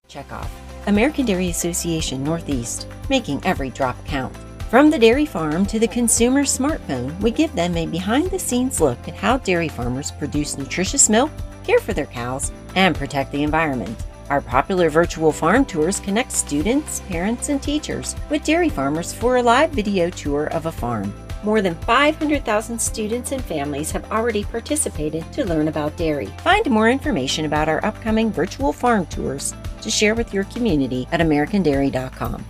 Check off. American Dairy Association Northeast, making every drop count. From the dairy farm to the consumer's smartphone, we give them a behind-the-scenes look at how dairy farmers produce nutritious milk, care for their cows, and protect the environment. Our popular virtual farm tours connect students, parents, and teachers with dairy farmers for a live video tour of a farm. More than 500,000 students and families have already participated to learn about dairy. Find more information about our upcoming virtual farm tours to share with your community at americandairy.com.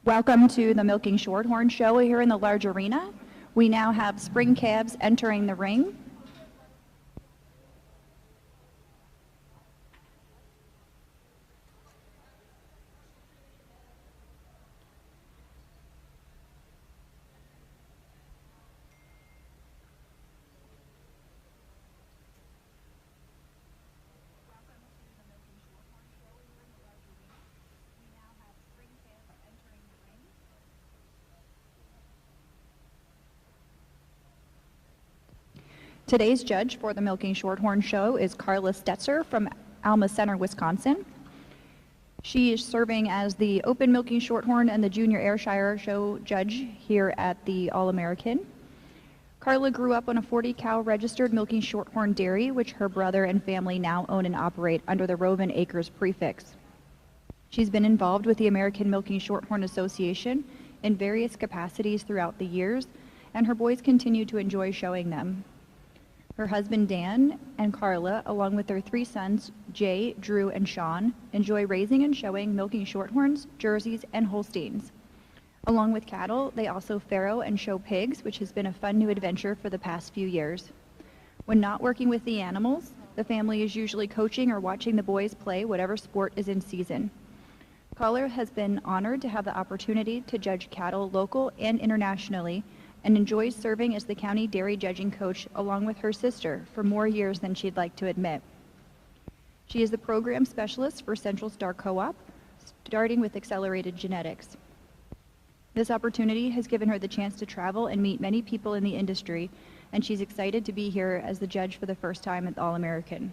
Welcome to the Milking Shorthorn show here in the large arena. We now have spring calves entering the ring. Today's judge for the Milking Shorthorn show is Carla Stetzer from Alma Center, Wisconsin. She is serving as the Open Milking Shorthorn and the Junior Ayrshire show judge here at the All-American. Carla grew up on a 40-cow registered Milking Shorthorn dairy, which her brother and family now own and operate under the Rovin Acres prefix. She's been involved with the American Milking Shorthorn Association in various capacities throughout the years, and her boys continue to enjoy showing them. Her husband Dan and Carla, along with their 3 sons, Jay, Drew, and Sean, enjoy raising and showing Milking Shorthorns, Jerseys, and Holsteins. Along with cattle, they also farrow and show pigs, which has been a fun new adventure for the past few years. When not working with the animals, the family is usually coaching or watching the boys play whatever sport is in season. Carla has been honored to have the opportunity to judge cattle local and internationally, and enjoys serving as the county dairy judging coach along with her sister for more years than she'd like to admit. She is the program specialist for Central Star Co-op, starting with accelerated genetics. This opportunity has given her the chance to travel and meet many people in the industry, and she's excited to be here as the judge for the first time at the All-American.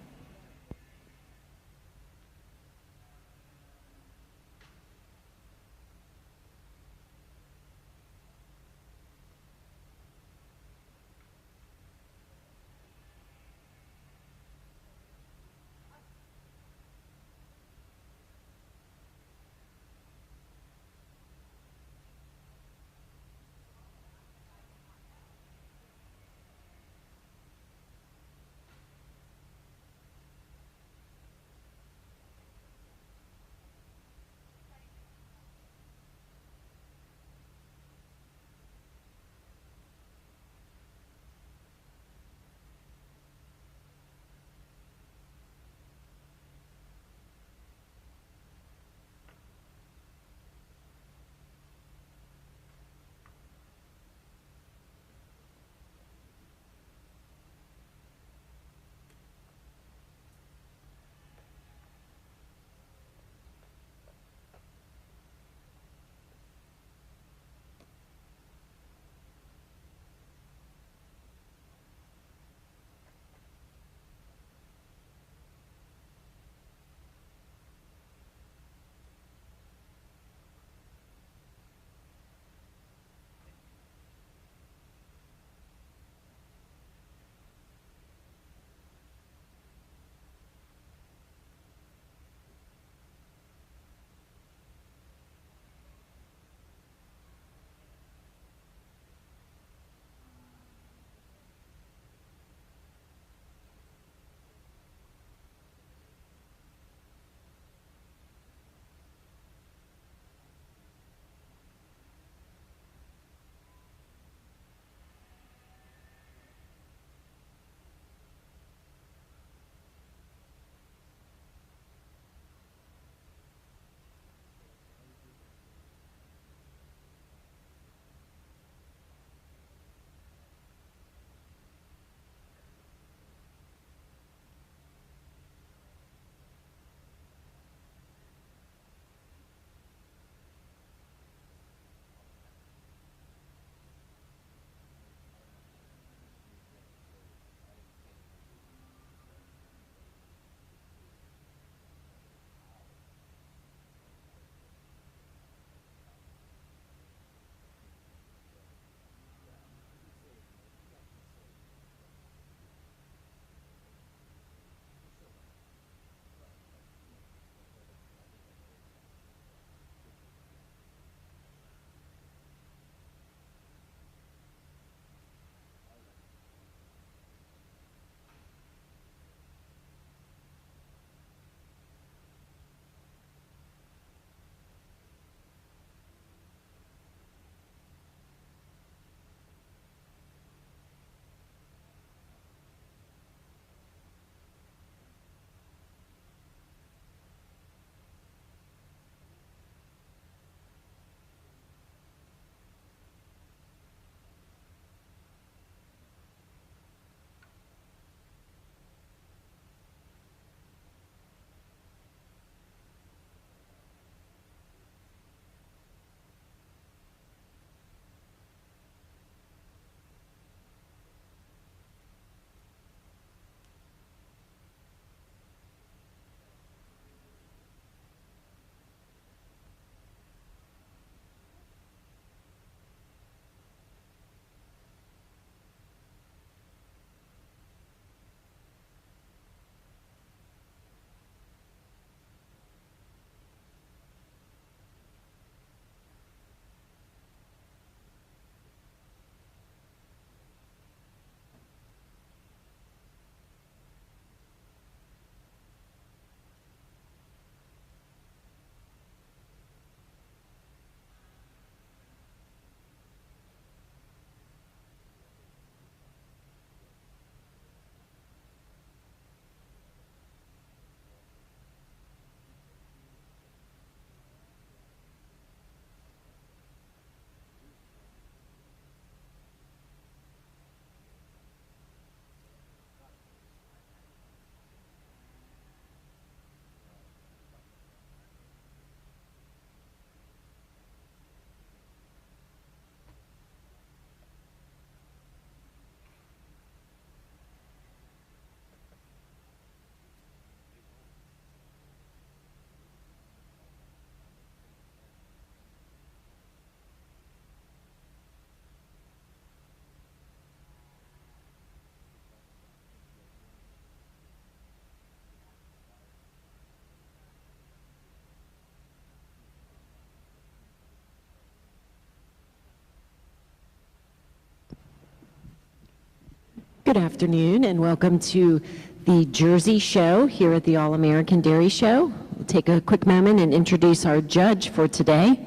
Good afternoon and welcome to the Jersey Show here at the All-American Dairy Show. We'll take a quick moment and introduce our judge for today.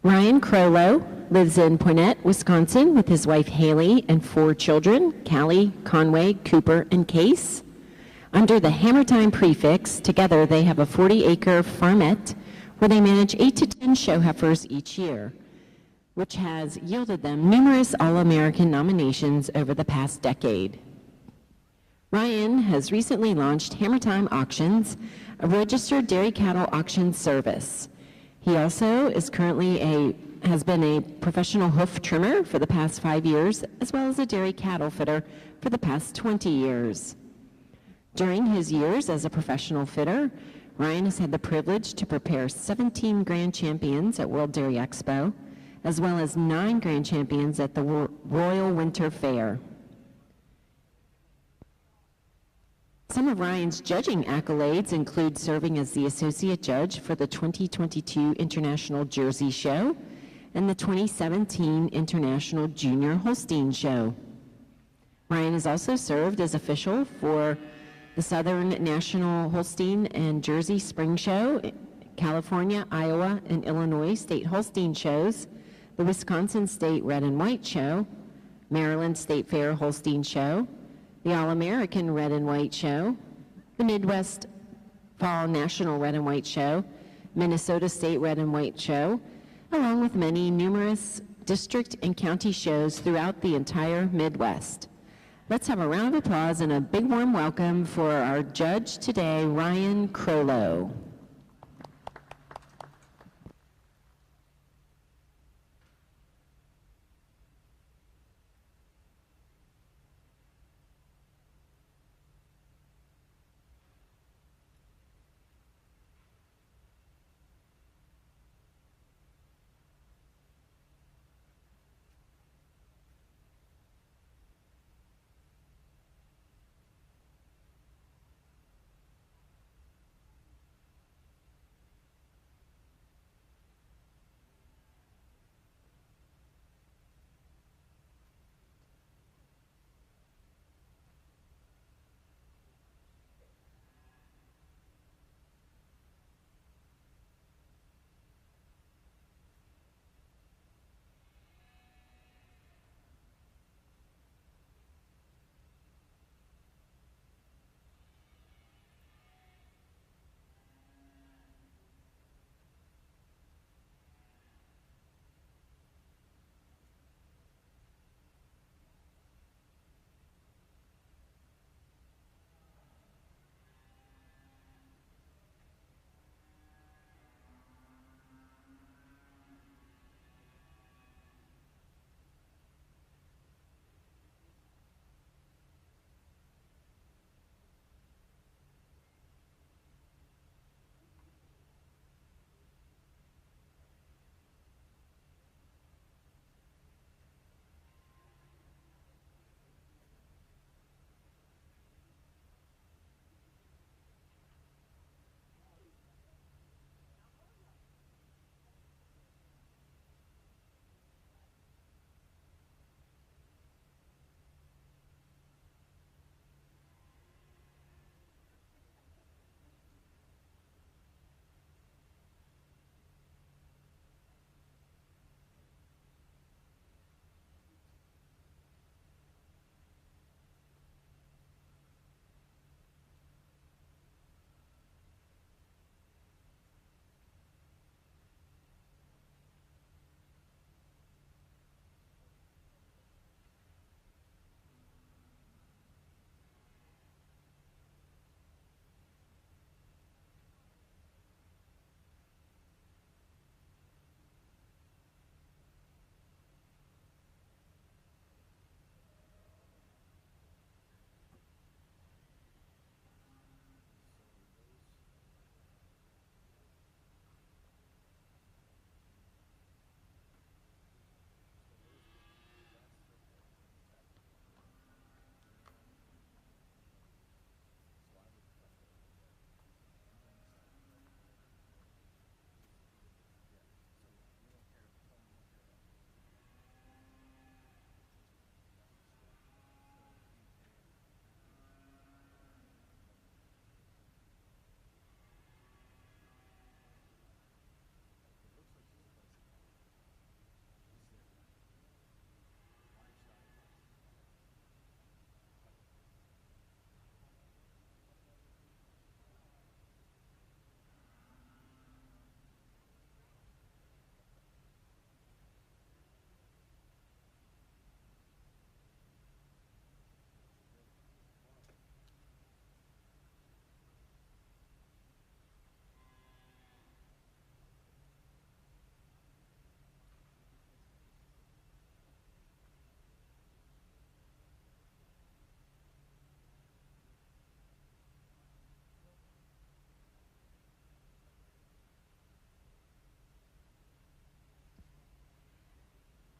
Ryan Crollo lives in Poinette, Wisconsin with his wife Haley and 4 children, Callie, Conway, Cooper, and Case. Under the Hammer Time prefix, together they have a 40-acre farmette where they manage 8 to 10 show heifers each year, which has yielded them numerous All-American nominations over the past decade. Ryan has recently launched Hammer Time Auctions, a registered dairy cattle auction service. He also is has been a professional hoof trimmer for the past 5 years, as well as a dairy cattle fitter for the past 20 years. During his years as a professional fitter, Ryan has had the privilege to prepare 17 grand champions at World Dairy Expo, as well as 9 grand champions at the Royal Winter Fair. Some of Ryan's judging accolades include serving as the associate judge for the 2022 International Jersey Show and the 2017 International Junior Holstein Show. Ryan has also served as official for the Southern National Holstein and Jersey Spring Show, California, Iowa, and Illinois State Holstein Shows, the Wisconsin State Red and White Show, Maryland State Fair Holstein Show, the All-American Red and White Show, the Midwest Fall National Red and White Show, Minnesota State Red and White Show, along with numerous district and county shows throughout the entire Midwest. Let's have a round of applause and a big warm welcome for our judge today, Ryan Crollo.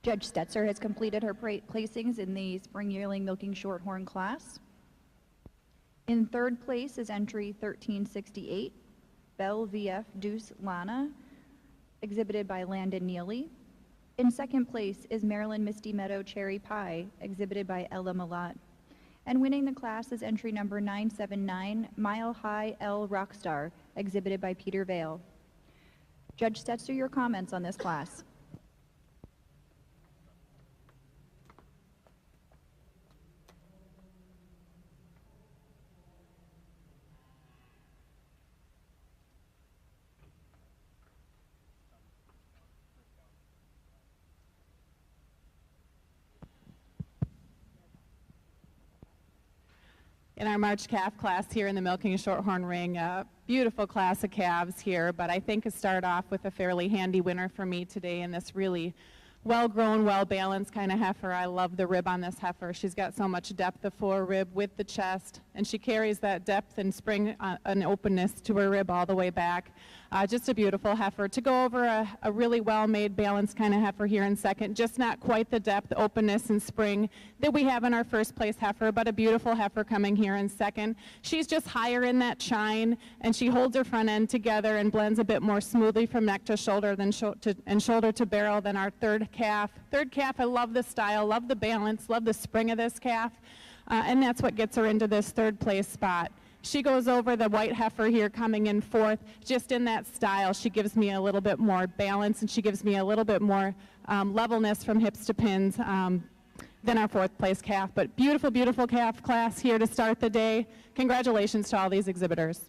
Judge Stetzer has completed her placings in the spring yearling milking shorthorn class. In third place is entry 1368, Belle VF Deuce Lana, exhibited by Landon Neely. In second place is Maryland Misty Meadow Cherry Pie, exhibited by Ella Malat. And winning the class is entry number 979, Mile High L Rockstar, exhibited by Peter Vale. Judge Stetzer, your comments on this class. In our March calf class here in the Milking Shorthorn Ring, a beautiful class of calves here, but I think it started off with a fairly handy winner for me today in this really well-grown, well-balanced kind of heifer. I love the rib on this heifer. She's got so much depth of forerib with the chest, and she carries that depth and spring and openness to her rib all the way back. Just a beautiful heifer. To go over a really well-made, balanced kind of heifer here in second, just not quite the depth, openness, and spring that we have in our first place heifer, but a beautiful heifer coming here in second. She's just higher in that chine, and she holds her front end together and blends a bit more smoothly from neck to shoulder and shoulder to barrel than our third calf. Third calf, I love the style, love the balance, love the spring of this calf, and that's what gets her into this third place spot. She goes over the white heifer here coming in fourth, just in that style. She gives me a little bit more balance, and she gives me a little bit more levelness from hips to pins than our fourth place calf. But beautiful, beautiful calf class here to start the day. Congratulations to all these exhibitors.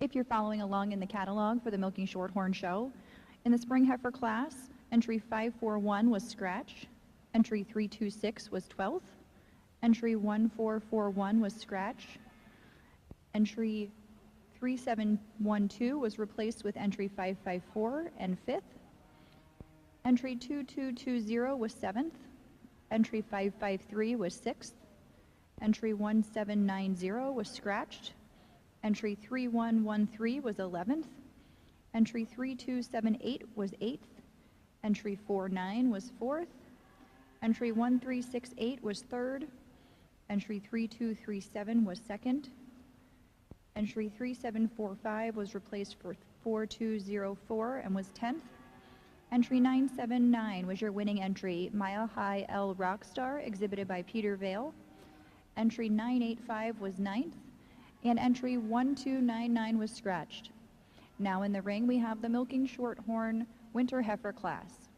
If you're following along in the catalog for the Milking Shorthorn Show, in the spring heifer class, entry 541 was scratch, entry 326 was 12th, entry 1441 was scratch, entry 3712 was replaced with entry 554 and 5th, entry 2220 was 7th, entry 553 was 6th, entry 1790 was scratched, entry 3113 was 11th, entry 3278 was 8th, Entry 49 was fourth. Entry 1368 was third. Entry 3237 was second. Entry 3745 was replaced for 4204 and was 10th. Entry 979 was your winning entry, Mile High L Rockstar, exhibited by Peter Vale. Entry 985 was 9th, and entry 1299 was scratched. Now in the ring, we have the Milking Shorthorn Winter Heifer class.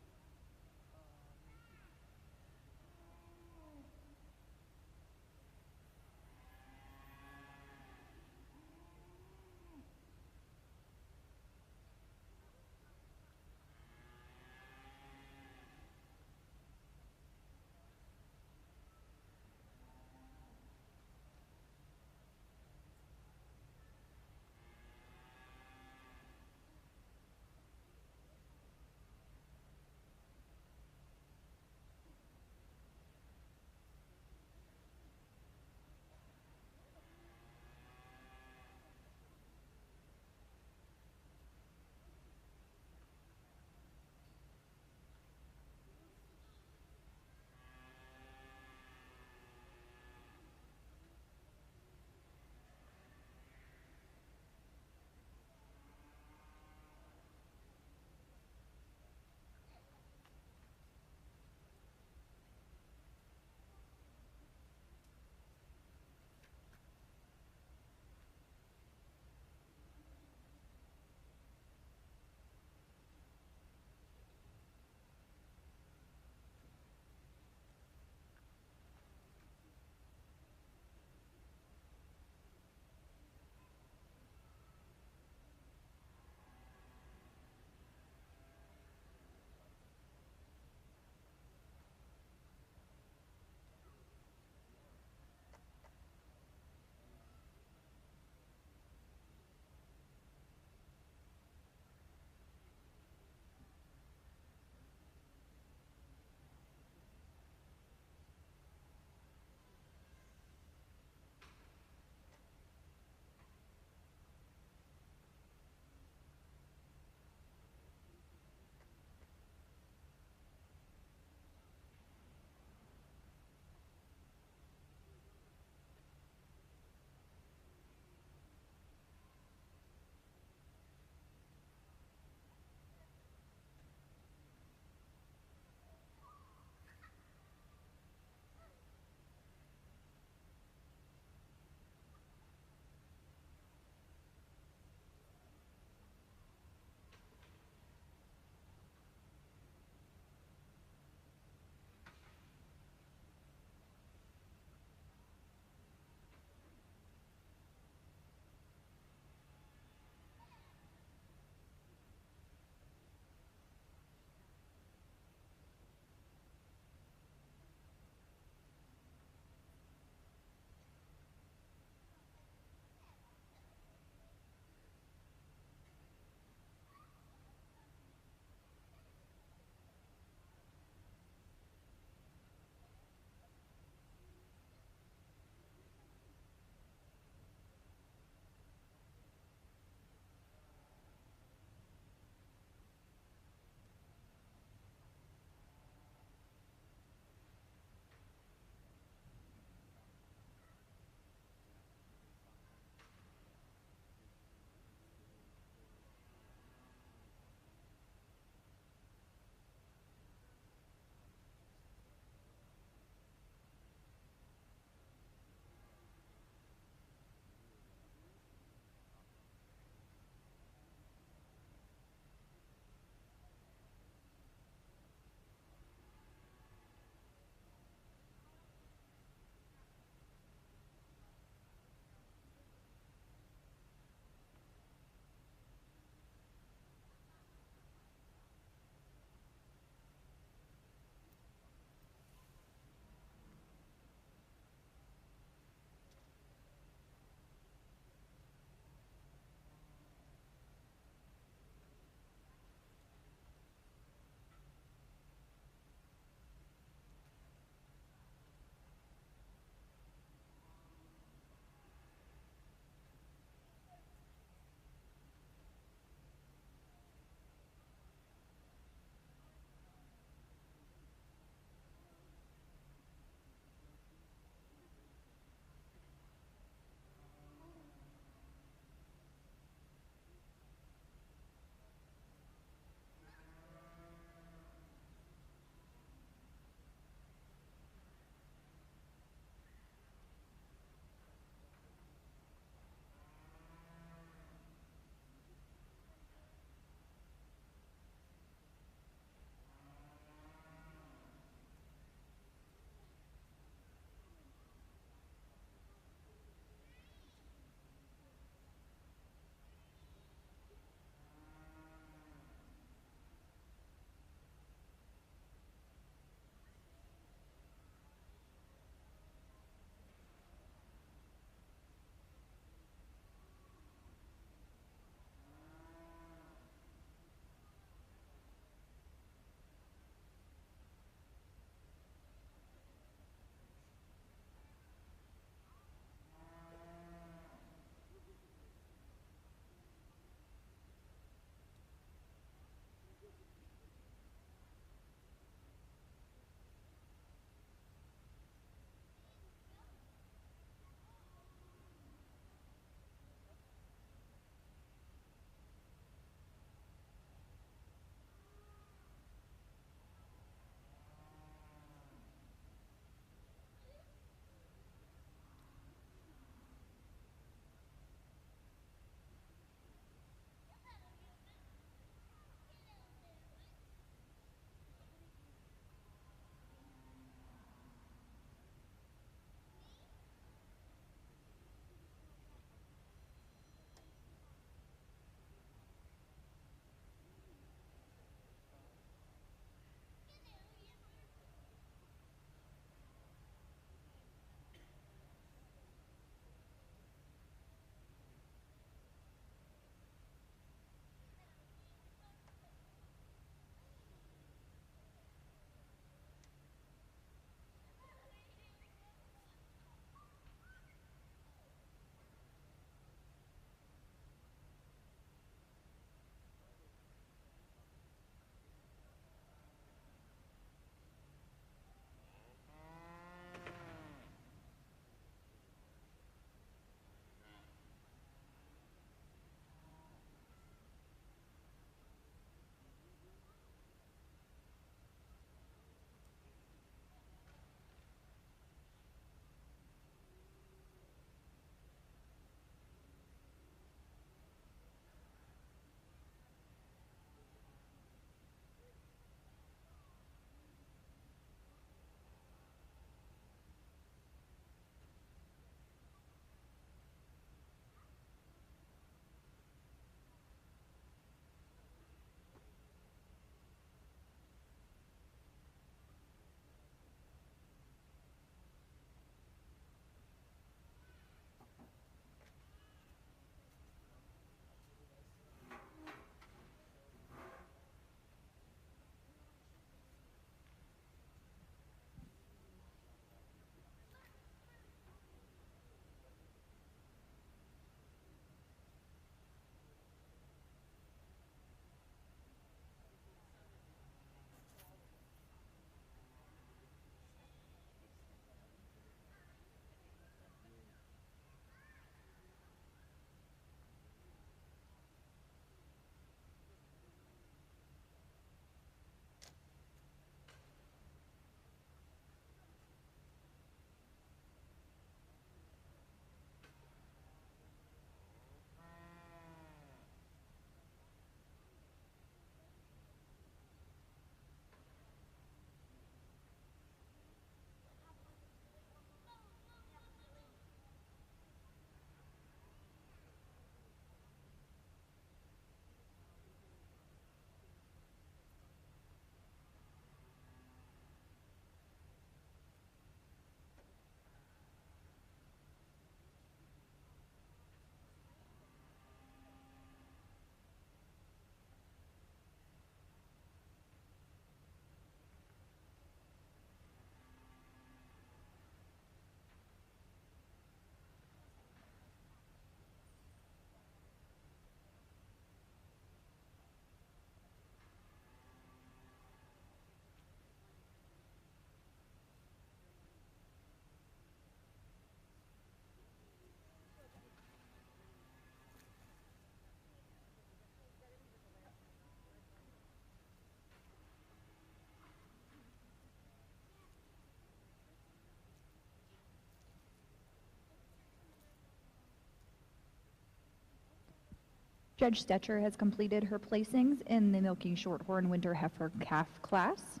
Judge Stetcher has completed her placings in the Milking Shorthorn Winter Heifer Calf class.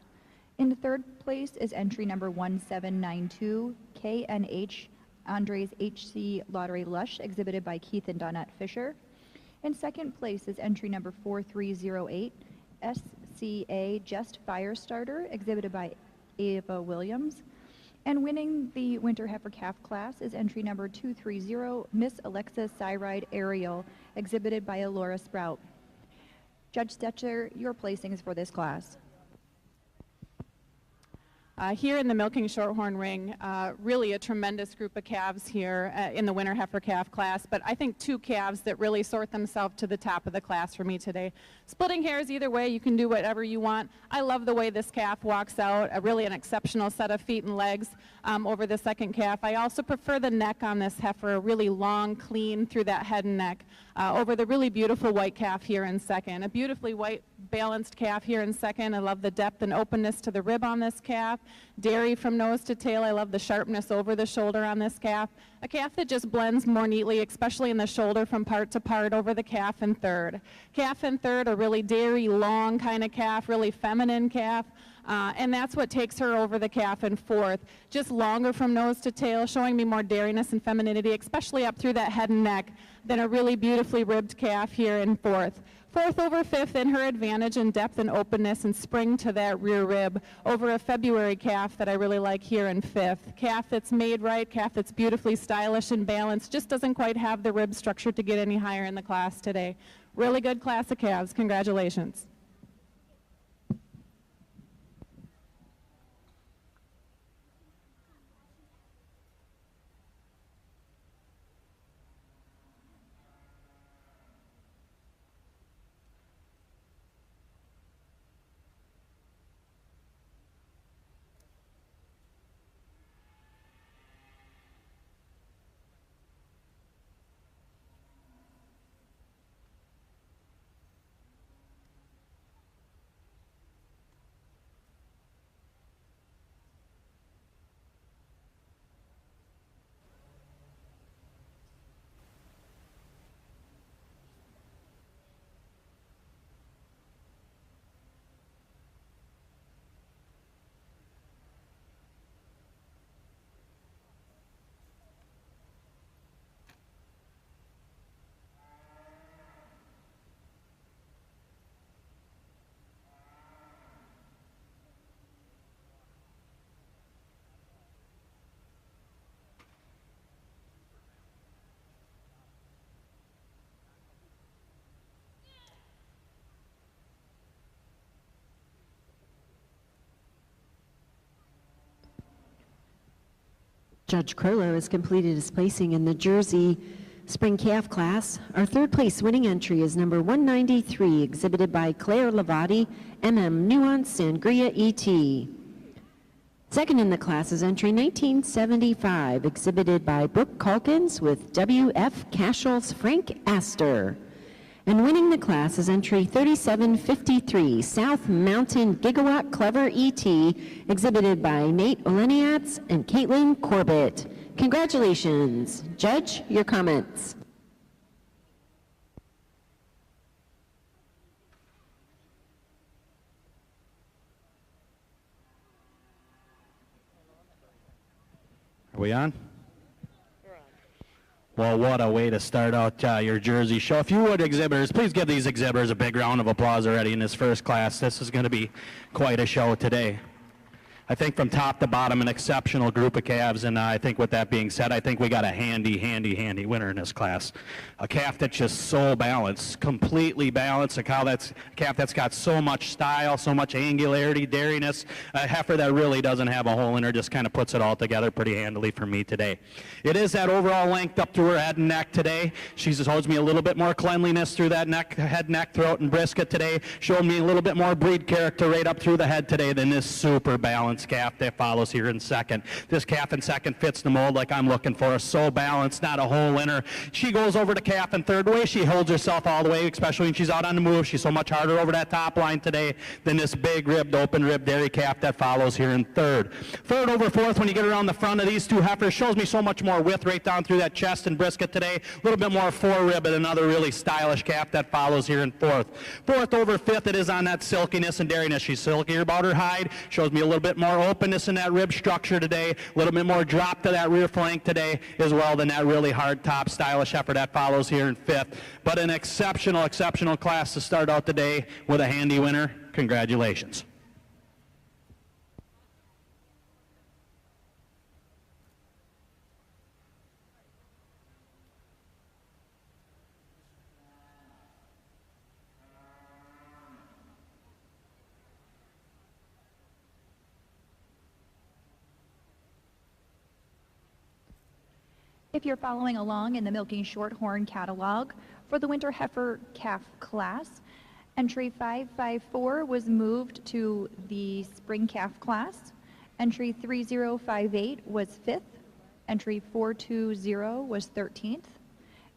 In the third place is entry number 1792, KNH Andres HC Lottery Lush, exhibited by Keith and Donette Fisher. In second place is entry number 4308, SCA Just Firestarter, exhibited by Ava Williams. And winning the Winter Heifer Calf class is entry number 230, Miss Alexa Cyride Aerial, exhibited by Alora Sprout. Judge Stetcher, your placings for this class. Here in the Milking Shorthorn ring, really a tremendous group of calves here in the Winter Heifer Calf class, but I think two calves that really sort themselves to the top of the class for me today. Splitting hairs either way, you can do whatever you want. I love the way this calf walks out, really an exceptional set of feet and legs over the second calf. I also prefer the neck on this heifer, really long, clean through that head and neck, over the really beautiful white calf here in second. A beautifully white, balanced calf here in second. I love the depth and openness to the rib on this calf. Dairy from nose to tail. I love the sharpness over the shoulder on this calf. A calf that just blends more neatly, especially in the shoulder from part to part over the calf in third. Calf in third, a really dairy, long kind of calf, really feminine calf. And that's what takes her over the calf in fourth. Just longer from nose to tail, showing me more dairiness and femininity, especially up through that head and neck, than a really beautifully ribbed calf here in fourth. Fourth over fifth in her advantage in depth and openness and spring to that rear rib over a February calf that I really like here in fifth. Calf that's made right, calf that's beautifully stylish and balanced, just doesn't quite have the rib structure to get any higher in the class today. Really good class of calves. Congratulations. Judge Crollo has completed his placing in the Jersey Spring Calf class. Our third place winning entry is number 193, exhibited by Claire Lavati, MM Nuance Sangria ET. Second in the class is entry 1975, exhibited by Brooke Calkins with WF Cashels Frank Astor. And winning the class is entry 3753, South Mountain Gigawatt Clever ET, exhibited by Nate Oleniatz and Caitlin Corbett. Congratulations. Judge, your comments. Are we on? Well, what a way to start out your Jersey show. If you would, exhibitors, please give these exhibitors a big round of applause already in this first class. This is going to be quite a show today. I think from top to bottom, an exceptional group of calves, and I think with that being said, I think we got a handy winner in this class. A calf that's just so balanced, completely balanced, a calf that's got so much style, so much angularity, dairiness, a heifer that really doesn't have a hole in her, just kind of puts it all together pretty handily for me today. It is that overall length up to her head and neck today. She shows me a little bit more cleanliness through that neck, head, neck, throat, and brisket today, showing me a little bit more breed character right up through the head today than this super balanced balanced calf that follows here in second. This calf in second fits the mold like I'm looking for. So balanced, not a hole in her. She goes over to calf in third. The way she holds herself all the way, especially when she's out on the move, she's so much harder over that top line today than this big ribbed, open rib dairy calf that follows here in third. Third over fourth, when you get around the front of these two heifers, shows me so much more width right down through that chest and brisket today. A little bit more fore rib and another really stylish calf that follows here in fourth. Fourth over fifth, it is on that silkiness and dairiness. She's silkier about her hide. Shows me a little bit more openness in that rib structure today. A little bit more drop to that rear flank today as well than that really hard top stylish heifer that follows here in fifth. But an exceptional, exceptional class to start out the day with a handy winner. Congratulations. If you're following along in the Milking Shorthorn catalog for the Winter Heifer Calf class, entry 554 was moved to the Spring Calf class. Entry 3058 was 5th. Entry 420 was 13th.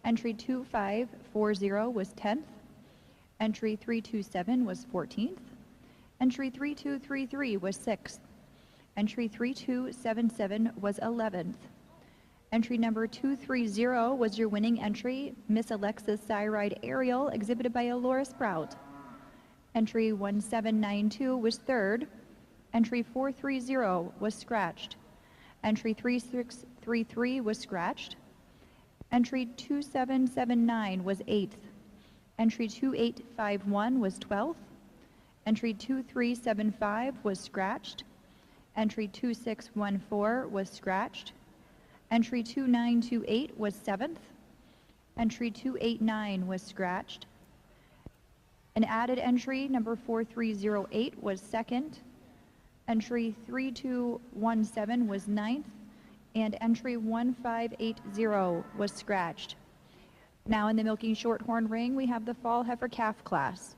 Entry 2540 was 10th. Entry 327 was 14th. Entry 3233 was 6th. Entry 3277 was 11th. Entry number 230 was your winning entry, Miss Alexis Cyride Aerial, exhibited by Laura Sprout. Entry 1792 was 3rd. Entry 430 was scratched. Entry 3633 was scratched. Entry 2779 was 8th. Entry 2851 was 12th. Entry 2375 was scratched. Entry 2614 was scratched. Entry 2928 was 7th. Entry 289 was scratched. An added entry, number 4308, was 2nd. Entry 3217 was 9th. And entry 1580 was scratched. Now in the Milking Shorthorn ring, we have the Fall Heifer Calf class.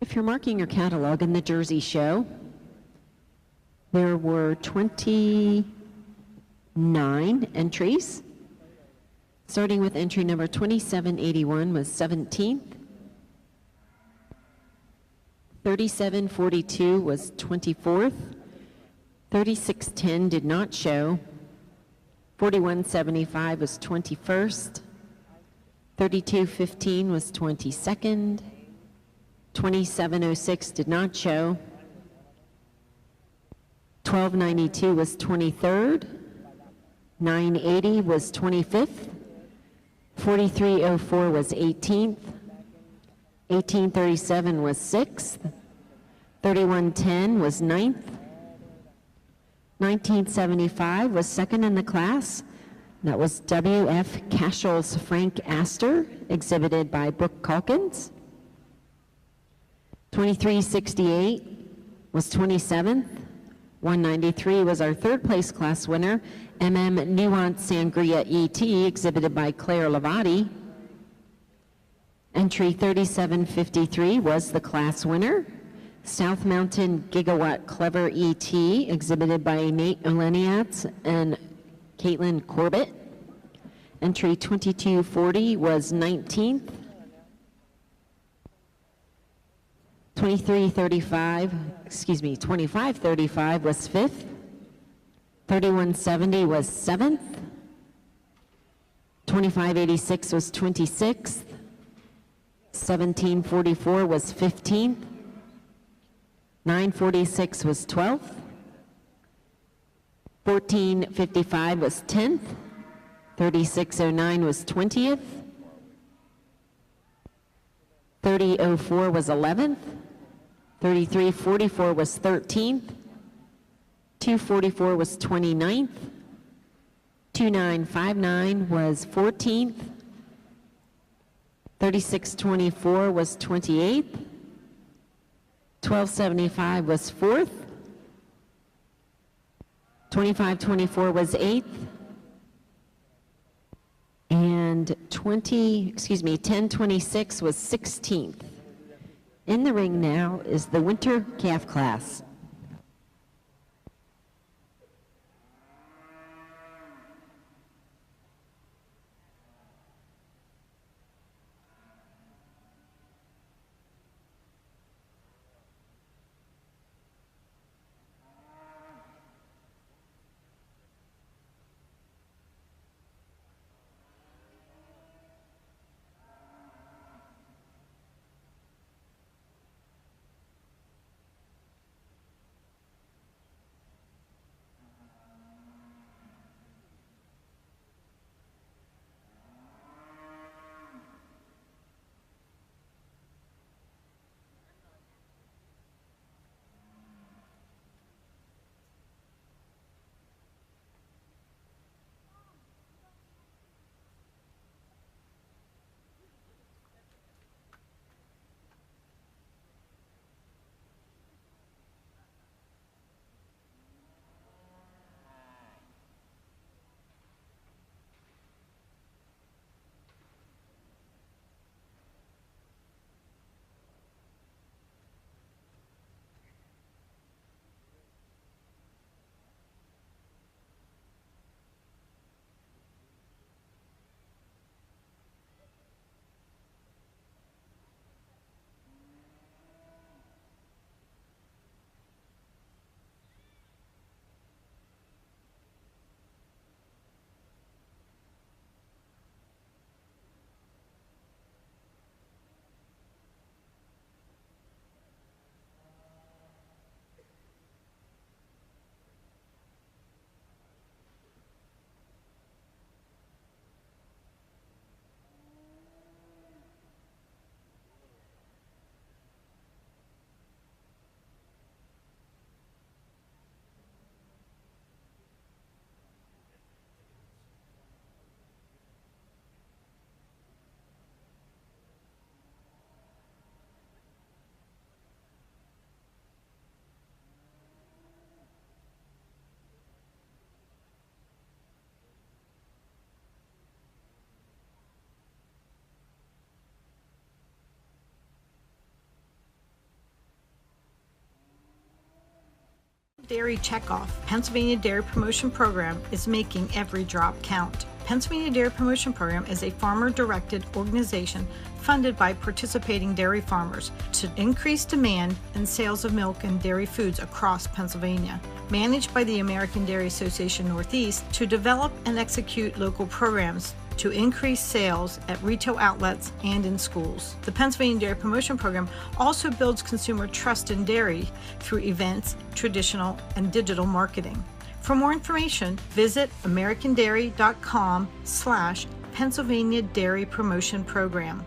If you're marking your catalog in the Jersey show, there were 29 entries. Starting with entry number 2781 was 17th. 3742 was 24th. 3610 did not show. 4175 was 21st. 3215 was 22nd. 2706 did not show. 1292 was 23rd. 980 was 25th. 4304 was 18th. 1837 was 6th. 3110 was 9th. 1975 was second in the class. That was W.F. Cashell's Frank Astor, exhibited by Brooke Calkins. 2368 was 27th. 193 was our third place class winner, MM Nuance Sangria E.T., exhibited by Claire Lavati. Entry 3753 was the class winner. South Mountain Gigawatt Clever E.T., exhibited by Nate Oleniatz and Caitlin Corbett. Entry 2240 was 19th. 2535 was 5th. 3170 was 7th. 2586 was 26th. 1744 was 15th. 946 was 12th. 1455 was 10th. 3609 was 20th. 3004 was 11th. 3344 was 13th. 244 was 29th. 2959 was 14th. 3624 was 28th. 1275 was 4th. 2524 was 8th. And 1026 was 16th. In the ring now is the winter calf class. Dairy Checkoff, Pennsylvania Dairy Promotion Program is making every drop count. Pennsylvania Dairy Promotion Program is a farmer-directed organization funded by participating dairy farmers to increase demand and sales of milk and dairy foods across Pennsylvania. Managed by the American Dairy Association Northeast to develop and execute local programs to increase sales at retail outlets and in schools. The Pennsylvania Dairy Promotion Program also builds consumer trust in dairy through events, traditional, and digital marketing. For more information, visit americandairy.com/Pennsylvania Dairy Promotion Program.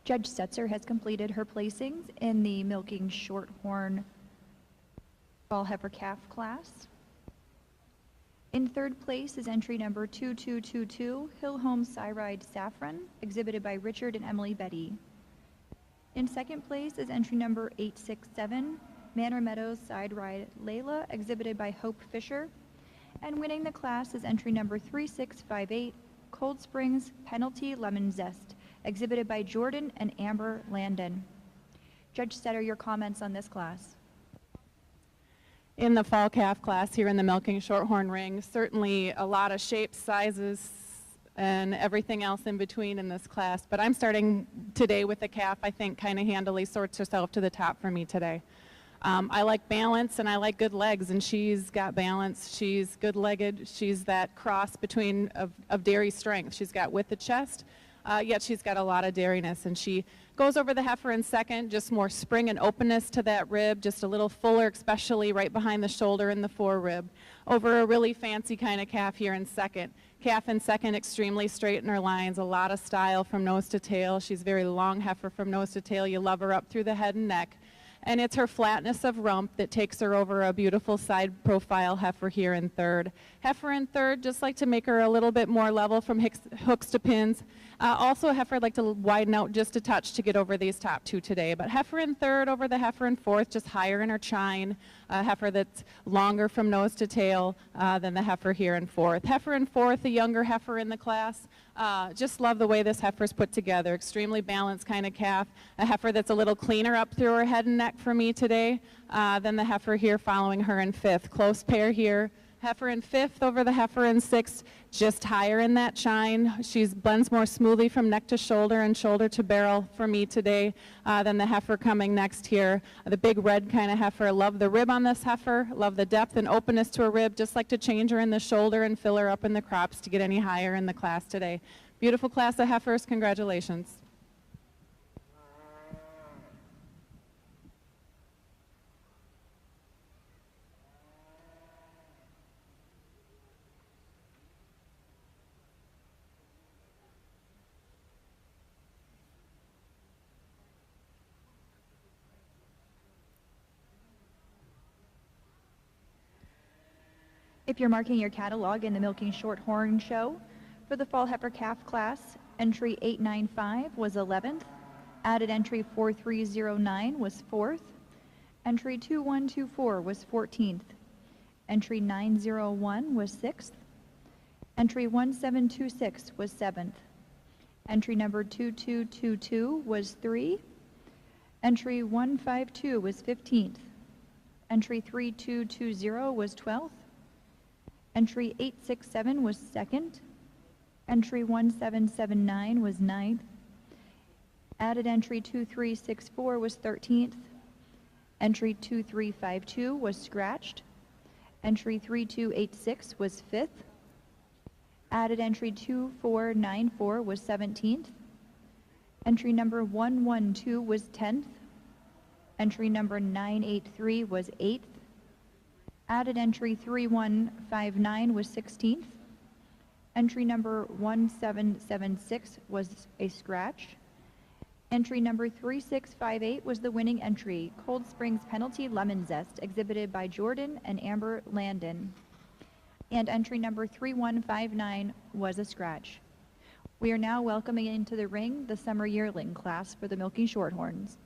Judge Setzer has completed her placings in the milking shorthorn fall heifer calf class. In third place is entry number 2222, Hill Home Cyride Saffron, exhibited by Richard and Emily Betty. In second place is entry number 867, Manor Meadows Side Ride Layla, exhibited by Hope Fisher. And winning the class is entry number 3658, Cold Springs Penalty Lemon Zest, exhibited by Jordan and Amber Landon. Judge Setter, your comments on this class. In the fall calf class here in the milking shorthorn ring, certainly a lot of shapes, sizes, and everything else in between in this class. But I'm starting today with the calf. I think kind of handily sorts herself to the top for me today. I like balance and I like good legs, and she's got balance. She's good-legged. She's that cross between of dairy strength. She's got width of chest, yet she's got a lot of dairiness, and she goes over the heifer in second, just more spring and openness to that rib, just a little fuller, especially right behind the shoulder and the forerib. Over a really fancy kind of calf here in second. Calf in second, extremely straight in her lines, a lot of style from nose to tail. She's very long heifer from nose to tail. You love her up through the head and neck. And it's her flatness of rump that takes her over a beautiful side profile heifer here in third. Heifer in third, just like to make her a little bit more level from hooks to pins. Also a heifer I'd like to widen out just a touch to get over these top two today. But heifer in third over the heifer in fourth, just higher in her chine. A heifer that's longer from nose to tail than the heifer here in fourth. Heifer in fourth, a younger heifer in the class. Just love the way this heifer's put together. Extremely balanced kind of calf. A heifer that's a little cleaner up through her head and neck for me today than the heifer here following her in fifth. Close pair here. Heifer in fifth over the heifer in sixth, just higher in that chine. She blends more smoothly from neck to shoulder and shoulder to barrel for me today than the heifer coming next here. The big red kind of heifer. Love the rib on this heifer. Love the depth and openness to her rib. Just like to change her in the shoulder and fill her up in the crops to get any higher in the class today. Beautiful class of heifers. Congratulations. If you're marking your catalog in the Milking Shorthorn show, for the fall heifer calf class, entry 895 was 11th, added entry 4309 was 4th, entry 2124 was 14th, entry 901 was 6th, entry 1726 was 7th, entry number 2222 was 3, entry 152 was 15th, entry 3220 was 12th, entry 867 was 2nd. Entry 1779 was 9th. Added entry 2364 was 13th. Entry 2352 was scratched. Entry 3286 was 5th. Added entry 2494 was 17th. Entry number 112 was 10th. Entry number 983 was 8th. Added entry 3159 was 16th. Entry number 1776 was a scratch. Entry number 3658 was the winning entry, Cold Springs Penalty Lemon Zest, exhibited by Jordan and Amber Landon. And entry number 3159 was a scratch. We are now welcoming into the ring the summer yearling class for the Milking Shorthorns.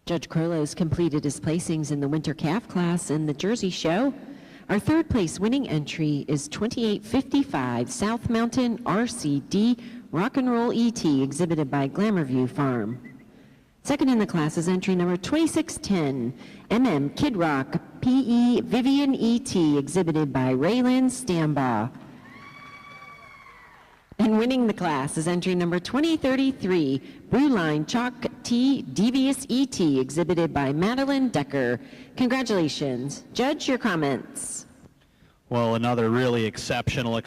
Judge Crollo's completed his placings in the winter calf class in the Jersey Show. Our third place winning entry is 2855 South Mountain RCD Rock and Roll ET, exhibited by Glamourview Farm. Second in the class is entry number 2610 Kid Rock PE Vivian ET, exhibited by Raylan Stambaugh. And winning the class is entry number 2033, Brewline Chalk Tea Devious ET, exhibited by Madeline Decker. Congratulations. Judge, your comments. Well, another really exceptional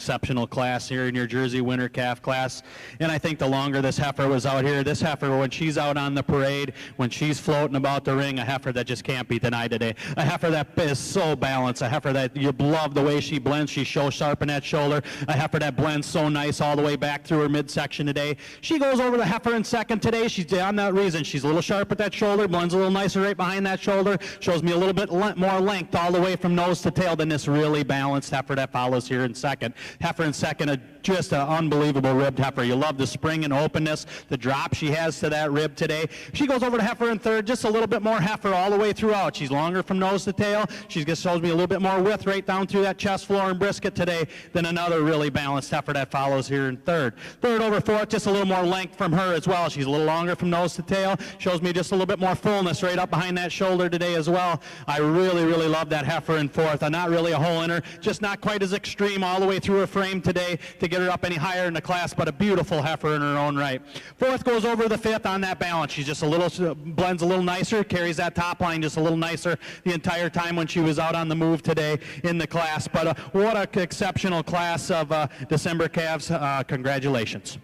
class here in your Jersey winter calf class. And I think the longer this heifer was out here, this heifer, when she's out on the parade, when she's floating about the ring, a heifer that just can't be denied today. A heifer that is so balanced, a heifer that you love the way she blends. She's so sharp in that shoulder. A heifer that blends so nice all the way back through her midsection today. She goes over the heifer in second today. She's on that reason. She's a little sharp at that shoulder, blends a little nicer right behind that shoulder, shows me a little bit more length all the way from nose to tail than this really balanced heifer that follows here in second. Heifer in second, just an unbelievable ribbed heifer. You love the spring and openness, the drop she has to that rib today. She goes over to heifer in third, just a little bit more heifer all the way throughout. She's longer from nose to tail. She just shows me a little bit more width right down through that chest, floor, and brisket today than another really balanced heifer that follows here in third. Third over fourth, just a little more length from her as well. She's a little longer from nose to tail. Shows me just a little bit more fullness right up behind that shoulder today as well. I really, really love that heifer in fourth. Not really a hole in her, just not quite as extreme all the way through her frame today to get her up any higher in the class, but a beautiful heifer in her own right. Fourth goes over the fifth on that balance. She's just a little, blends a little nicer, carries that top line just a little nicer the entire time when she was out on the move today in the class. But what an exceptional class of December calves. Congratulations.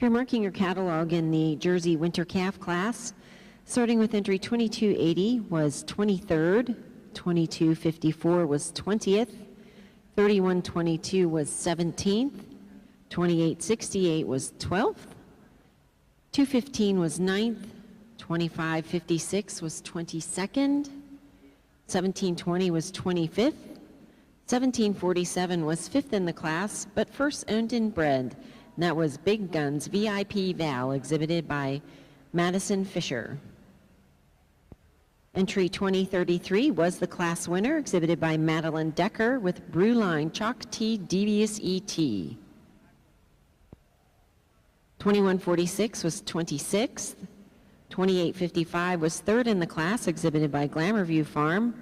After marking your catalog in the Jersey Winter Calf class, starting with entry 2280 was 23rd, 2254 was 20th, 3122 was 17th, 2868 was 12th, 215 was 9th, 2556 was 22nd, 1720 was 25th, 1747 was 5th in the class, but first owned and bred, and that was Big Guns VIP Val, exhibited by Madison Fisher. Entry 2033 was the class winner, exhibited by Madeline Decker with Brewline Chalk Tea Devious ET. 2146 was 26th. 2855 was 3rd in the class, exhibited by Glamour View Farm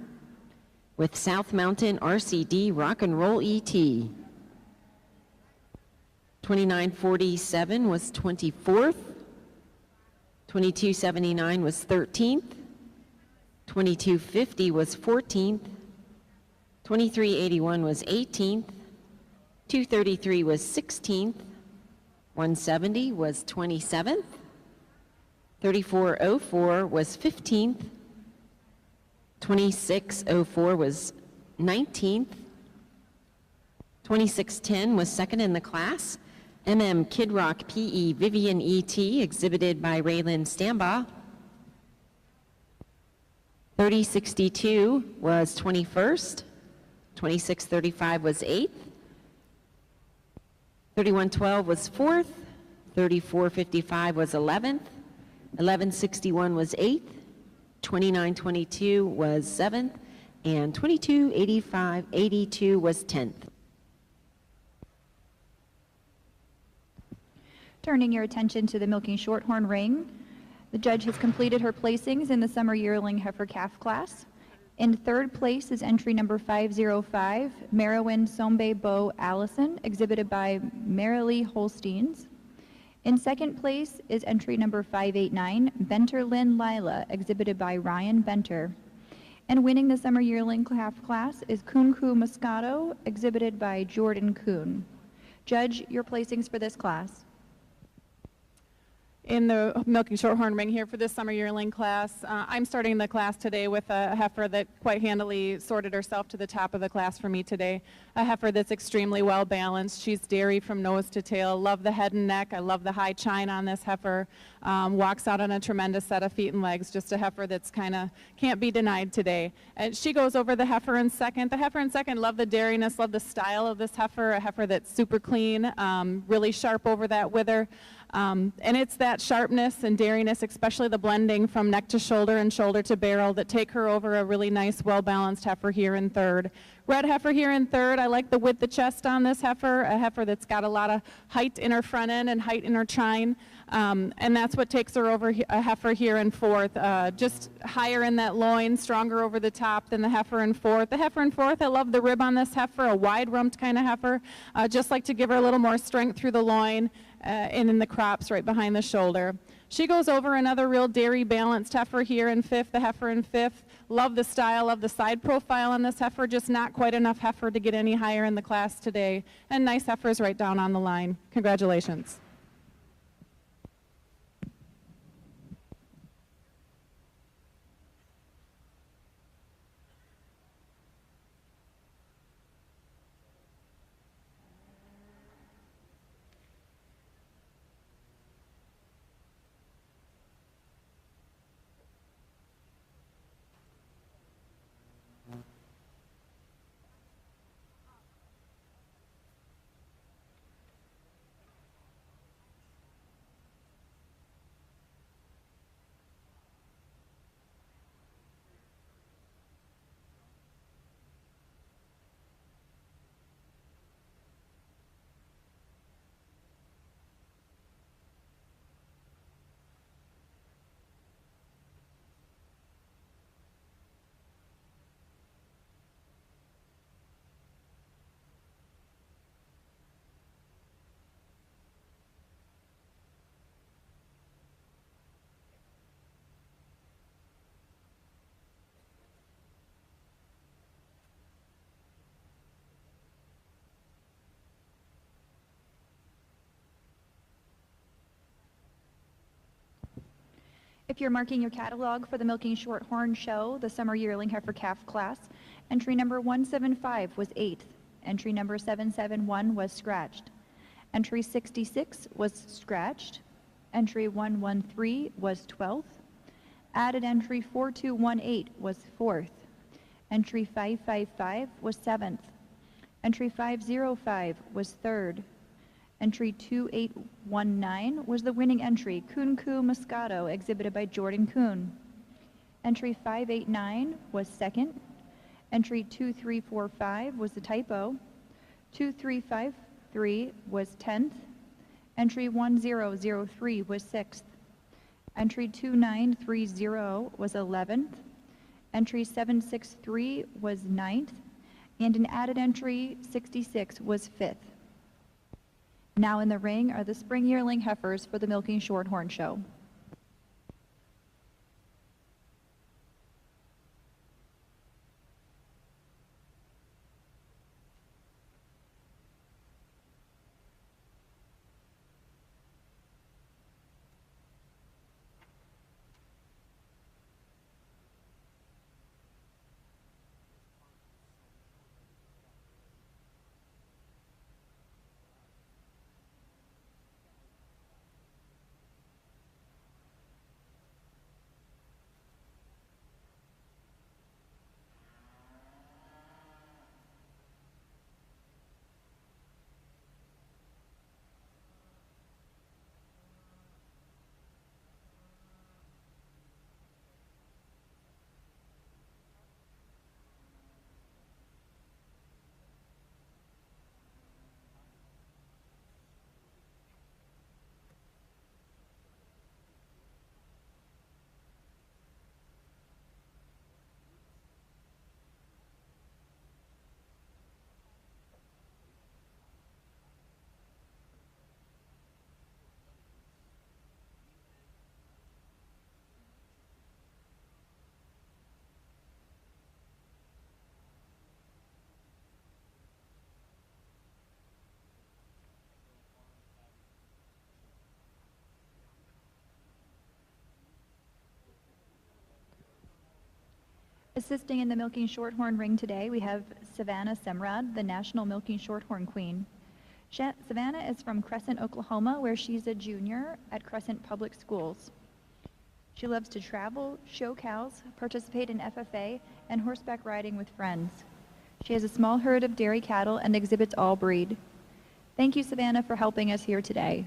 with South Mountain RCD Rock and Roll ET. 2947 was 24th. 2279 was 13th. 2250 was 14th. 2381 was 18th. 233 was 16th. 170 was 27th. 3404 was 15th. 2604 was 19th. 2610 was 2nd in the class. Kid Rock PE Vivian ET, exhibited by Raylan Stambaugh. 3062 was 21st. 2635 was 8th. 3112 was 4th. 3455 was 11th. 1161 was 8th. 2922 was 7th. And 2282 was 10th. Turning your attention to the milking shorthorn ring, the judge has completed her placings in the summer yearling heifer calf class. In third place is entry number 505, Merowyn Sombe Bo Allison, exhibited by Marilee Holsteins. In second place is entry number 589, Benter Lynn Lila, exhibited by Ryan Benter. And winning the summer yearling calf class is Kunku Moscato, exhibited by Jordan Kuhn. Judge, your placings for this class. In the milking shorthorn ring here for this summer yearling class, I'm starting the class today with a heifer that quite handily sorted herself to the top of the class for me today. A heifer that's extremely well balanced. She's dairy from nose to tail. Love the head and neck. I love the high chine on this heifer. Walks out on a tremendous set of feet and legs. Just a heifer that's kind of can't be denied today. And she goes over the heifer in second. The heifer in second, love the dairiness, love the style of this heifer. A heifer that's super clean, really sharp over that wither. And it's that sharpness and dairiness, especially the blending from neck to shoulder and shoulder to barrel, that take her over a really nice, well-balanced heifer here in third. Red heifer here in third. I like the width of chest on this heifer, a heifer that's got a lot of height in her front end and height in her chine. And that's what takes her over a heifer here in fourth. Just higher in that loin, stronger over the top than the heifer in fourth. The heifer in fourth, I love the rib on this heifer, a wide-rumped kind of heifer. Just like to give her a little more strength through the loin and in the crops right behind the shoulder. She goes over another real dairy balanced heifer here in fifth, the heifer in fifth. Love the style of the side profile on this heifer, just not quite enough heifer to get any higher in the class today. And nice heifers right down on the line. Congratulations. If you're marking your catalog for the Milking Shorthorn Show, the Summer Yearling Heifer Calf class, entry number 175 was 8th. Entry number 771 was scratched. Entry 66 was scratched. Entry 113 was 12th. Added entry 4218 was 4th. Entry 555 was 7th. Entry 505 was 3rd. Entry 2819 was the winning entry, Coon Coo Moscato, exhibited by Jordan Coon. Entry 589 was 2nd. Entry 2345 was the typo. 2353 was 10th. Entry 1003 was 6th. Entry 2930 was 11th. Entry 763 was 9th. And an added entry 66 was 5th. Now in the ring are the spring yearling heifers for the Milking Shorthorn Show. Assisting in the Milking Shorthorn ring today, we have Savannah Semrad, the National Milking Shorthorn Queen. Savannah is from Crescent, Oklahoma, where she's a junior at Crescent Public Schools. She loves to travel, show cows, participate in FFA, and horseback riding with friends. She has a small herd of dairy cattle and exhibits all breed. Thank you, Savannah, for helping us here today.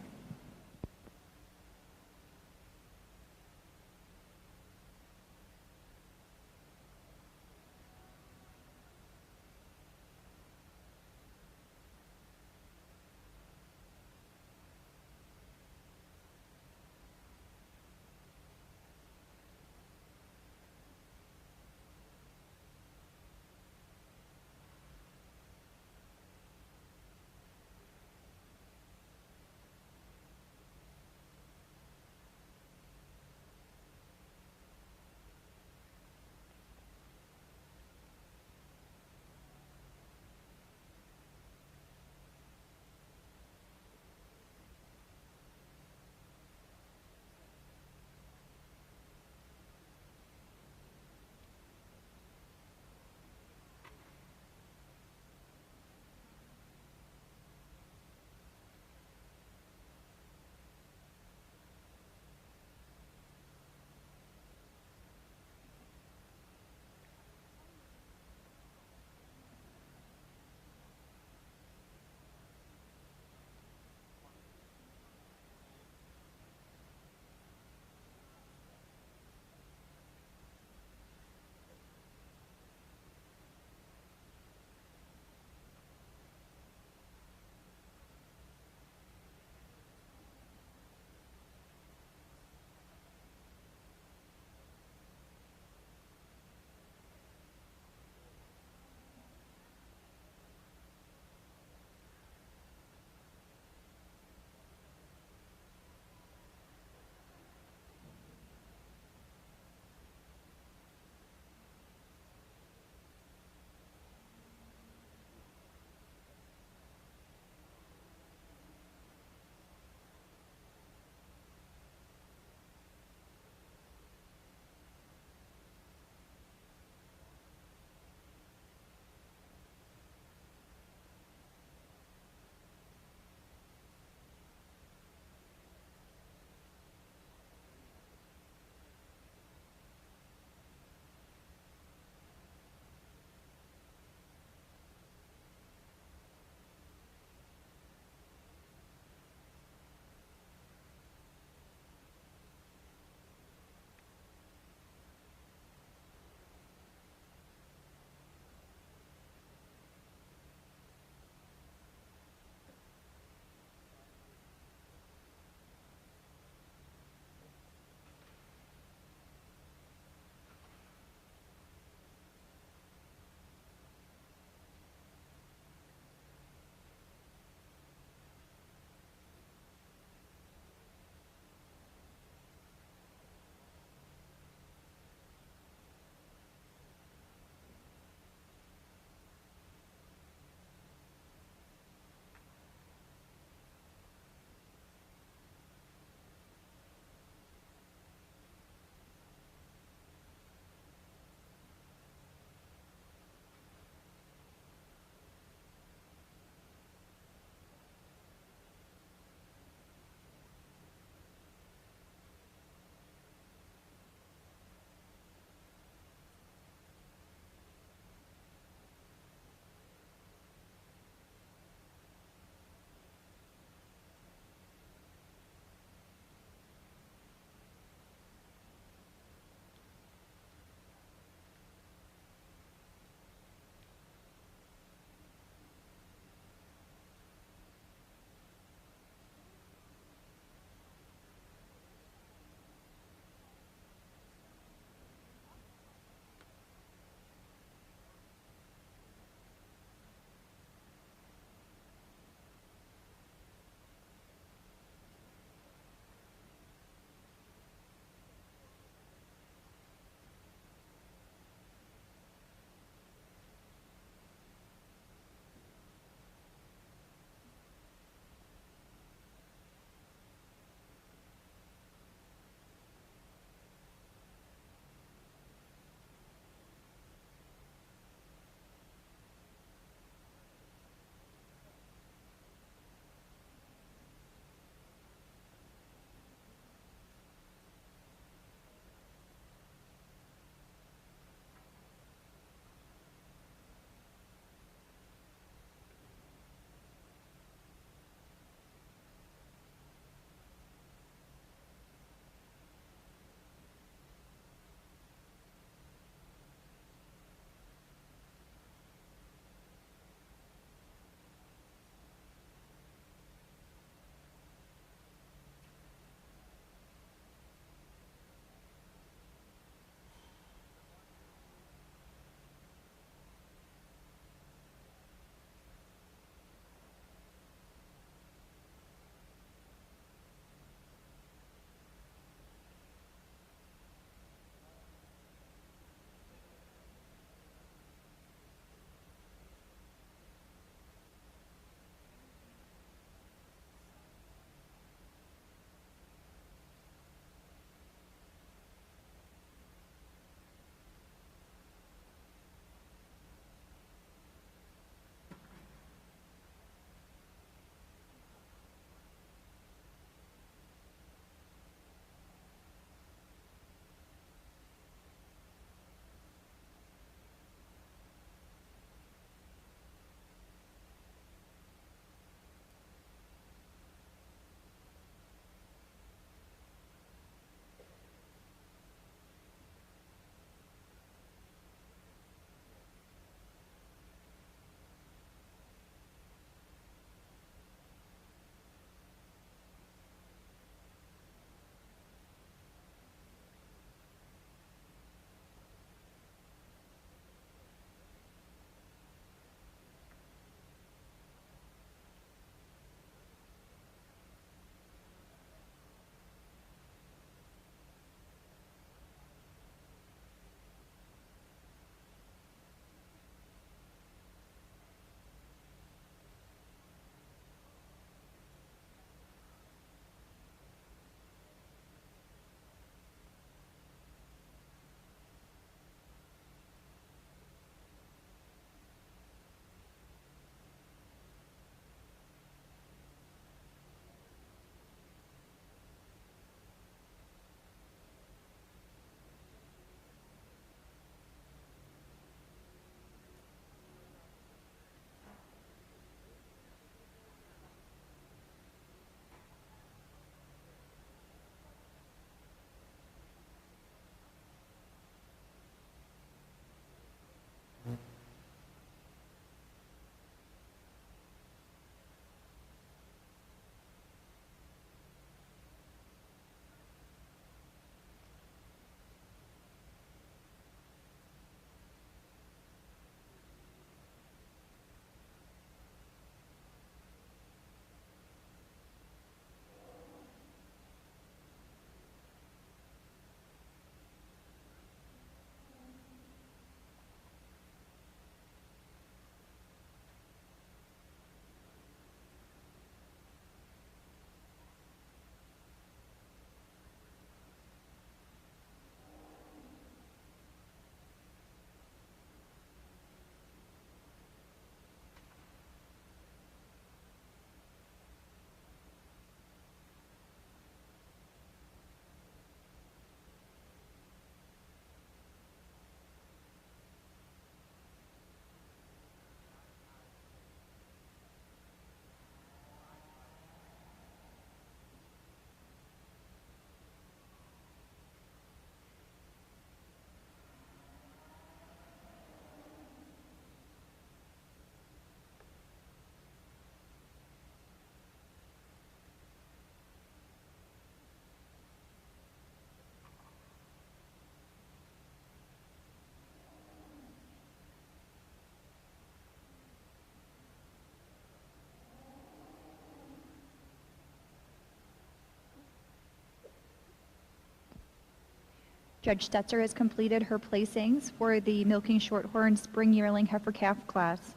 Judge Stetzer has completed her placings for the Milking Shorthorn Spring Yearling Heifer Calf class.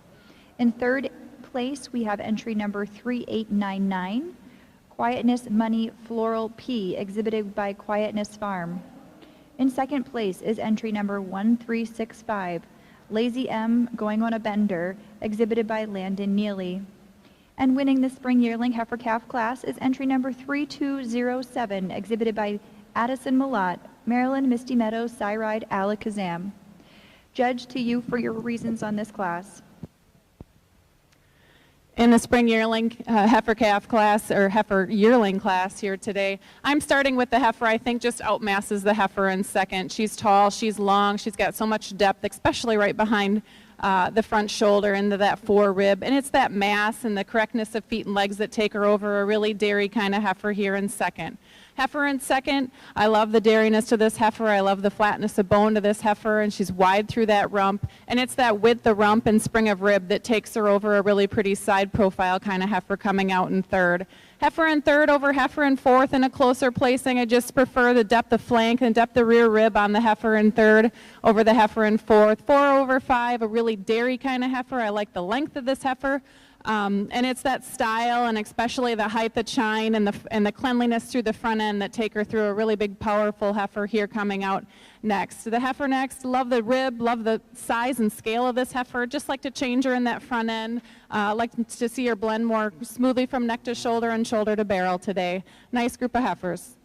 In third place, we have entry number 3899, Quietness Money Floral P, exhibited by Quietness Farm. In second place is entry number 1365, Lazy M Going on a Bender, exhibited by Landon Neely. And winning the Spring Yearling Heifer Calf class is entry number 3207, exhibited by Addison Malott, Maryland Misty Meadows Cyride Alakazam. Judge, to you for your reasons on this class. In the Spring Yearling Heifer Calf class, or Heifer Yearling class here today, I'm starting with the heifer. I think just outmasses the heifer in second. She's tall, she's long, she's got so much depth, especially right behind the front shoulder into that forerib. And it's that mass and the correctness of feet and legs that take her over a really dairy kind of heifer here in second. Heifer in second, I love the dairiness to this heifer. I love the flatness of bone to this heifer, and she's wide through that rump. And it's that width of rump and spring of rib that takes her over a really pretty side profile kind of heifer coming out in third. Heifer in third over heifer in fourth in a closer placing. I just prefer the depth of flank and depth of rear rib on the heifer in third over the heifer in fourth. 4 over 5, a really dairy kind of heifer. I like the length of this heifer. And it's that style and especially the height, the chine, and the cleanliness through the front end that take her through a really big, powerful heifer here coming out next. The heifer next, love the rib, love the size and scale of this heifer. Just like to change her in that front end. Like to see her blend more smoothly from neck to shoulder and shoulder to barrel today. Nice group of heifers.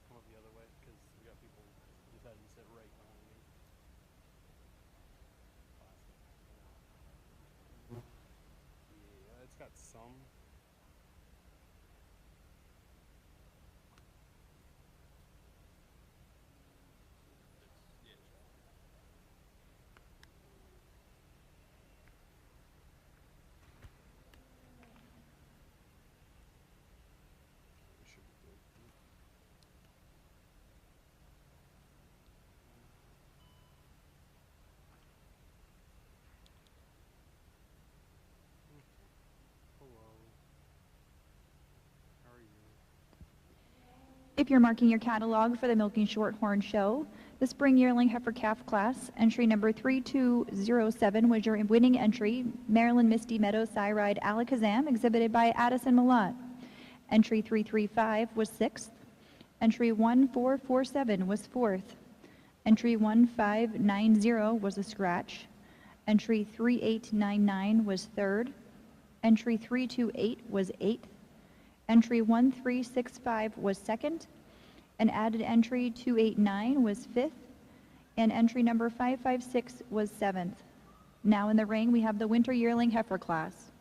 Come up the other way because we got people deciding to sit right behind me. Yeah, it's got some. If you're marking your catalog for the Milking Shorthorn Show, the Spring Yearling Heifer Calf class, entry number 3207 was your winning entry, Maryland Misty Meadows Cyride Alakazam, exhibited by Addison Malott. Entry 335 was 6th. Entry 1447 was 4th. Entry 1590 was a scratch. Entry 3899 was 3rd. Entry 328 was 8th. Entry 1365 was 2nd, and added entry 289 was 5th, and entry number 556 was 7th. Now in the ring, we have the Winter Yearling Heifer class.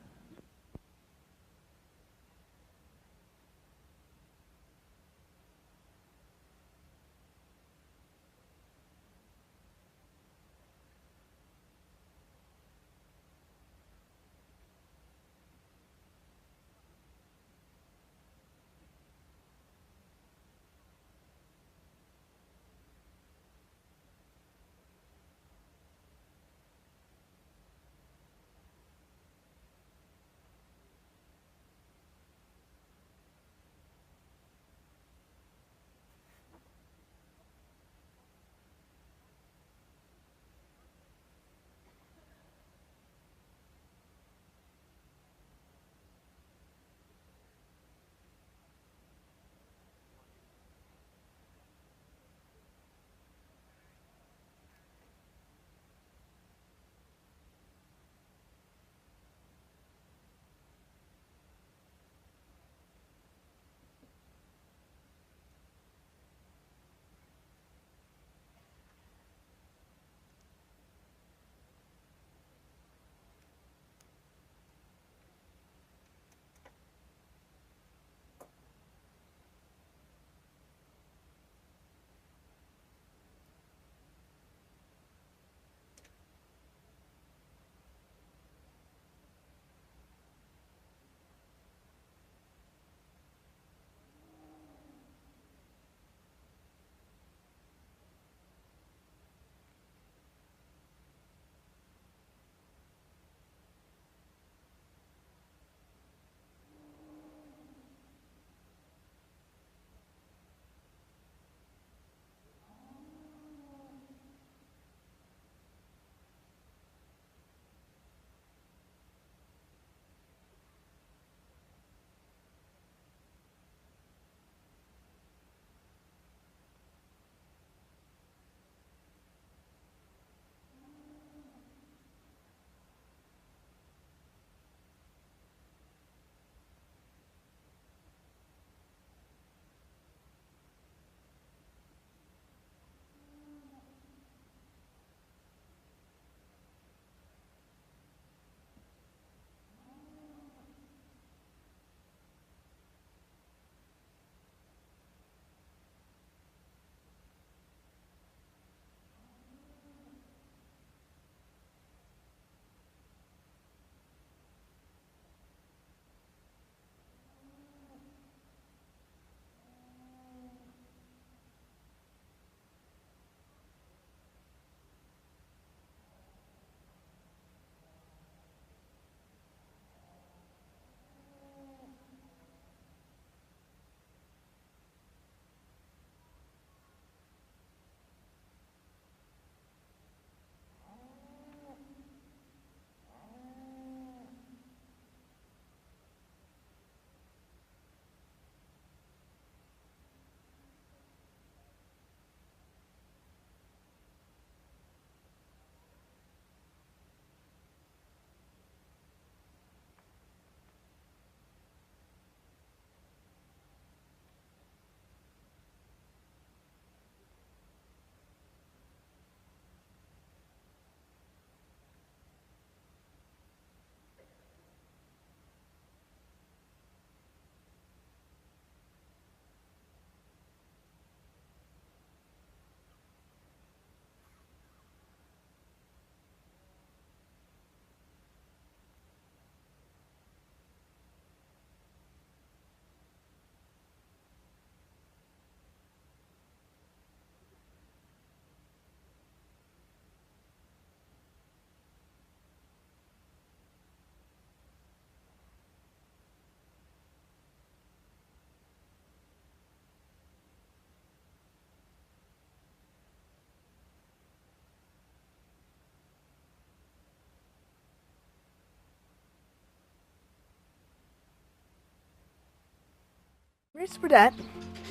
Bruce Burdette.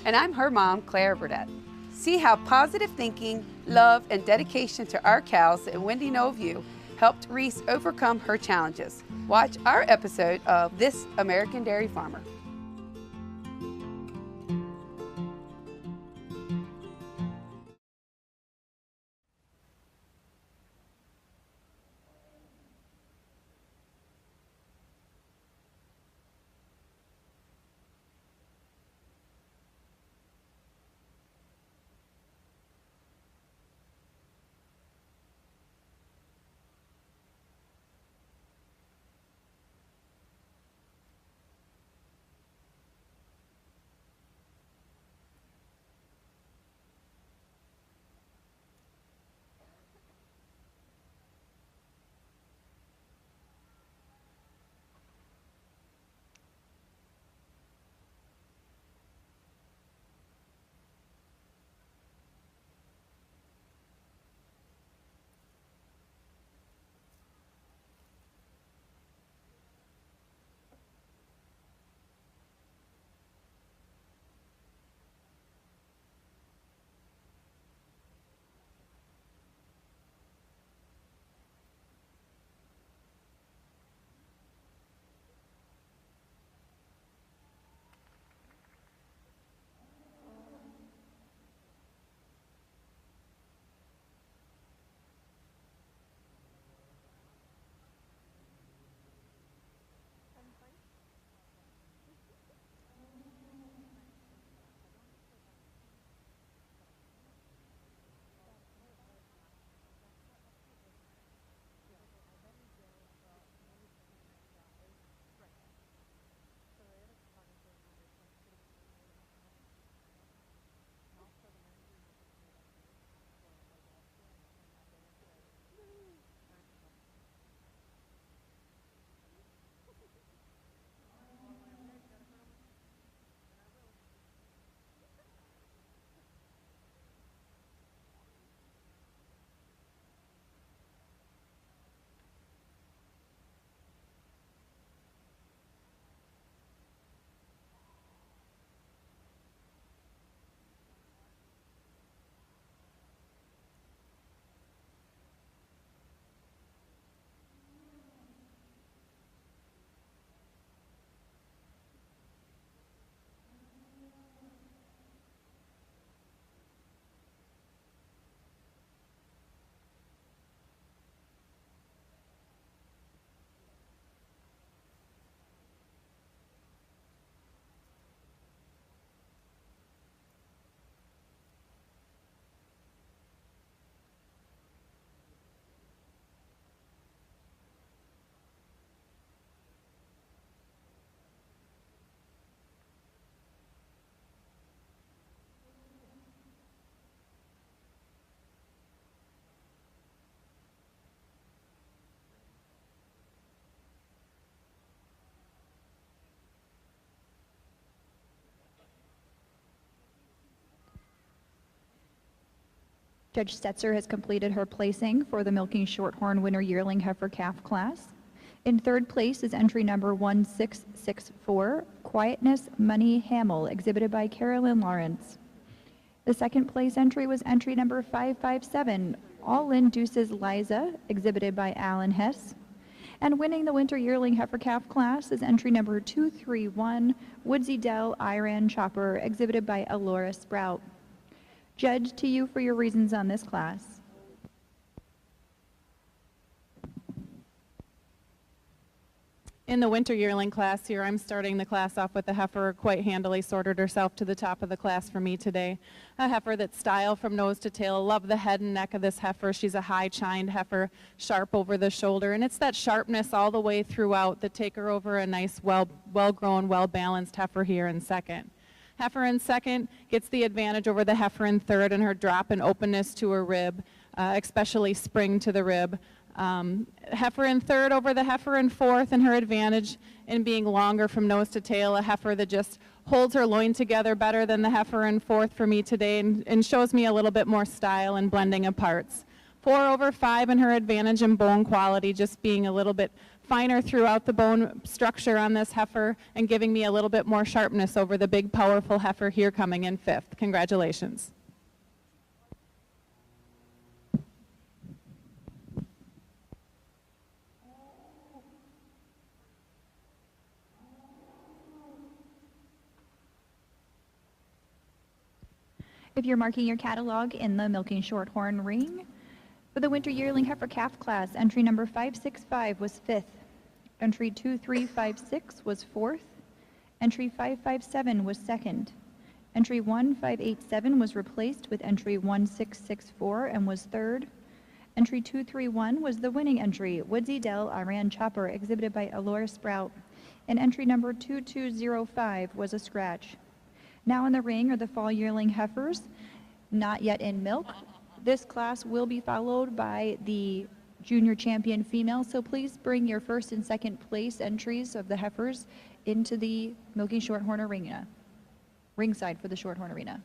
And I'm her mom, Claire Burdette. See how positive thinking, love, and dedication to our cows at Windy Knoll View helped Reese overcome her challenges. Watch our episode of This American Dairy Farmer. Judge Stetzer has completed her placing for the Milking Shorthorn Winter Yearling Heifer Calf class. In third place is entry number 1664, Quietness Money Hamill, exhibited by Carolyn Lawrence. The second place entry was entry number 557, All In Deuces Liza, exhibited by Alan Hess. And winning the Winter Yearling Heifer Calf class is entry number 231, Woodsy Dell Iran Chopper, exhibited by Alora Sprout. Judge, to you for your reasons on this class. In the winter yearling class here, I'm starting the class off with a heifer quite handily sorted herself to the top of the class for me today. A heifer that's style from nose to tail. Love the head and neck of this heifer. She's a high-chined heifer, sharp over the shoulder, and it's that sharpness all the way throughout that take her over a nice, well-grown, well-balanced heifer here in second. Heifer in second gets the advantage over the heifer in third in her drop and openness to her rib, especially spring to the rib. Heifer in third over the heifer in fourth, and her advantage in being longer from nose to tail, a heifer that just holds her loin together better than the heifer in fourth for me today and shows me a little bit more style and blending of parts. 4/5 in her advantage in bone quality, just being a little bit finer throughout the bone structure on this heifer and giving me a little bit more sharpness over the big, powerful heifer here coming in 5th. Congratulations. If you're marking your catalog in the Milking Shorthorn ring, for the Winter Yearling Heifer Calf class, entry number 565 was 5th. Entry 2356 was 4th. Entry 557 was 2nd. Entry 1587 was replaced with entry 1664 and was 3rd. Entry 231 was the winning entry, Woodsy Dell Iran Chopper, exhibited by Alora Sprout. And entry number 2205 was a scratch. Now in the ring are the fall yearling heifers, not yet in milk. This class will be followed by the junior champion female, so please bring your 1st and 2nd place entries of the heifers into the Milking Shorthorn arena, ringside for the Shorthorn arena.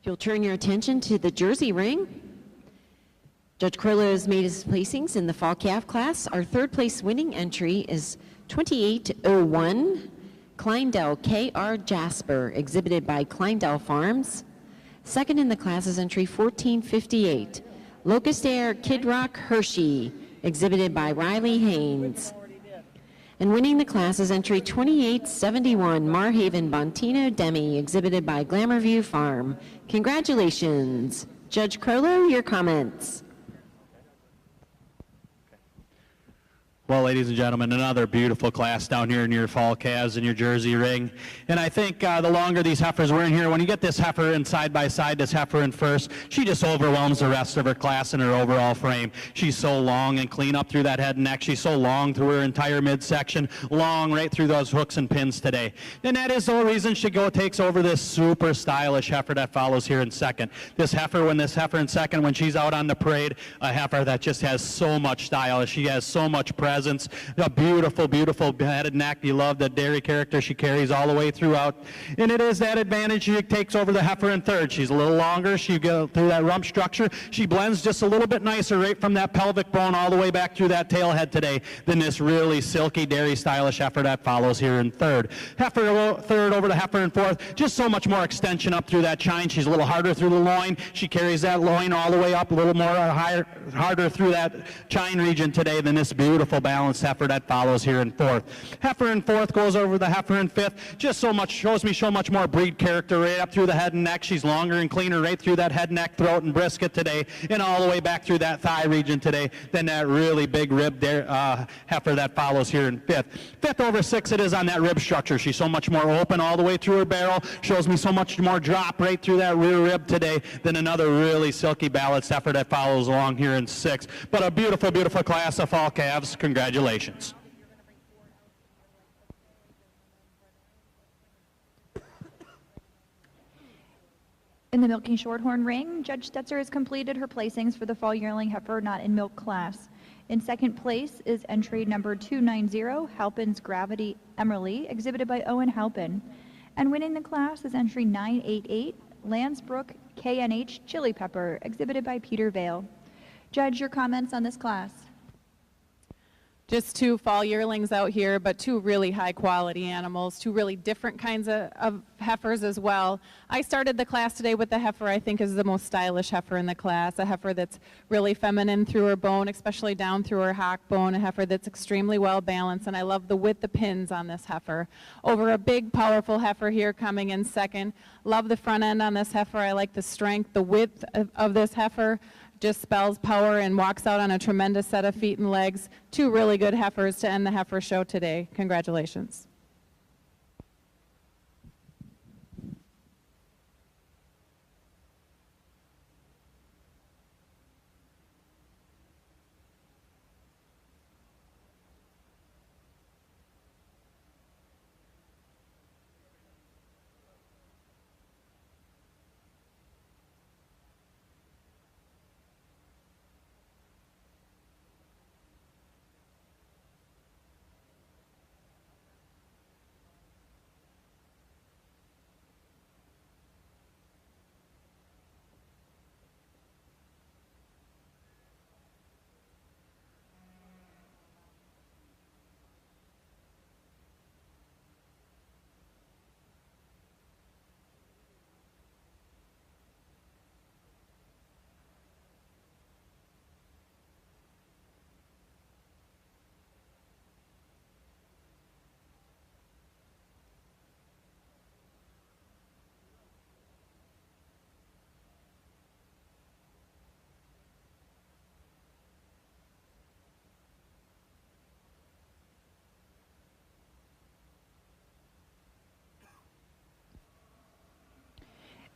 If you'll turn your attention to the Jersey ring, Judge Crowlow has made his placings in the fall calf class. Our 3rd place winning entry is 2801, Kleindell K.R. Jasper, exhibited by Kleindell Farms. 2nd in the class is entry 1458, Locust Air Kid Rock Hershey, exhibited by Riley Haynes. And winning the class is entry 2871, Marhaven Bontino Demi, exhibited by Glamourview Farm. Congratulations. Judge Crowlow, your comments. Well, ladies and gentlemen, another beautiful class down here in your fall calves and your Jersey ring. And I think the longer these heifers were in here, when you get this heifer in side by side, this heifer in first, she just overwhelms the rest of her class in her overall frame. She's so long and clean up through that head and neck. She's so long through her entire midsection, long right through those hooks and pins today. And that is the reason she takes over this super stylish heifer that follows here in second. This heifer in second, when she's out on the parade, a heifer that just has so much style. She has so much presence. A beautiful, beautiful headed neck. You love the dairy character she carries all the way throughout. And it is that advantage she takes over the heifer in third. She's a little longer. She goes through that rump structure. She blends just a little bit nicer right from that pelvic bone all the way back through that tail head today than this really silky, dairy stylish heifer that follows here in third. Heifer third over the heifer in fourth. Just so much more extension up through that chine. She's a little harder through the loin. She carries that loin all the way up a little more harder through that chine region today than this beautiful well-balanced heifer that follows here in fourth. Heifer in fourth goes over the heifer in fifth. Just shows me so much more breed character right up through the head and neck. She's longer and cleaner right through that head, neck, throat, and brisket today, and all the way back through that thigh region today than that really big rib heifer that follows here in fifth. Fifth over six it is on that rib structure. She's so much more open all the way through her barrel. Shows me so much more drop right through that rear rib today than another really silky balanced heifer that follows along here in sixth. But a beautiful, beautiful class of fall calves. Congratulations. In the milking shorthorn ring, Judge Stetzer has completed her placings for the fall yearling heifer not in milk class. In second place is entry number 290, Halpin's Gravity Emerly, exhibited by Owen Halpin. And winning the class is entry 988, Lansbrook KNH Chili Pepper, exhibited by Peter Vale. Judge, your comments on this class? Just two fall yearlings out here, but two really high quality animals, two really different kinds of heifers as well. I started the class today with the heifer I think is the most stylish heifer in the class, a heifer that's really feminine through her bone, especially down through her hock bone, a heifer that's extremely well balanced, and I love the width of pins on this heifer. Over a big, powerful heifer here coming in second. Love the front end on this heifer. I like the strength, the width of this heifer. Just spells power and walks out on a tremendous set of feet and legs. Two really good heifers to end the heifer show today. Congratulations.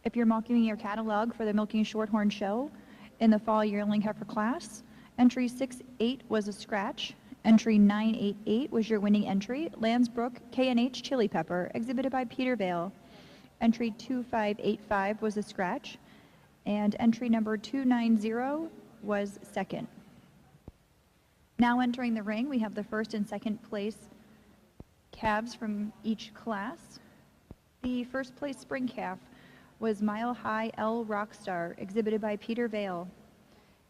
If you're marking your catalog for the Milking Shorthorn Show in the fall yearling heifer class, entry 68 was a scratch. Entry 988 was your winning entry, Lansbrook KNH Chili Pepper, exhibited by Peter Vale. Entry 2585 was a scratch, and entry number 290 was second. Now entering the ring, we have the first and second place calves from each class. The first place spring calf was Mile High L Rockstar, exhibited by Peter Vale.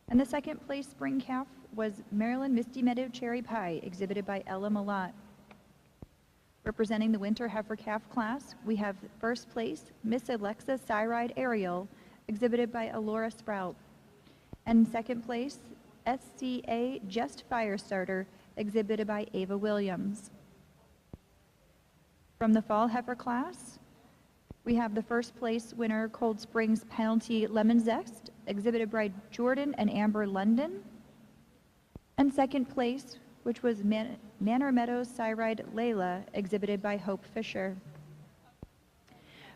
And the second place spring calf was Maryland Misty Meadow Cherry Pie, exhibited by Ella Malott. Representing the winter heifer calf class, we have first place Miss Alexa Cyride Ariel, exhibited by Alora Sprout. And second place SCA Just Firestarter, exhibited by Ava Williams. From the fall heifer class, we have the first place winner, Cold Springs Penalty Lemon Zest, exhibited by Jordan and Amber London. And second place, which was Manor Meadows Cyride Layla, exhibited by Hope Fisher.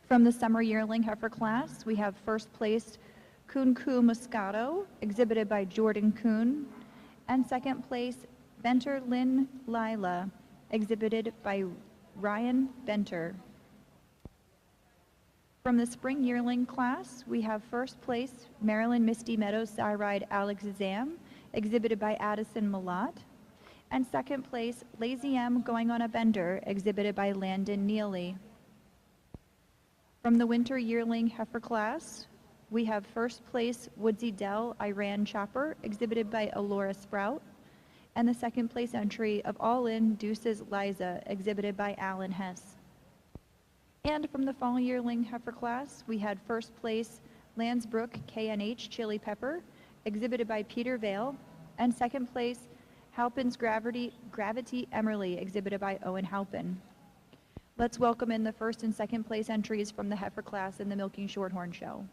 From the summer yearling heifer class, we have first place Coon Coo Moscato, exhibited by Jordan Coon. And second place, Venter Lynn Lila, exhibited by Ryan Venter. From the spring yearling class, we have first place Maryland Misty Meadows Cyride Alex Zam, exhibited by Addison Malott. And second place, Lazy M Going on a Bender, exhibited by Landon Neely. From the winter yearling heifer class, we have first place Woodsy Dell Iran Chopper, exhibited by Alora Sprout. And the second place entry of All In Deuces Liza, exhibited by Alan Hess. And from the fall yearling heifer class, we had first place Lansbrook KNH Chili Pepper, exhibited by Peter Vale, and second place Halpin's Gravity Emerly, exhibited by Owen Halpin. Let's welcome in the first and second place entries from the heifer class in the Milking Shorthorn Show.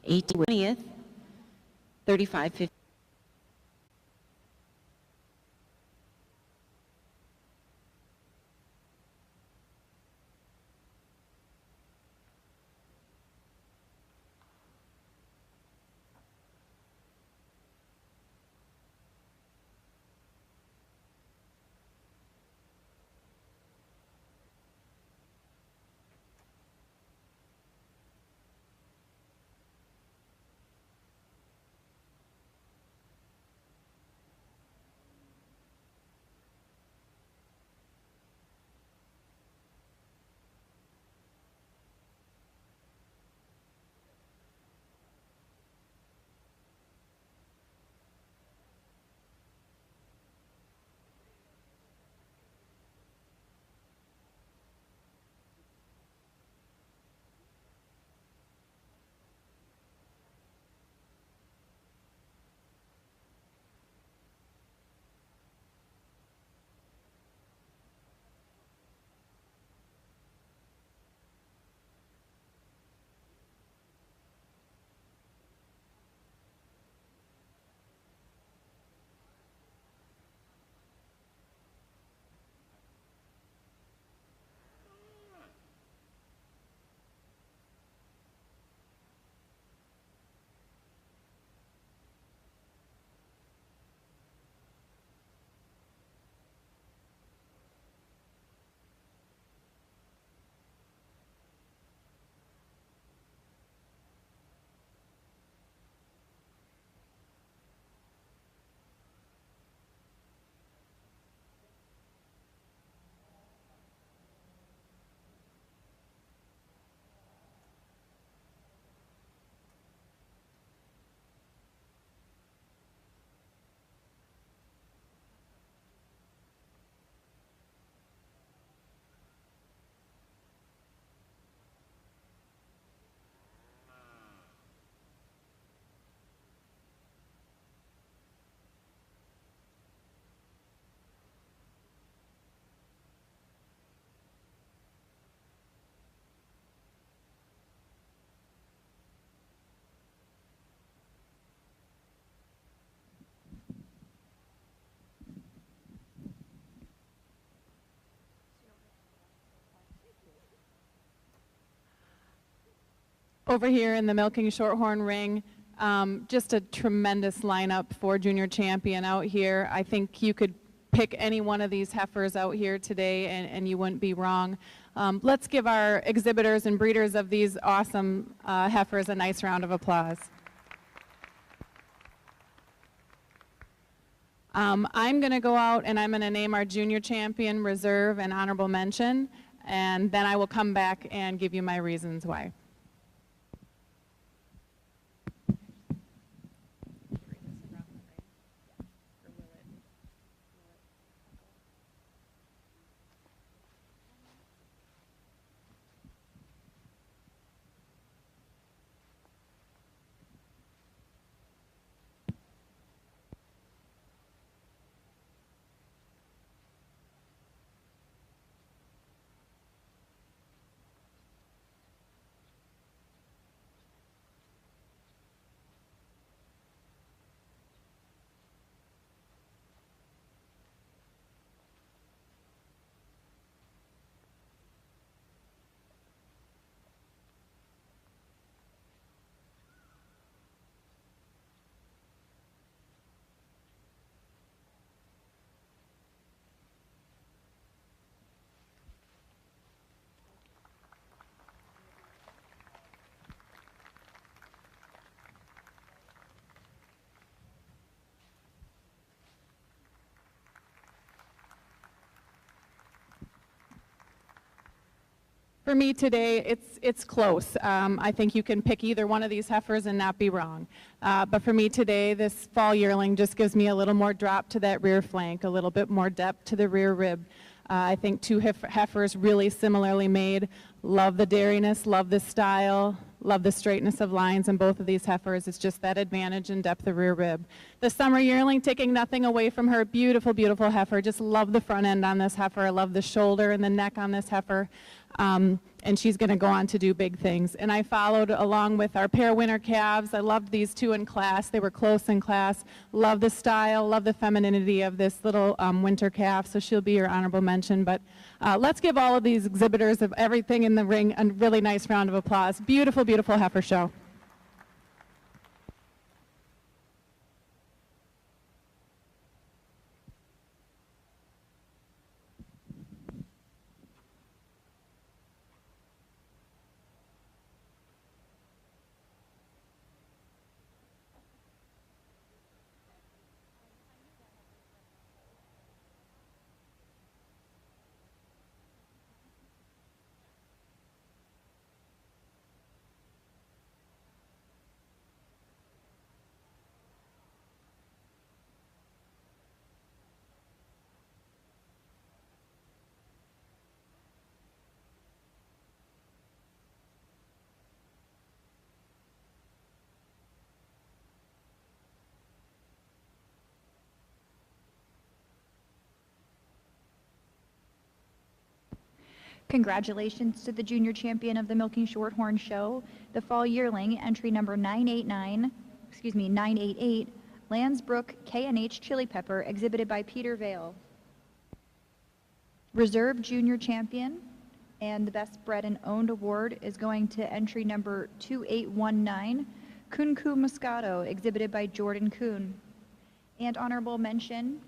th 3550. Over here in the Milking Shorthorn ring, just a tremendous lineup for junior champion out here. I think you could pick any one of these heifers out here today and you wouldn't be wrong. Let's give our exhibitors and breeders of these awesome heifers a nice round of applause. I'm going to go out and I'm going to name our junior champion, reserve, and honorable mention, and then I will come back and give you my reasons why. For me today, it's close. I think you can pick either one of these heifers and not be wrong. But for me today, this fall yearling just gives me a little more drop to that rear flank, a little bit more depth to the rear rib. I think two heifers really similarly made. Love the dairiness, love the style, love the straightness of lines in both of these heifers. It's just that advantage in depth of rear rib. The summer yearling, taking nothing away from her, beautiful, beautiful heifer. Just love the front end on this heifer. I love the shoulder and the neck on this heifer. And she's going to go on to do big things. And I followed along with our pair winner calves. I loved these two in class. They were close in class. Love the style, love the femininity of this little winter calf, so she'll be your honorable mention. But let's give all of these exhibitors of everything in the ring a really nice round of applause. Beautiful, beautiful heifer show. Congratulations to the junior champion of the Milking Shorthorn Show, the fall yearling, entry number 988, Landsbrook K&H Chili Pepper, exhibited by Peter Vale. Reserve junior champion and the best bred and owned award is going to entry number 2819, Kunku Moscato, exhibited by Jordan Kuhn. And honorable mention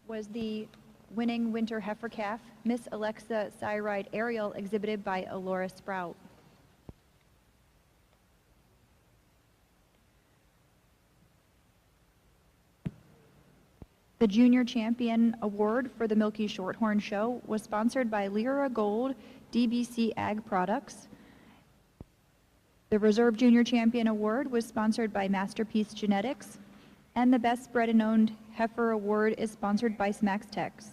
was the winning winter heifer calf, Miss Alexa Cyride Ariel, exhibited by Alora Sprout. The Junior Champion Award for the Milky Shorthorn Show was sponsored by Lyra Gold DBC Ag Products. The Reserve Junior Champion Award was sponsored by Masterpiece Genetics. And the Best Bred and Owned Heifer Award is sponsored by Smax Tex.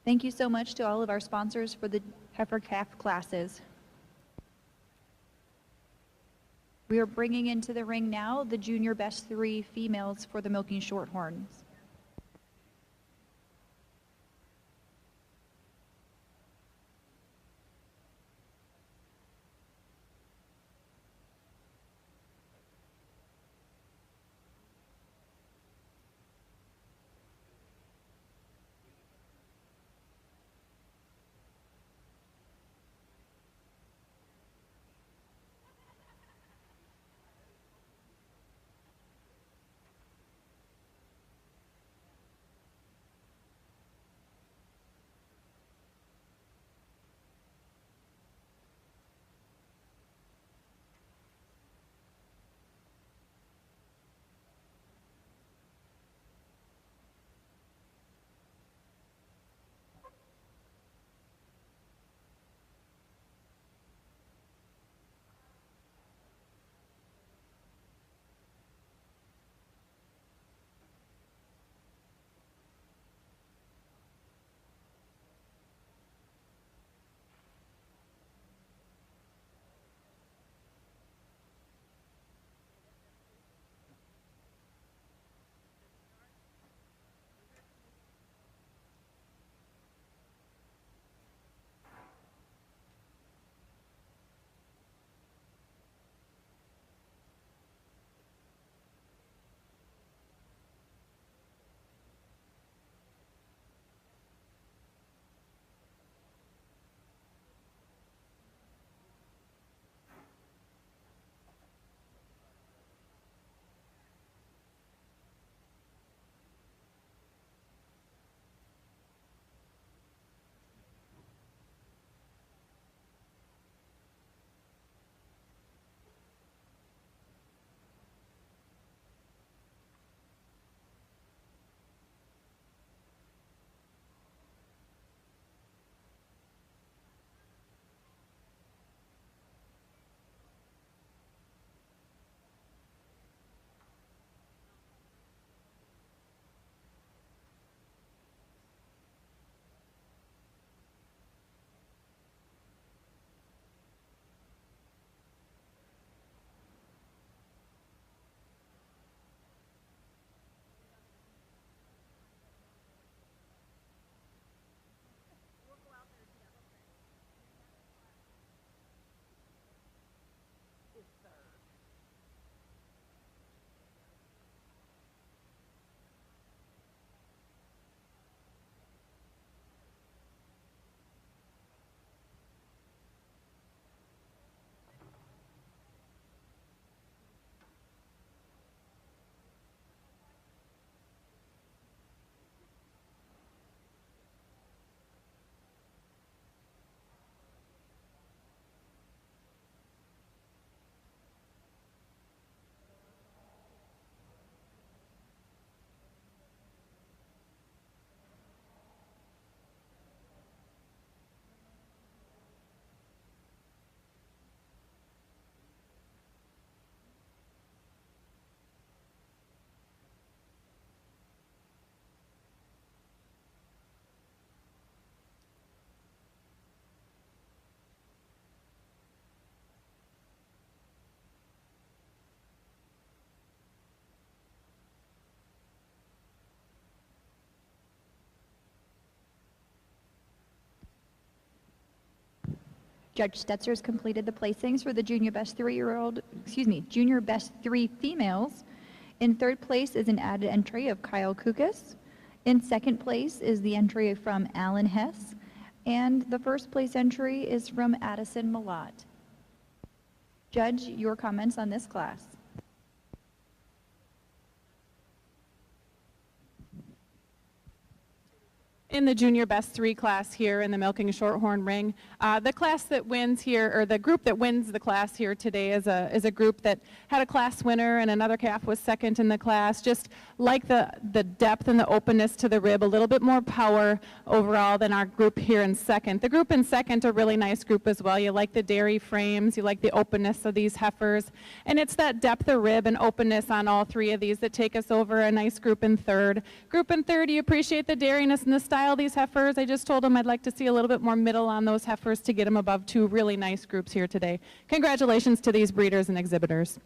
Thank you so much to all of our sponsors for the heifer calf classes. We are bringing into the ring now the junior best three females for the Milking Shorthorns. Judge Stetzer's completed the placings for the junior best 3 females. In third place is an added entry of Kyle Kukas. In second place is the entry from Alan Hess. And the first place entry is from Addison Malott. Judge, your comments on this class. In the junior best 3 class here in the milking shorthorn ring, the class that wins here, or the group that wins the class here today is a group that had a class winner and another calf was second in the class. Just like the depth and the openness to the rib, a little bit more power overall than our group here in second. The group in second, a really nice group as well. You like the dairy frames, you like the openness of these heifers, and it's that depth of rib and openness on all 3 of these that take us over a nice group in third. Group in third, you appreciate the dairiness and the style of these heifers. I just told them I'd like to see a little bit more middle on those heifers to get them above 2 really nice groups here today. Congratulations to these breeders and exhibitors.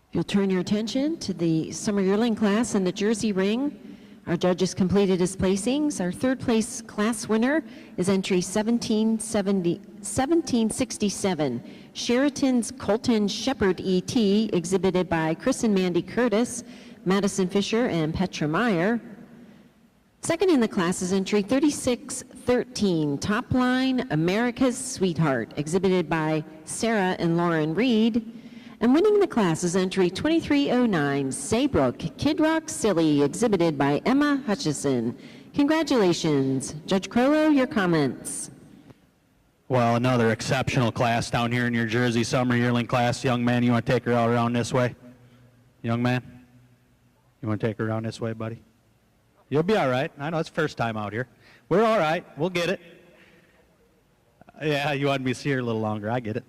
If you'll turn your attention to the summer yearling class in the Jersey ring, our judges completed his placings. Our third place class winner is entry 1767, Sheraton's Colton Shepherd ET, exhibited by Chris and Mandy Curtis, Madison Fisher, and Petra Meyer. Second in the class is entry 3613, Top Line America's Sweetheart, exhibited by Sarah and Lauren Reed. And winning the class is entry 2309, Saybrook Kid Rock Silly, exhibited by Emma Hutchison. Congratulations. Judge Crollo, your comments. Well, another exceptional class down here in your Jersey summer yearling class. Young man, you want to take her out around this way? Young man? You want to take her around this way, buddy? You'll be all right. I know it's first time out here. We're all right. We'll get it. Yeah, you wanted me to see her a little longer. I get it.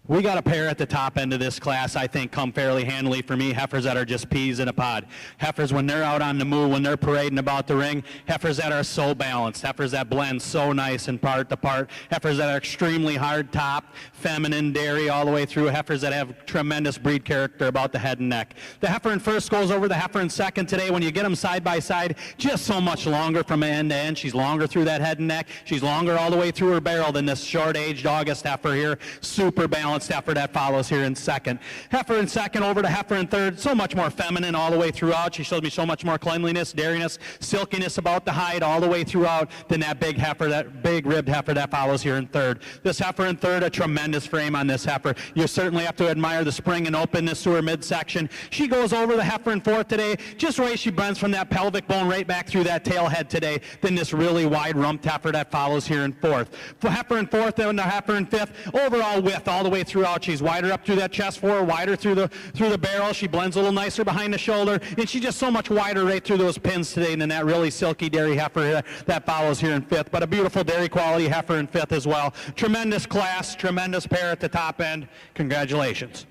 We got a pair at the top end of this class, I think, come fairly handily for me. Heifers that are just peas in a pod. Heifers, when they're out on the move, when they're parading about the ring, heifers that are so balanced, heifers that blend so nice and part to part, heifers that are extremely hard top, feminine dairy all the way through, heifers that have tremendous breed character about the head and neck. The heifer in first goes over the heifer in second today. When you get them side by side, just so much longer from end to end. She's longer through that head and neck. She's longer all the way through her barrel than this short-aged August heifer here. Super balanced. balanced heifer that follows here in second. Heifer in second over to heifer in third. So much more feminine all the way throughout. She shows me so much more cleanliness, dairiness, silkiness about the hide all the way throughout than that big heifer, that big ribbed heifer that follows here in third. This heifer in third, a tremendous frame on this heifer. You certainly have to admire the spring and openness to her midsection. She goes over the heifer in fourth today, just the way she bends from that pelvic bone right back through that tail head today, than this really wide rumped heifer that follows here in fourth. For heifer in fourth and the heifer in fifth, overall width all the way throughout. She's wider up through that chest forward, wider through the barrel. She blends a little nicer behind the shoulder, and she's just so much wider right through those pins today than that really silky dairy heifer that follows here in fifth. But a beautiful dairy quality heifer in fifth as well. Tremendous class, tremendous pair at the top end. Congratulations.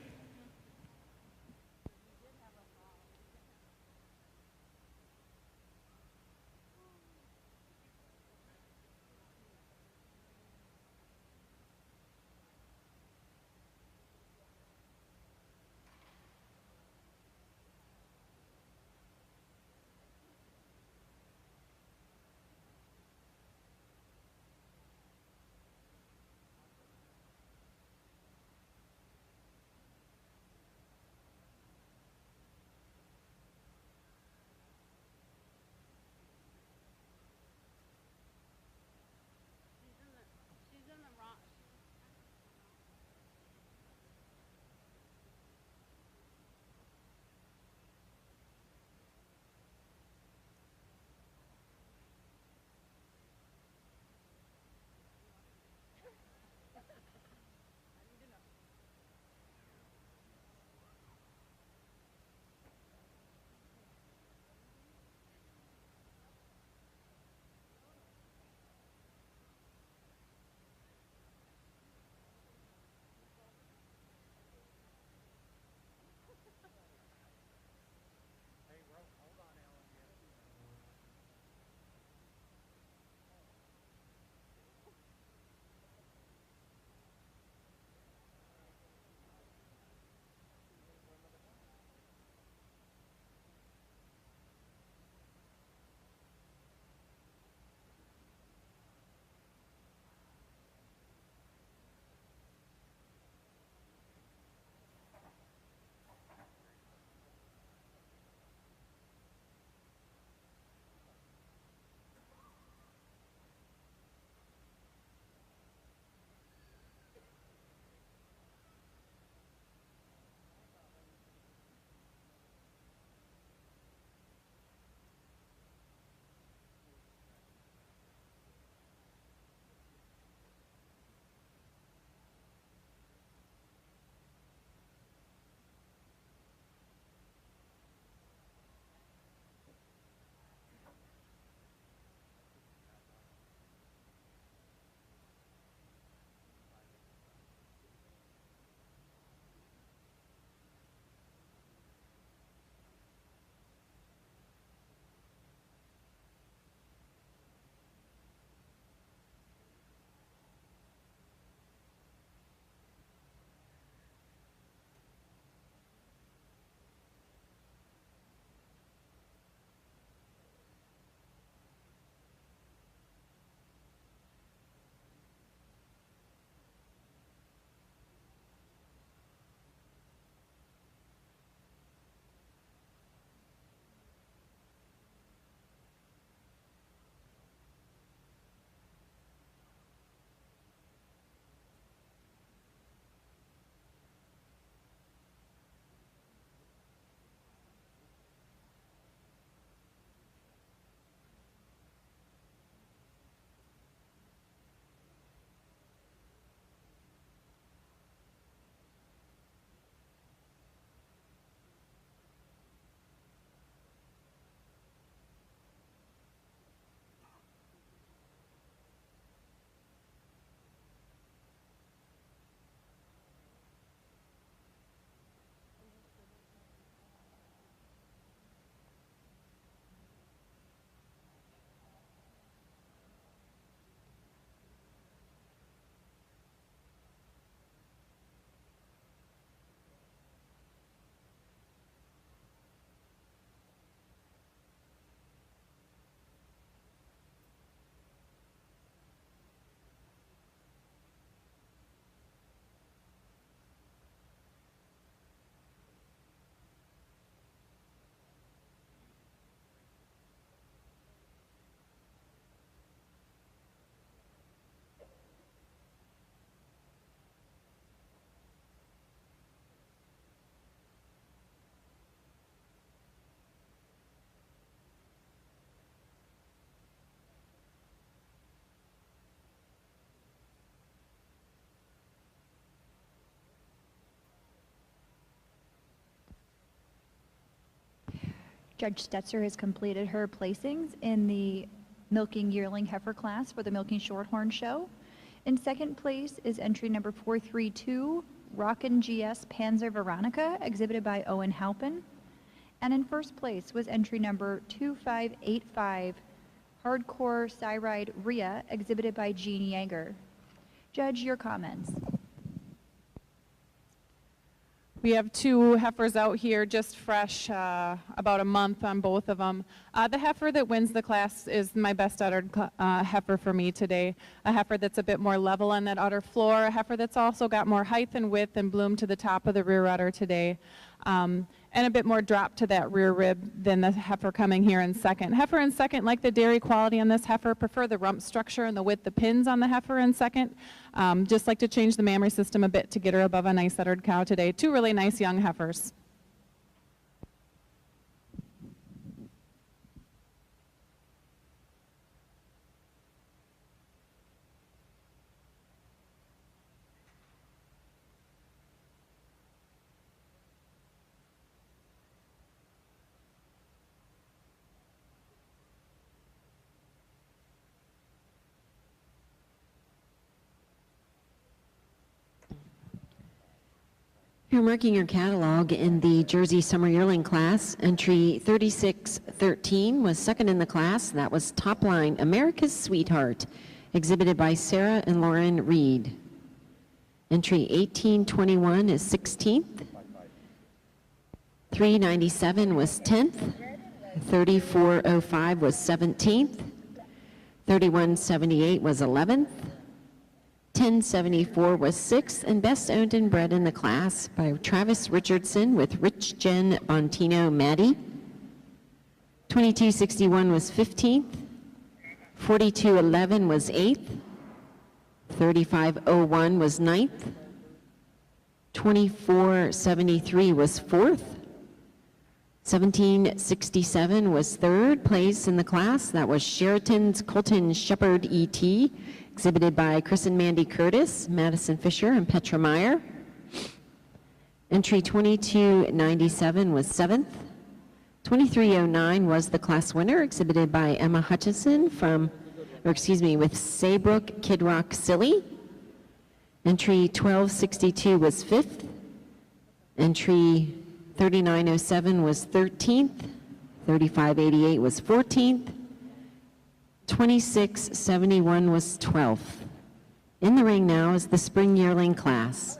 Judge Stetzer has completed her placings in the milking yearling heifer class for the Milking Shorthorn Show. In second place is entry number 432, Rockin' GS Panzer Veronica, exhibited by Owen Halpin. And in first place was entry number 2585, Hardcore Cyride Rhea, exhibited by Jean Yeager. Judge, your comments. We have two heifers out here, just fresh, about a month on both of them. The heifer that wins the class is my best uddered heifer for me today. A heifer that's a bit more level on that udder floor, a heifer that's also got more height and width and bloom to the top of the rear udder today. And a bit more drop to that rear rib than the heifer coming here in second. Heifer in second, like the dairy quality on this heifer, prefer the rump structure and the width of pins on the heifer in second. Just like to change the mammary system a bit to get her above a nice uddered cow today. Two really nice young heifers. You're marking your catalog in the Jersey Summer Yearling class. Entry 3613 was second in the class. That was Top Line, America's Sweetheart, exhibited by Sarah and Lauren Reed. Entry 1821 is 16th. 397 was 10th. 3405 was 17th. 3178 was 11th. 1074 was 6th, and best owned and bred in the class by Travis Richardson with Rich Jen Bontino Maddie. 2261 was 15th. 4211 was 8th. 3501 was 9th. 2473 was 4th. 1767 was 3rd place in the class. That was Sheraton's Colton Shepherd E.T., exhibited by Chris and Mandy Curtis, Madison Fisher, and Petra Meyer. Entry 2297 was 7th. 2309 was the class winner, exhibited by Emma Hutchison with Saybrook Kid Rock Silly. Entry 1262 was 5th. Entry 3907 was 13th. 3588 was 14th. 2671 was 12th. In the ring now is the spring yearling class.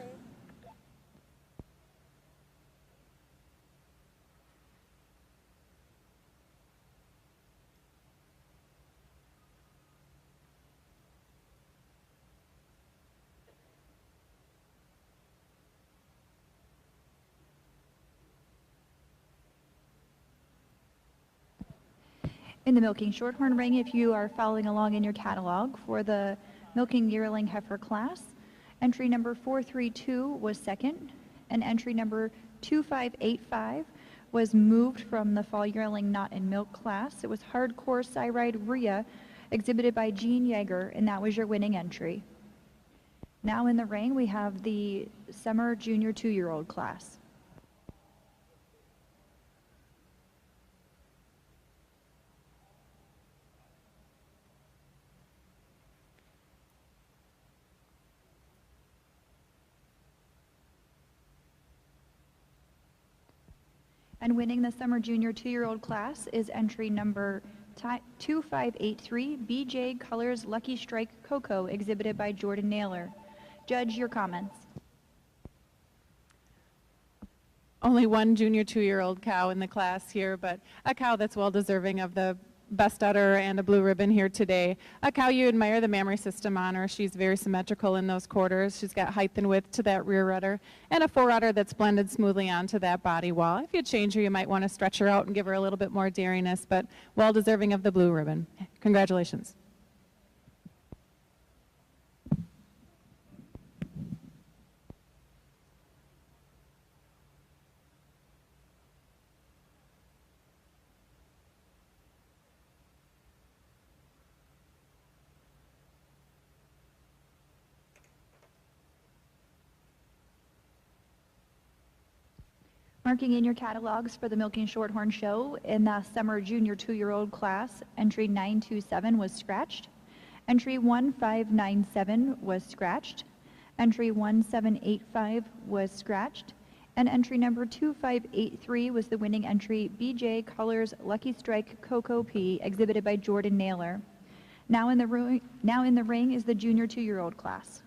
In the Milking Shorthorn ring, if you are following along in your catalog for the Milking Yearling Heifer class, entry number 432 was second, and entry number 2585 was moved from the Fall Yearling Not in Milk class. It was Hardcore Cyride Rhea, exhibited by Jean Yeager, and that was your winning entry. Now in the ring, we have the Summer Junior 2-year-old class. And winning the Summer Junior 2-year-old class is entry number 2583, BJ Colors Lucky Strike Cocoa, exhibited by Jordan Naylor. Judge, your comments. Only one junior 2-year-old cow in the class here, but a cow that's well deserving of the best udder and a blue ribbon here today. A cow you admire the mammary system on her. She's very symmetrical in those quarters. She's got height and width to that rear udder, and a fore udder that's blended smoothly onto that body wall. If you change her, you might want to stretch her out and give her a little bit more dairiness, but well deserving of the blue ribbon. Congratulations. Marking in your catalogs for the Milking Shorthorn Show, in the summer junior 2-year-old class, entry 927 was scratched. Entry 1597 was scratched. Entry 1785 was scratched. And entry number 2583 was the winning entry, BJ Colors Lucky Strike Cocoa P, exhibited by Jordan Naylor. Now in the ring is the junior 2-year-old class.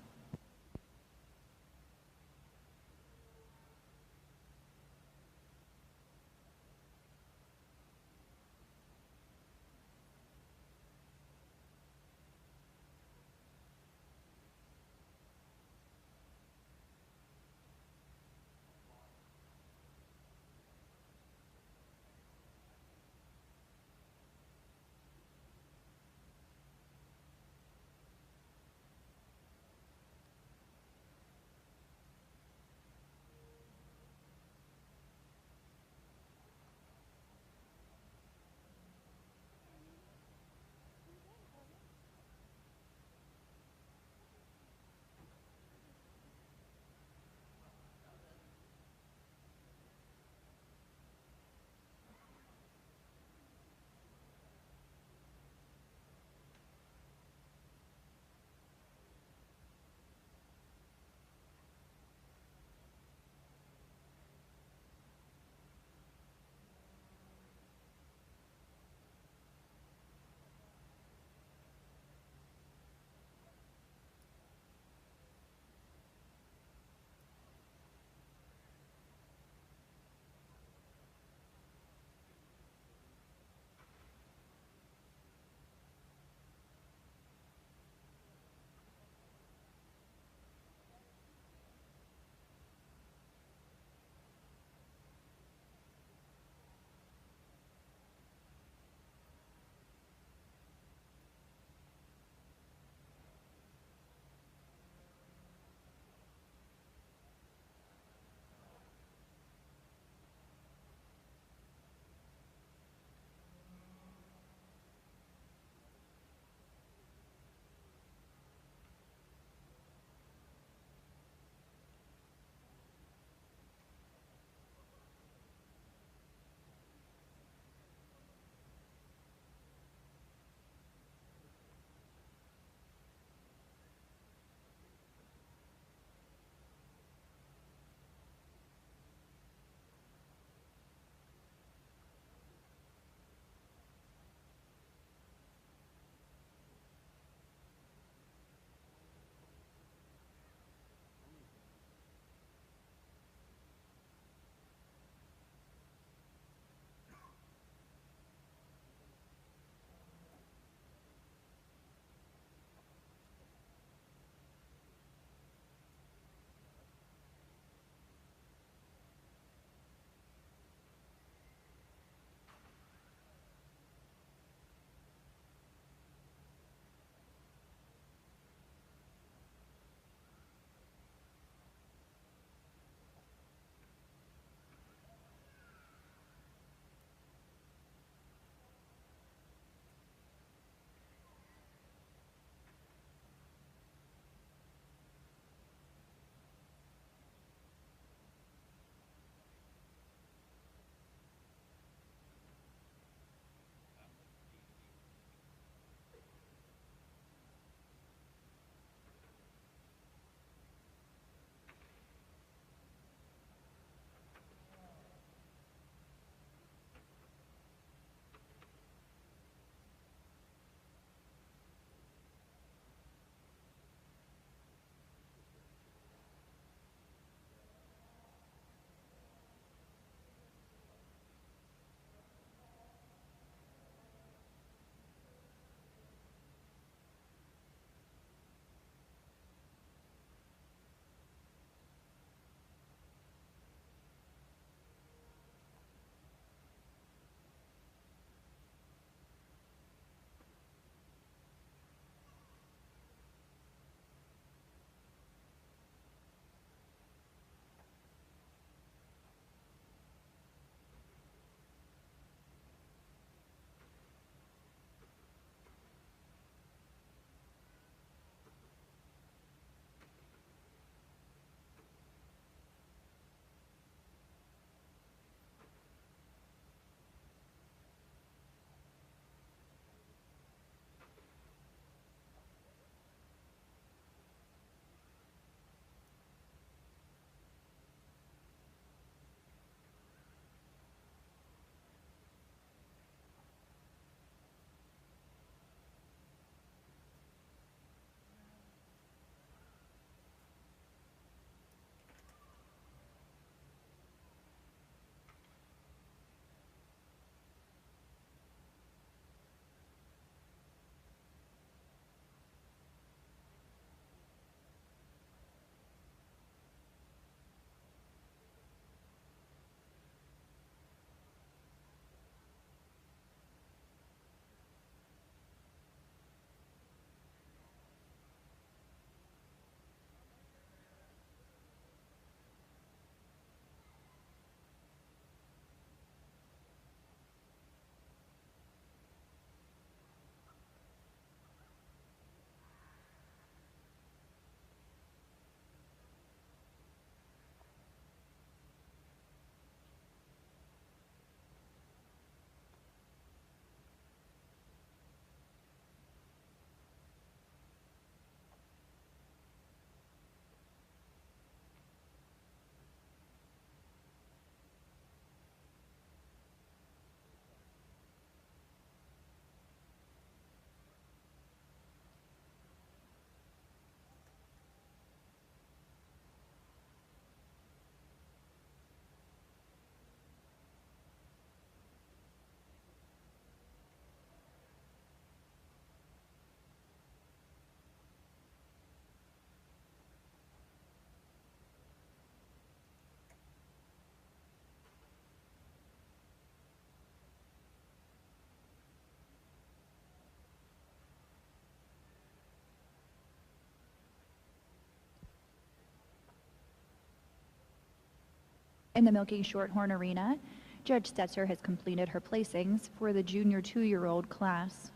In the Milking Shorthorn arena, Judge Stetzer has completed her placings for the junior 2-year-old class.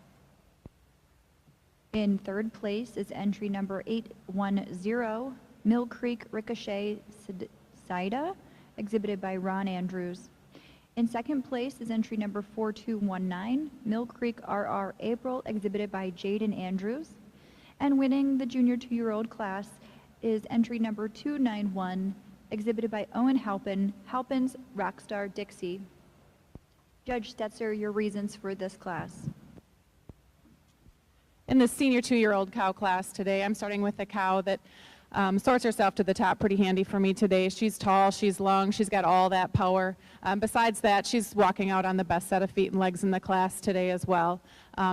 In third place is entry number 810, Mill Creek Ricochet Sida, exhibited by Ron Andrews. In second place is entry number 4219, Mill Creek RR April, exhibited by Jaden Andrews. And winning the junior 2-year-old class is entry number 291, exhibited by Owen Halpin, Halpin's Rockstar Dixie. Judge Stetzer, your reasons for this class. In the senior 2-year-old cow class today, I'm starting with a cow that sorts herself to the top pretty handy for me today. She's tall, she's long, she's got all that power. Besides that, she's walking out on the best set of feet and legs in the class today as well.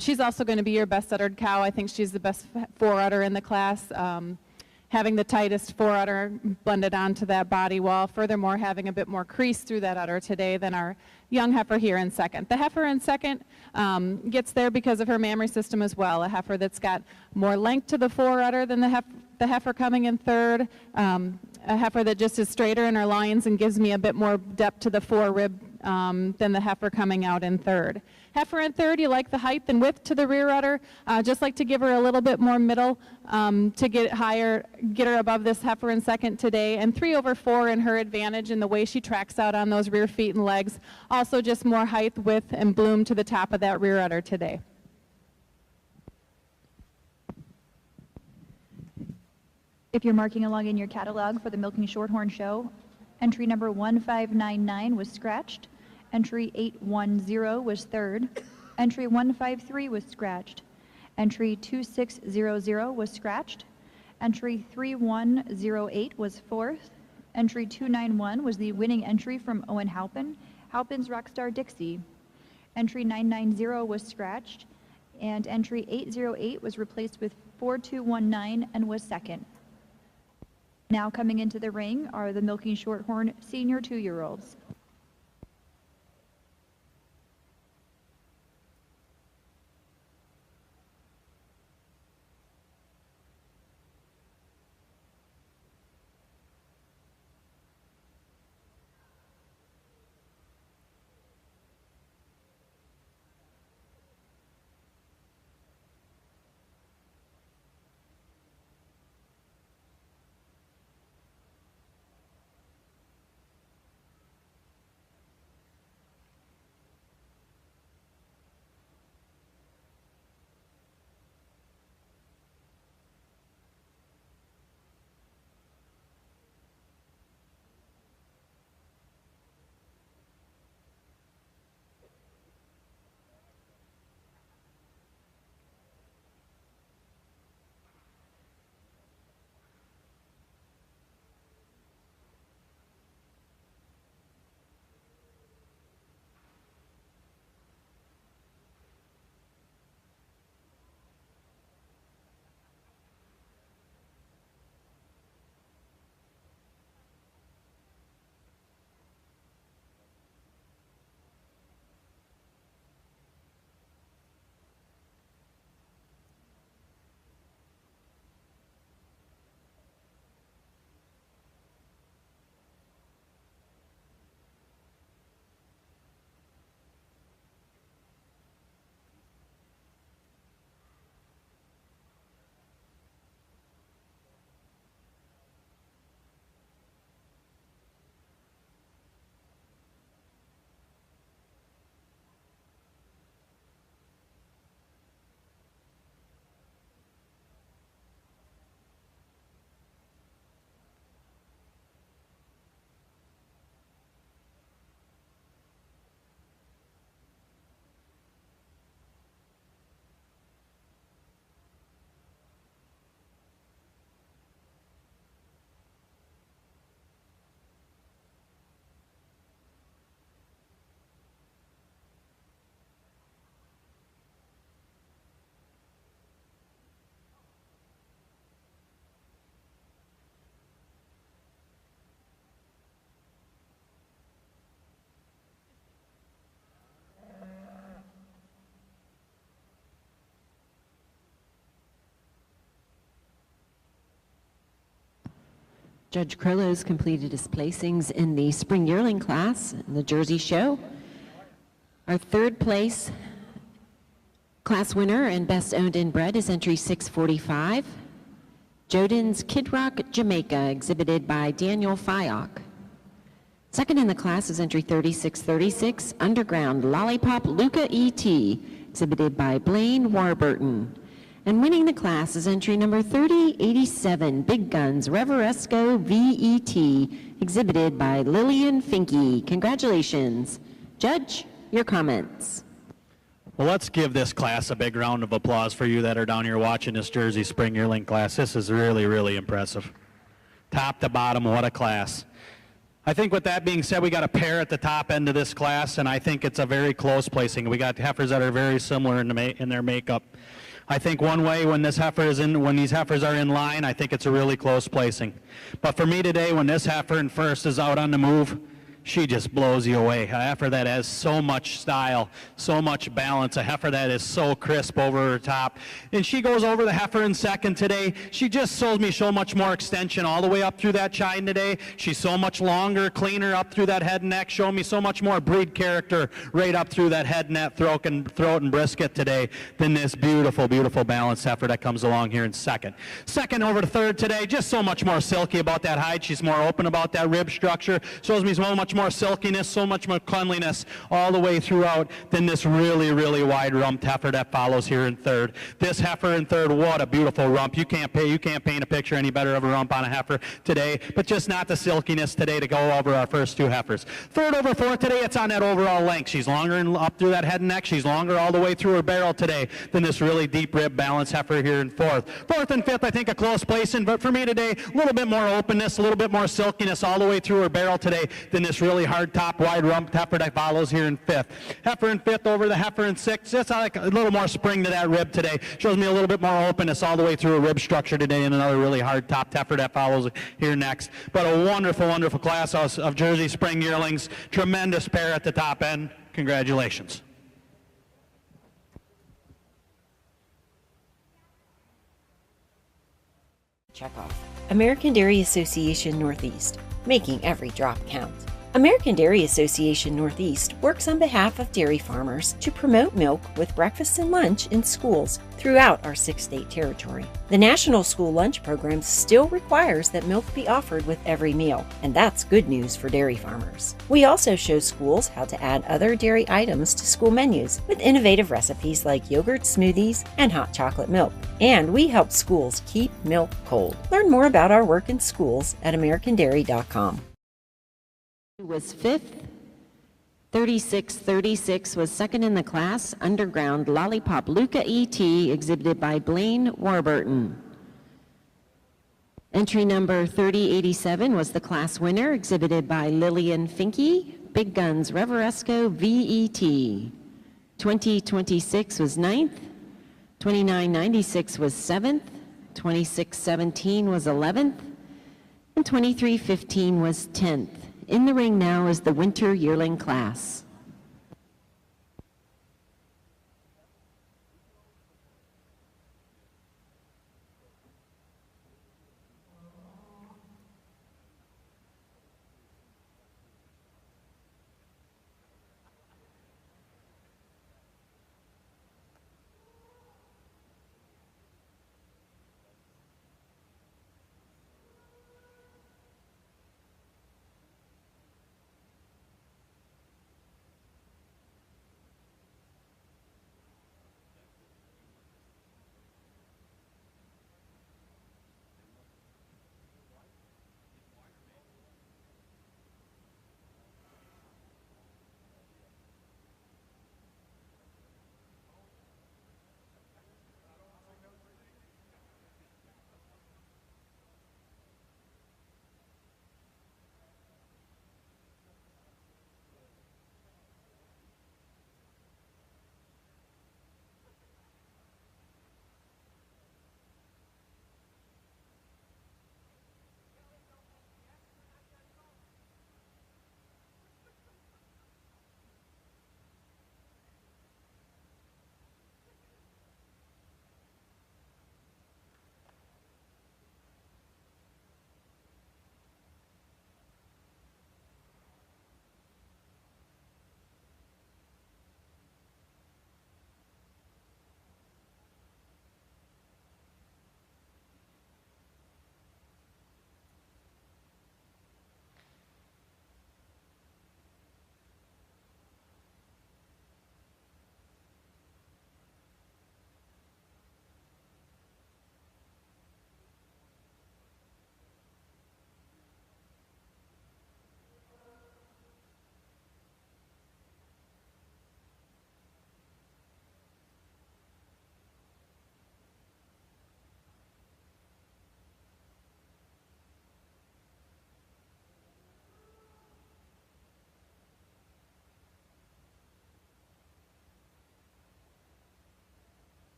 She's also going to be your best uddered cow. I think she's the best fore-udder in the class. Having the tightest fore-udder blended onto that body wall. Furthermore, having a bit more crease through that udder today than our young heifer here in second. The heifer in second gets there because of her mammary system as well. A heifer that's got more length to the fore-udder than the heifer coming in third. A heifer that just is straighter in her loins and gives me a bit more depth to the fore-rib than the heifer coming out in third. Heifer in third, you like the height and width to the rear udder. Just like to give her a little bit more middle to get higher, get her above this heifer in second today. And 3/4 in her advantage in the way she tracks out on those rear feet and legs. Also just more height, width, and bloom to the top of that rear udder today. If you're marking along in your catalog for the Milking Shorthorn show, entry number 1599 was scratched. Entry 810 was third. Entry 153 was scratched. Entry 2600 was scratched. Entry 3108 was fourth. Entry 291 was the winning entry from Owen Halpin, Halpin's Rockstar Dixie. Entry 990 was scratched, and entry 808 was replaced with 4219 and was second. Now coming into the ring are the Milking Shorthorn senior 2-year-olds. Judge Crollo's completed his placings in the Spring Yearling class in the Jersey Show. Our third place class winner and best owned inbred is entry 645, Joden's Kid Rock, Jamaica, exhibited by Daniel Fyock. Second in the class is entry 3636, Underground Lollipop Luca E.T., exhibited by Blaine Warburton. And winning the class is entry number 3087, Big Guns Reveresco V.E.T., exhibited by Lillian Finke. Congratulations. Judge, your comments. Well, let's give this class a big round of applause for you that are down here watching this Jersey Spring Yearling class. This is really, really impressive. Top to bottom, what a class. I think with that being said, we got a pair at the top end of this class, and I think it's a very close placing. We got heifers that are very similar in their makeup. I think one way when these heifers are in line, I think it's a really close placing. But for me today, when this heifer in first is out on the move, she just blows you away. A heifer that has so much style, so much balance, a heifer that is so crisp over her top. And she goes over the heifer in second today. She just shows me so much more extension all the way up through that chine today. She's so much longer, cleaner up through that head and neck, showing me so much more breed character right up through that head, neck, throat, and brisket today than this beautiful, beautiful balanced heifer that comes along here in second. Second over to third today, just so much more silky about that hide. She's more open about that rib structure. Shows me so much more silkiness, so much more cleanliness all the way throughout than this really, really wide rumped heifer that follows here in third. This heifer in third, what a beautiful rump. You can't paint a picture any better of a rump on a heifer today, but just not the silkiness today to go over our first two heifers. Third over fourth today, it's on that overall length. She's longer and up through that head and neck. She's longer all the way through her barrel today than this really deep rib balanced heifer here in fourth. Fourth and fifth, I think a close placing, but for me today, a little bit more openness, a little bit more silkiness all the way through her barrel today than this really hard top, wide rump heifer that follows here in fifth. Heifer in fifth over the heifer in sixth. Just like a little more spring to that rib today. Shows me a little bit more openness all the way through a rib structure today, and another really hard top heifer that follows here next. But a wonderful, wonderful class of Jersey Spring Yearlings. Tremendous pair at the top end. Congratulations. Check off. American Dairy Association Northeast, making every drop count. American Dairy Association Northeast works on behalf of dairy farmers to promote milk with breakfast and lunch in schools throughout our 6-state territory. The National School Lunch Program still requires that milk be offered with every meal, and that's good news for dairy farmers. We also show schools how to add other dairy items to school menus with innovative recipes like yogurt smoothies and hot chocolate milk. And we help schools keep milk cold. Learn more about our work in schools at americandairy.com. Was fifth. 3636 was second in the class, Underground Lollipop Luca E.T., exhibited by Blaine Warburton. Entry number 3087 was the class winner, exhibited by Lillian Finke, Big Guns Reveresco V.E.T. 2026 was ninth, 2996 was 7th, 2617 was 11th, and 2315 was 10th. In the ring now is the Winter Yearling class.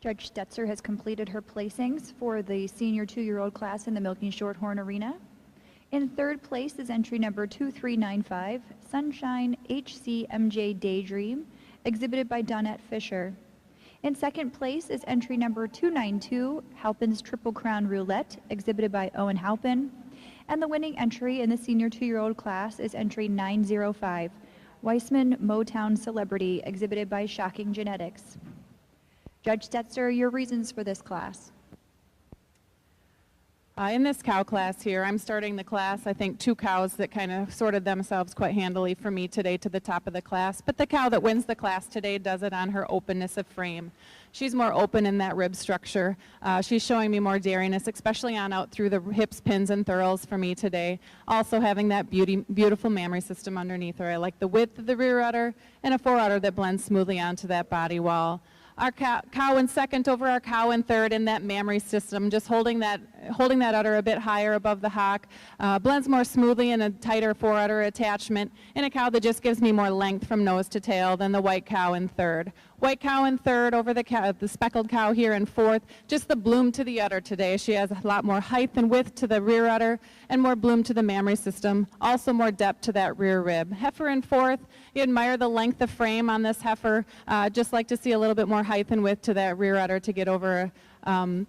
Judge Stetzer has completed her placings for the senior 2-year-old class in the Milking Shorthorn arena. In third place is entry number 2395, Sunshine HCMJ Daydream, exhibited by Donette Fisher. In second place is entry number 292, Halpin's Triple Crown Roulette, exhibited by Owen Halpin. And the winning entry in the senior 2-year-old class is entry 905, Weissman Motown Celebrity, exhibited by Shocking Genetics. Judge Stetzer, your reasons for this class. In this cow class here, I'm starting the class, I think 2 cows that kind of sorted themselves quite handily for me today to the top of the class. But the cow that wins the class today does it on her openness of frame. She's more open in that rib structure. She's showing me more dairiness, especially on out through the hips, pins, and thurls for me today. Also having that beautiful mammary system underneath her. I like the width of the rear udder and a fore udder that blends smoothly onto that body wall. Our cow in second over our cow in third in that mammary system, just holding that udder a bit higher above the hock, blends more smoothly in a tighter fore udder attachment, and a cow that just gives me more length from nose to tail than the white cow in third. White cow in third over the speckled cow here in fourth, just the bloom to the udder today. She has a lot more height and width to the rear udder and more bloom to the mammary system, also more depth to that rear rib. Heifer in fourth, you admire the length of frame on this heifer, just like to see a little bit more height and width to that rear udder to get over, to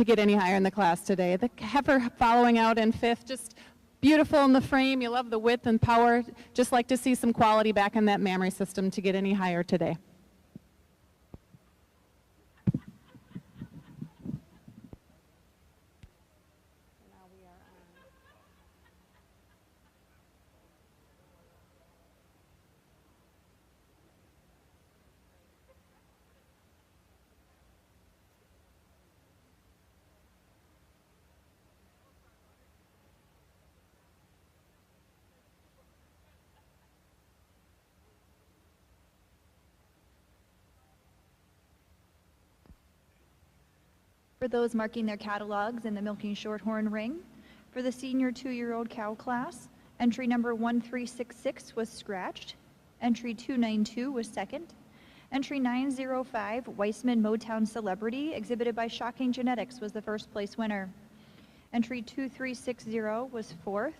get any higher in the class today. The heifer following out in fifth, just beautiful in the frame. You love the width and power, just like to see some quality back in that mammary system to get any higher today. For those marking their catalogs in the Milking Shorthorn ring, for the senior 2-year-old cow class, entry number 1366 was scratched, entry 292 was second, entry 905, Weissman Motown Celebrity, exhibited by Shocking Genetics, was the first place winner. Entry 2360 was fourth,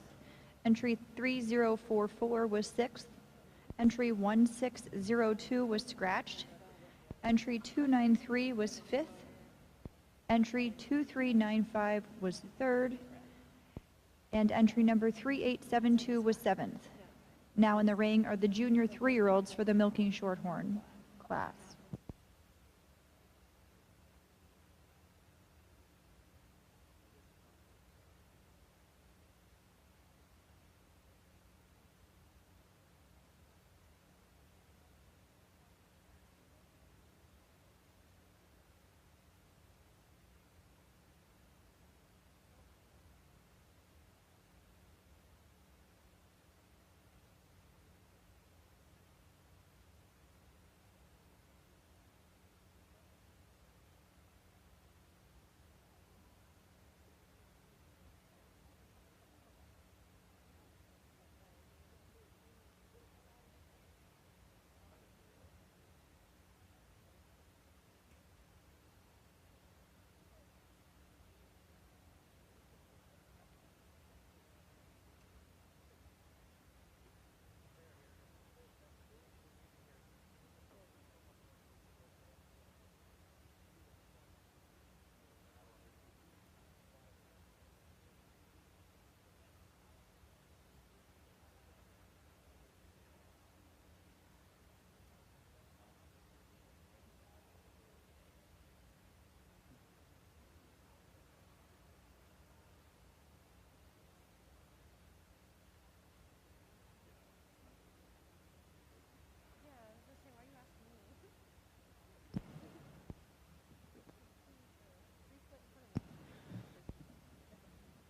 entry 3044 was sixth, entry 1602 was scratched, entry 293 was fifth, entry 2395 was third, and entry number 3872 was seventh. Now in the ring are the junior 3-year-olds for the Milking Shorthorn class.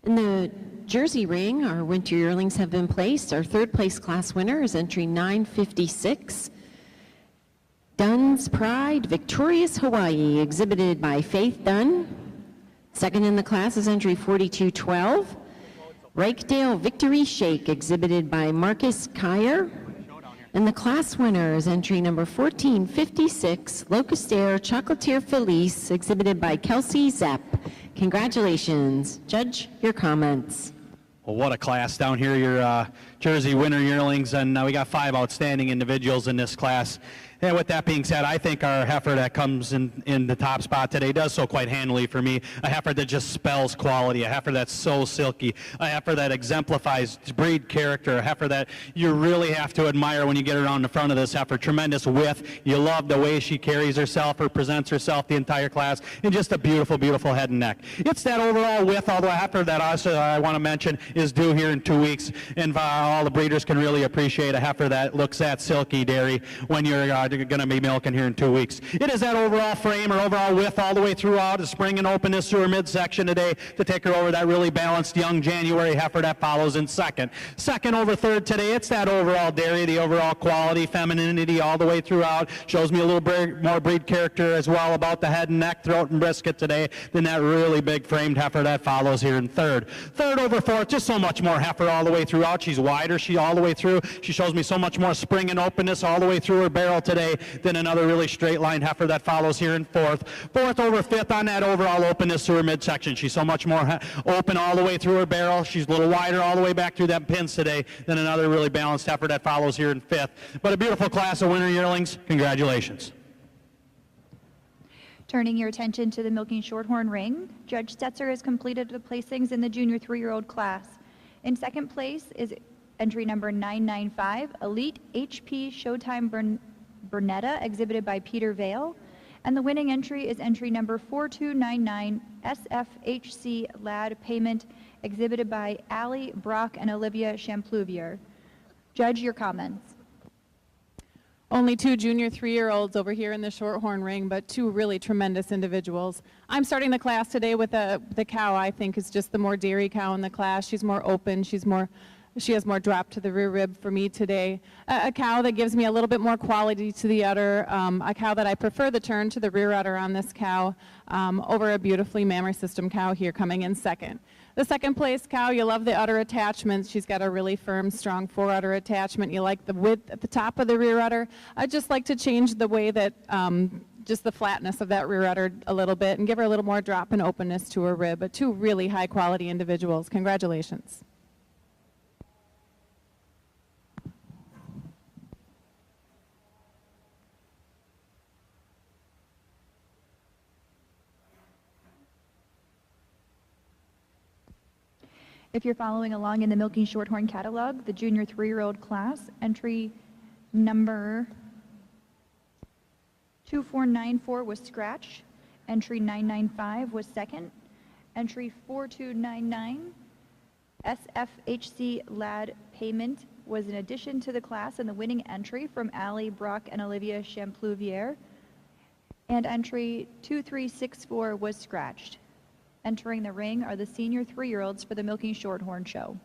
In the Jersey ring, our winter yearlings have been placed. Our third place class winner is entry 956, Dunn's Pride, Victorious, Hawaii, exhibited by Faith Dunn. Second in the class is entry 4212, Rakedale Victory Shake, exhibited by Marcus Kyer. And the class winner is entry number 1456, Locust Air Chocolatier Felice, exhibited by Kelsey Zepp. Congratulations. Judge, your comments. Well, what a class down here, your Jersey winter yearlings, and we got 5 outstanding individuals in this class. And with that being said, I think our heifer that comes in the top spot today does so quite handily for me. A heifer that just spells quality, a heifer that's so silky, a heifer that exemplifies breed character, a heifer that you really have to admire when you get around the front of this heifer. Tremendous width. You love the way she carries herself or presents herself the entire class, and just a beautiful, beautiful head and neck. It's that overall width, although a heifer that also I want to mention is due here in 2 weeks, and all the breeders can really appreciate a heifer that looks that silky dairy when you're going to be milking here in 2 weeks. It is that overall frame or overall width all the way throughout, a spring and openness through her midsection today to take her over that really balanced young January heifer that follows in second. Second over third today, it's that overall dairy, the overall quality, femininity all the way throughout. Shows me a little more breed character as well about the head and neck, throat and brisket today than that really big framed heifer that follows here in third. Third over fourth, just so much more heifer all the way throughout. She's wider, she all the way through. She shows me so much more spring and openness all the way through her barrel today than another really straight line heifer that follows here in fourth. Fourth over fifth on that overall openness through her midsection. She's so much more open all the way through her barrel. She's a little wider all the way back through that pins today than another really balanced heifer that follows here in fifth. But a beautiful class of winter yearlings. Congratulations. Turning your attention to the milking shorthorn ring, Judge Stetzer has completed the placings in the junior 3-year-old class. In second place is entry number 995, Elite HP Showtime Bernetta, exhibited by Peter Vale. And the winning entry is entry number 4299, SFHC Lad Payment, exhibited by Allie Brock and Olivia Champlouvier. Judge, your comments. Only 2 junior 3-year-olds over here in the Shorthorn ring, but 2 really tremendous individuals. I'm starting the class today with the cow I think is just the more dairy cow in the class. She's more open, she has more drop to the rear rib for me today. A cow that gives me a little bit more quality to the udder, a cow that I prefer the turn to the rear udder on this cow over a beautifully mammary system cow here coming in second. The second place cow, you love the udder attachments. She's got a really firm, strong fore-udder attachment. You like the width at the top of the rear udder. I'd just like to change the way that, just the flatness of that rear udder a little bit and give her a little more drop and openness to her rib. But 2 really high-quality individuals. Congratulations. If you're following along in the Milking Shorthorn catalog, the junior 3-year-old class, entry number 2494 was scratch, entry 995 was second, entry 4299, SFHC Lad Payment was an addition to the class, and the winning entry from Allie Brock and Olivia Champlouvier, and entry 2364 was scratched. Entering the ring are the senior 3-year-olds for the Milking Shorthorn show.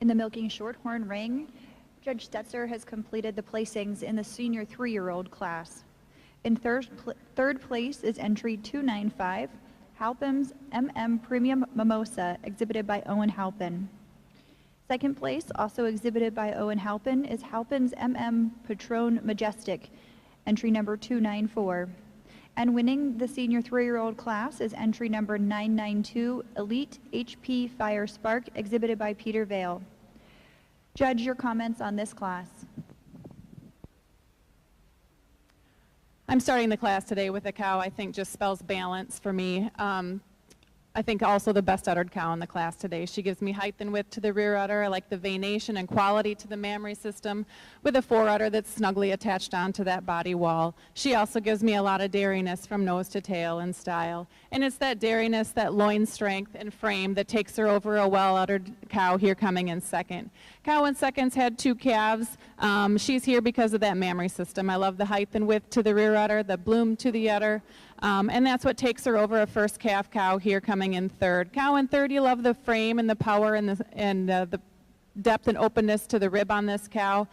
the milking shorthorn ring, Judge Stetzer has completed the placings in the senior 3-year-old class. In third place is entry 295, Halpin's MM Premium Mimosa, exhibited by Owen Halpin. Second place, also exhibited by Owen Halpin, is Halpin's MM Patron Majestic, entry number 294. And winning the senior 3-year-old class is entry number 992, Elite HP Fire Spark, exhibited by Peter Vale. Judge, your comments on this class. I'm starting the class today with a cow I think just spells balance for me. I think also the best uddered cow in the class today. She gives me height and width to the rear udder. I like the venation and quality to the mammary system with a fore udder that's snugly attached onto that body wall. She also gives me a lot of dairiness from nose to tail and style. And it's that dairiness, that loin strength and frame that takes her over a well-uddered cow here coming in second. Cow in second's had 2 calves. She's here because of that mammary system. I love the height and width to the rear udder, the bloom to the udder. And that's what takes her over a first calf cow here coming in third. Cow in third, you love the frame and the power and the depth and openness to the rib on this cow.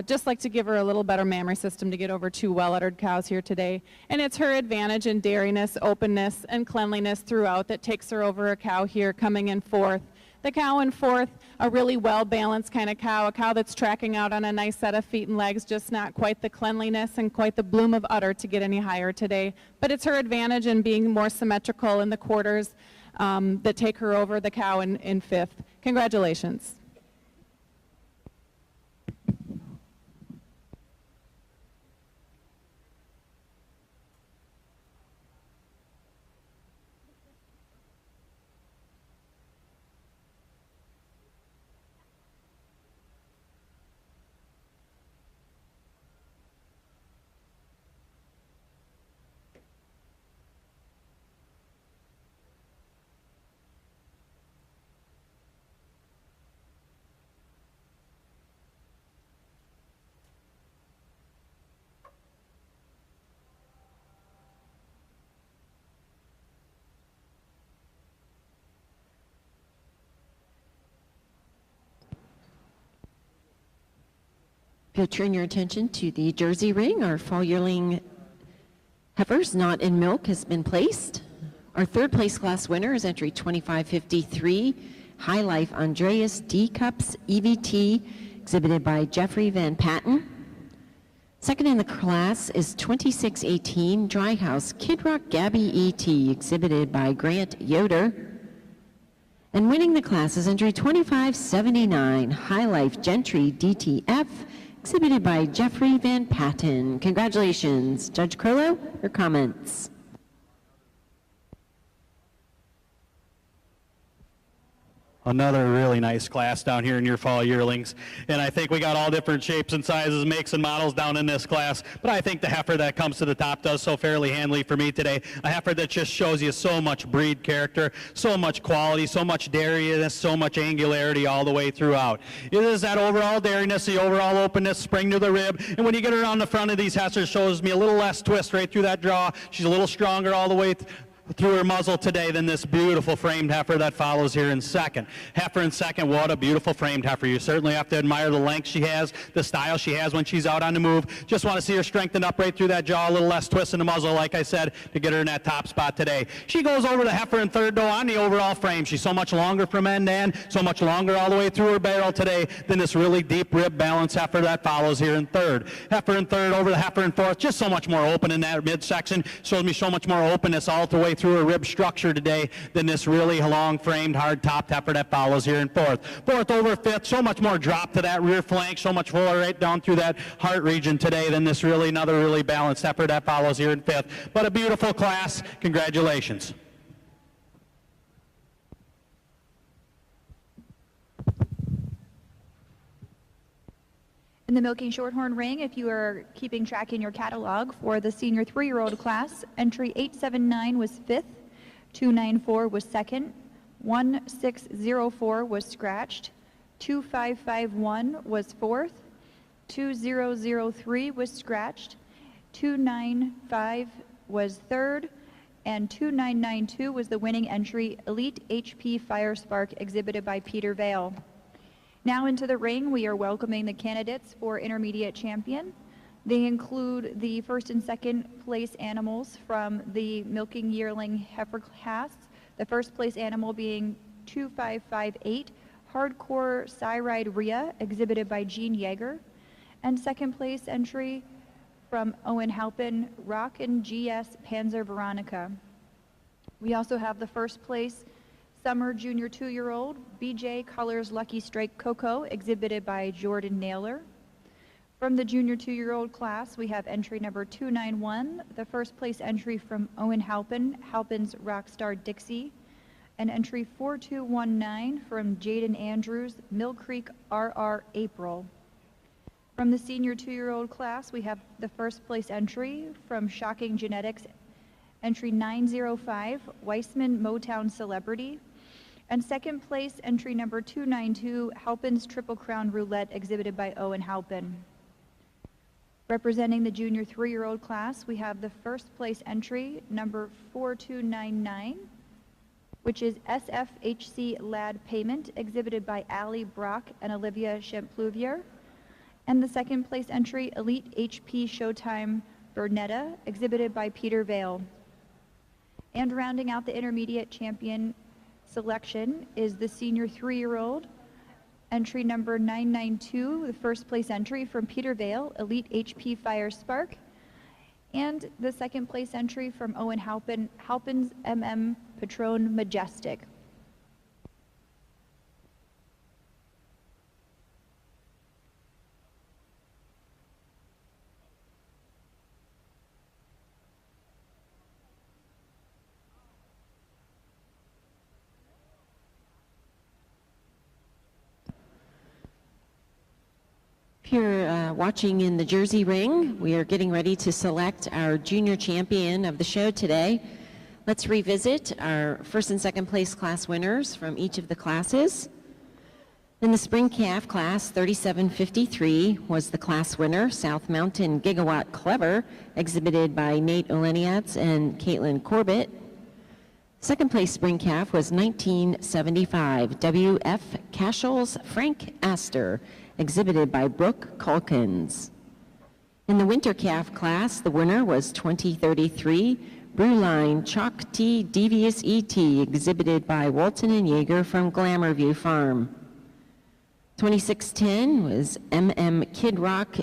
Just like to give her a little better mammary system to get over 2 well-uddered cows here today. And it's her advantage in dairiness, openness, and cleanliness throughout that takes her over a cow here coming in fourth. The cow in fourth, a really well-balanced kind of cow, a cow that's tracking out on a nice set of feet and legs, just not quite the cleanliness and quite the bloom of udder to get any higher today. But it's her advantage in being more symmetrical in the quarters that take her over the cow in fifth. Congratulations. If you'll turn your attention to the Jersey ring, our fall yearling heifers not in milk has been placed. Our third place class winner is entry 2553, High Life Andreas D Cups EVT, exhibited by Jeffrey Van Patten. Second in the class is 2618, Dry House Kid Rock Gabby ET, exhibited by Grant Yoder. And winning the class is entry 2579, High Life Gentry DTF, exhibited by Jeffrey Van Patten. Congratulations. Judge Crollo, your comments. Another really nice class down here in your fall yearlings. And I think we got all different shapes and sizes, makes and models down in this class. But I think the heifer that comes to the top does so fairly handily for me today. A heifer that just shows you so much breed character, so much quality, so much dairiness, so much angularity all the way throughout. It is that overall dairiness, the overall openness, spring to the rib. And when you get around the front of these heifers, shows me a little less twist right through that jaw. She's a little stronger all the way through her muzzle today than this beautiful framed heifer that follows here in second. Heifer in second, what a beautiful framed heifer. You certainly have to admire the length she has, the style she has when she's out on the move. Just want to see her strengthen up right through that jaw, a little less twist in the muzzle, like I said, to get her in that top spot today. She goes over the heifer in third, though, on the overall frame. She's so much longer from end to end, so much longer all the way through her barrel today than this really deep rib balanced heifer that follows here in third. Heifer in third over the heifer in fourth, just so much more open in that midsection. Shows me so much more openness all the way through her rib structure today than this really long framed hard top heifer that follows here in fourth. Fourth over fifth, so much more drop to that rear flank, so much fuller right down through that heart region today than this really another really balanced heifer that follows here in fifth. But a beautiful class. Congratulations. In the milking shorthorn ring, if you are keeping track in your catalog for the senior 3-year-old class, entry 879 was fifth, 294 was second, 1604 was scratched, 2551 was fourth, 2003 was scratched, 295 was third, and 2992 was the winning entry, Elite HP Fire Spark, exhibited by Peter Vale. Now into the ring, we are welcoming the candidates for intermediate champion. They include the first and second place animals from the milking yearling heifer class. The first place animal being 2558 Hardcore Cyride Rhea, exhibited by Gene Yeager. And second place entry from Owen Halpin, Rock and GS Panzer Veronica. We also have the first place Summer Junior 2-year-old BJ Colors Lucky Strike Coco, exhibited by Jordan Naylor. From the Junior 2-year-old class, we have entry number 291, the first place entry from Owen Halpin, Halpin's Rockstar Dixie, and entry 4219 from Jaden Andrews, Mill Creek RR April. From the Senior 2-year-old class, we have the first place entry from Shocking Genetics, entry 905, Weissman Motown Celebrity, and second place entry number 292, Halpin's Triple Crown Roulette, exhibited by Owen Halpin. Representing the Junior 3-year-old class, we have the first place entry number 4299, which is SFHC Lad Payment, exhibited by Allie Brock and Olivia Champluvier. And the second place entry, Elite HP Showtime Bernetta, exhibited by Peter Vale. And rounding out the intermediate champion selection is the Senior 3-year-old, entry number 992, the first place entry from Peter Vale, Elite HP Fire Spark. And the second place entry from Owen Halpin, Halpin's MM Patron Majestic. If you're watching in the Jersey ring, we are getting ready to select our junior champion of the show today. Let's revisit our first and second place class winners from each of the classes. In the spring calf class, 3753 was the class winner, South Mountain Gigawatt Clever, exhibited by Nate Oleniatz and Caitlin Corbett. Second place spring calf was 1975, WF Cashels Frank Astor, exhibited by Brooke Calkins. In the winter calf class, the winner was 2033, Brewline Chalk Tea Devious ET, exhibited by Walton and Yeager from Glamourview Farm. 2610 was Kid Rock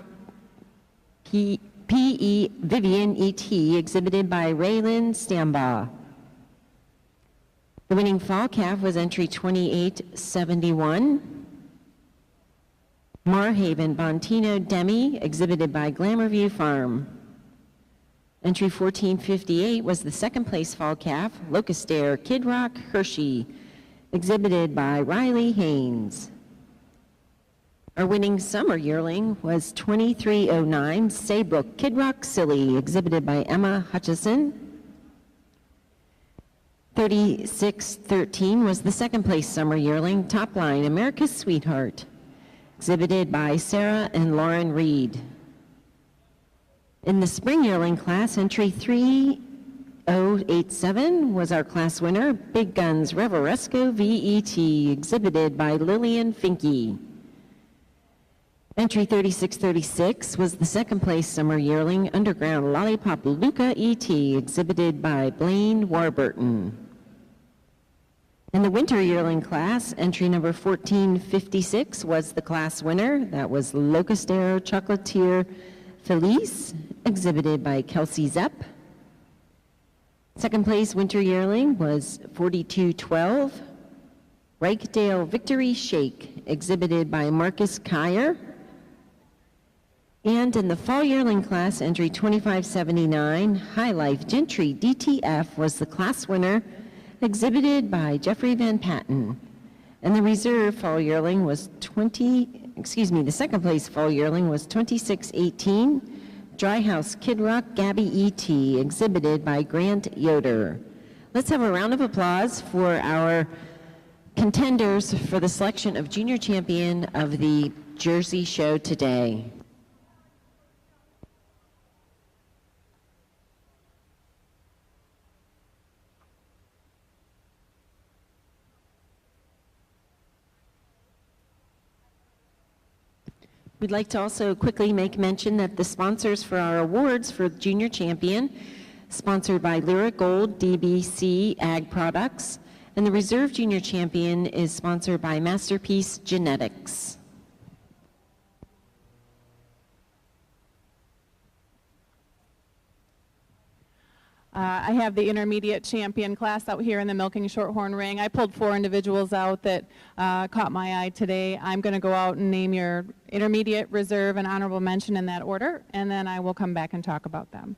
PE Vivian ET, exhibited by Raylan Stambaugh. The winning fall calf was entry 2871. Marhaven Bontino Demi, exhibited by Glamourview Farm. Entry 1458 was the second place fall calf, Locust Air Kid Rock Hershey, exhibited by Riley Haynes. Our winning summer yearling was 2309 Saybrook Kid Rock Silly, exhibited by Emma Hutchison. 3613 was the second place summer yearling, Top Line America's Sweetheart, exhibited by Sarah and Lauren Reed. In the spring yearling class, entry 3087 was our class winner, Big Guns Reveresco VET, exhibited by Lillian Finke. Entry 3636 was the second place summer yearling, Underground Lollipop Luca ET, exhibited by Blaine Warburton. In the winter yearling class, entry number 1456 was the class winner. That was Locust Air Chocolatier Felice, exhibited by Kelsey Zepp. Second place winter yearling was 4212, Rakedale Victory Shake, exhibited by Marcus Kyer. And in the fall yearling class, entry 2579, High Life Gentry DTF was the class winner, exhibited by Jeffrey Van Patten. And the reserve fall yearling was the second place fall yearling was 2618, Dry House Kid Rock Gabby ET, exhibited by Grant Yoder. Let's have a round of applause for our contenders for the selection of junior champion of the Jersey show today. We'd like to also quickly make mention that the sponsors for our awards for Junior Champion, sponsored by Lyric Gold DBC Ag Products, and the Reserve Junior Champion is sponsored by Masterpiece Genetics. I have the intermediate champion class out here in the milking shorthorn ring. I pulled 4 individuals out that caught my eye today. I'm going to go out and name your intermediate, reserve, and honorable mention in that order, and then I will come back and talk about them.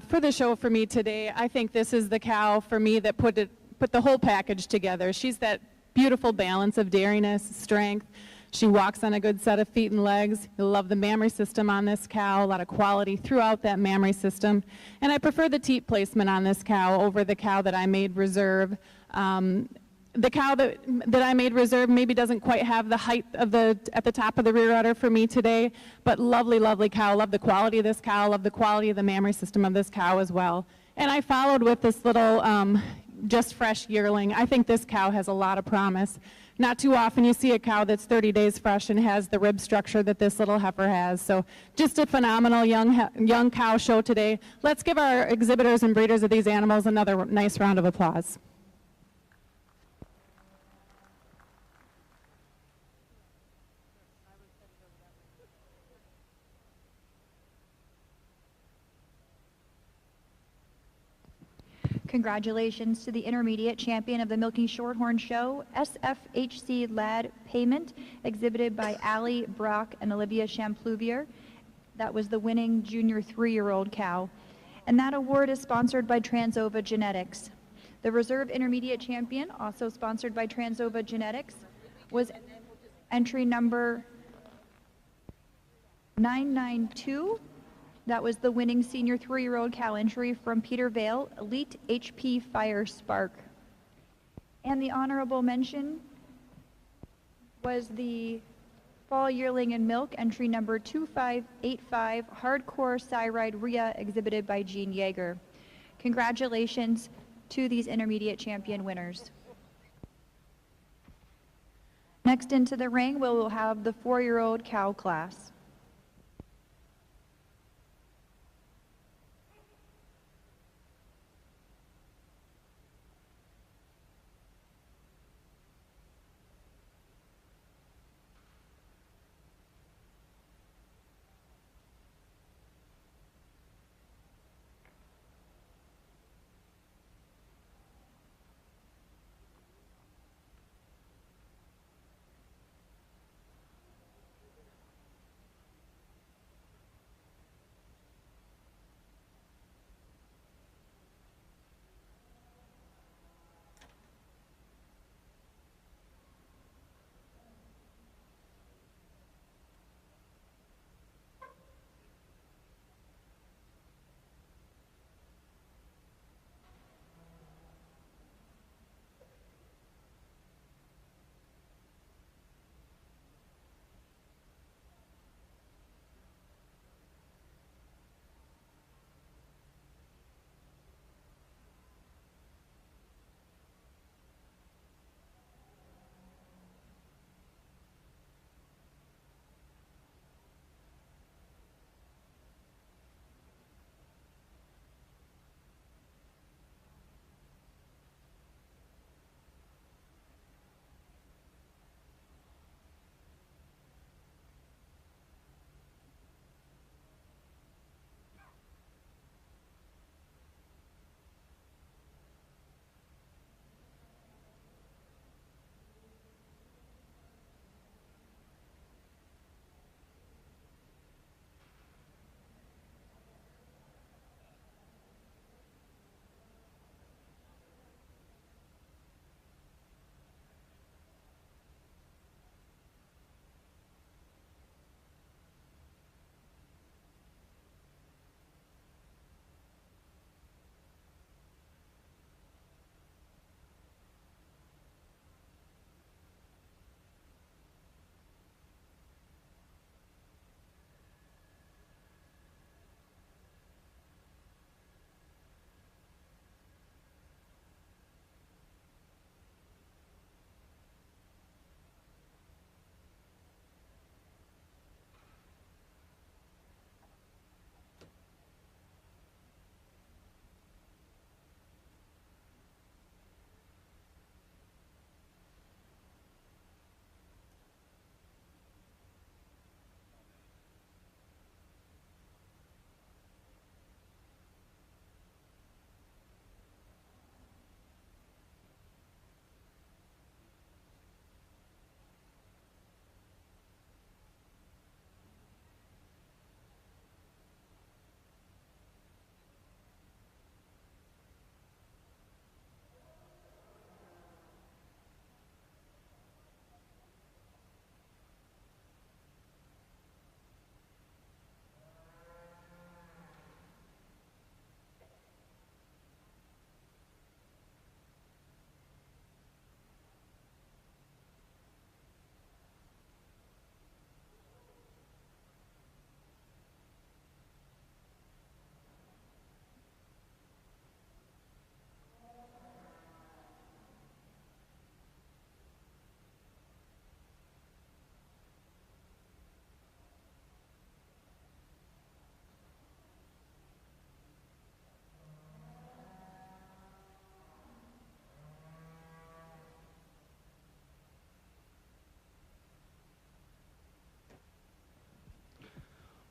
For the show for me today, I think this is the cow for me that put the whole package together. She's that beautiful balance of dairiness, strength. She walks on a good set of feet and legs. You'll love the mammary system on this cow, a lot of quality throughout that mammary system. And I prefer the teat placement on this cow over the cow that I made reserve. The cow that I made reserve maybe doesn't quite have the height of at the top of the rear udder for me today, but lovely, lovely cow. Love the quality of this cow, love the quality of the mammary system of this cow as well. And I followed with this little just fresh yearling. I think this cow has a lot of promise. Not too often you see a cow that's 30 days fresh and has the rib structure that this little heifer has. So just a phenomenal young cow show today. Let's give our exhibitors and breeders of these animals another nice round of applause. Congratulations to the intermediate champion of the Milking Shorthorn Show, SFHC Lad Payment, exhibited by Allie Brock and Olivia Champluvier. That was the winning junior 3-year-old cow. And that award is sponsored by Transova Genetics. The reserve intermediate champion, also sponsored by Transova Genetics, was entry number 992. That was the winning senior 3-year-old cow entry from Peter Vale, Elite HP Fire Spark. And the honorable mention was the fall yearling in milk, entry number 2585, Hardcore Cyride Rhea, exhibited by Gene Yeager. Congratulations to these intermediate champion winners. Next into the ring, we'll have the 4-year-old cow class.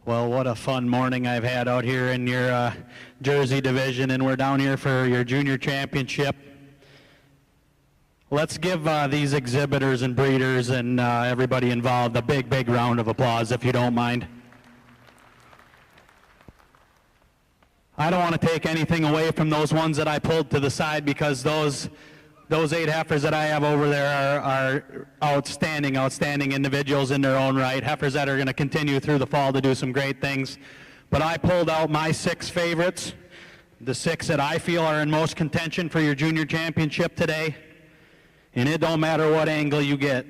Well, what a fun morning I've had out here in your Jersey division, and we're down here for your junior championship. Let's give these exhibitors and breeders and everybody involved a big, big round of applause, if you don't mind. I don't want to take anything away from those ones that I pulled to the side, because those 8 heifers that I have over there are outstanding, outstanding individuals in their own right, heifers that are going to continue through the fall to do some great things. But I pulled out my 6 favorites, the 6 that I feel are in most contention for your junior championship today. And it don't matter what angle you get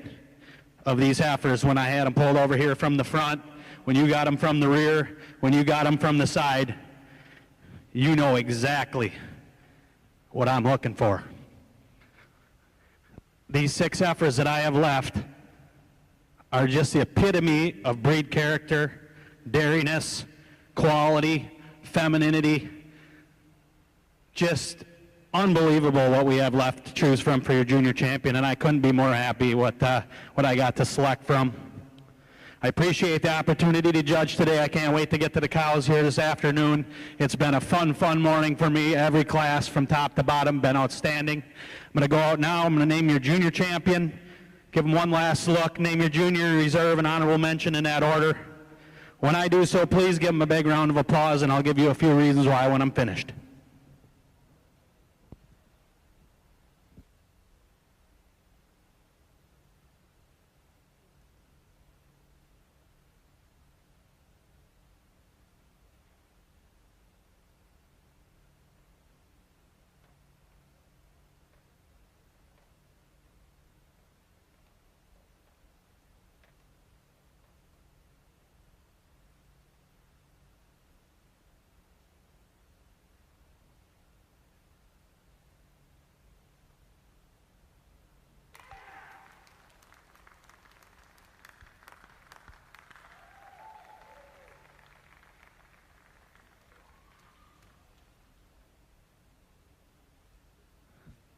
of these heifers. When I had them pulled over here from the front, when you got them from the rear, when you got them from the side, you know exactly what I'm looking for. These 6 heifers that I have left are just the epitome of breed character, dairiness, quality, femininity. Just unbelievable what we have left to choose from for your junior champion, and I couldn't be more happy with what I got to select from. I appreciate the opportunity to judge today. I can't wait to get to the cows here this afternoon. It's been a fun morning for me. Every class from top to bottom been outstanding. I'm going to go out now. I'm going to name your junior champion, give them one last look, name your junior, reserve, and honorable mention in that order. When I do so, please give them a big round of applause, and I'll give you a few reasons why when I'm finished.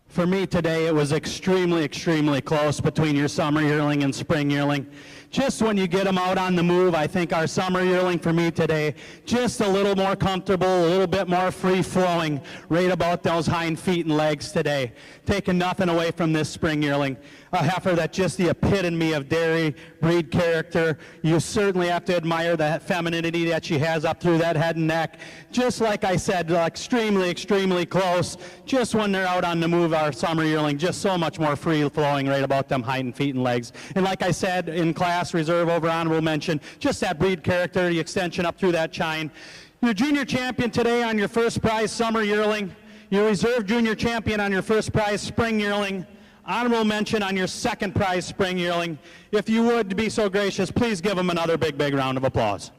For me today, it was extremely, extremely close between your summer yearling and spring yearling. Just when you get them out on the move, I think our summer yearling for me today, just a little more comfortable, a little bit more free-flowing, right about those hind feet and legs today. Taking nothing away from this spring yearling. A heifer that's just the epitome of dairy, breed character. You certainly have to admire the femininity that she has up through that head and neck. Just like I said, extremely, extremely close. Just when they're out on the move, our summer yearling, just so much more free-flowing right about them hind feet and legs. And like I said, in class, reserve over honorable mention, just that breed character, the extension up through that chine. Your junior champion today on your first prize summer yearling, your reserve junior champion on your first prize spring yearling, honorable mention on your second prize spring yearling. If you would be so gracious, please give them another big, big round of applause.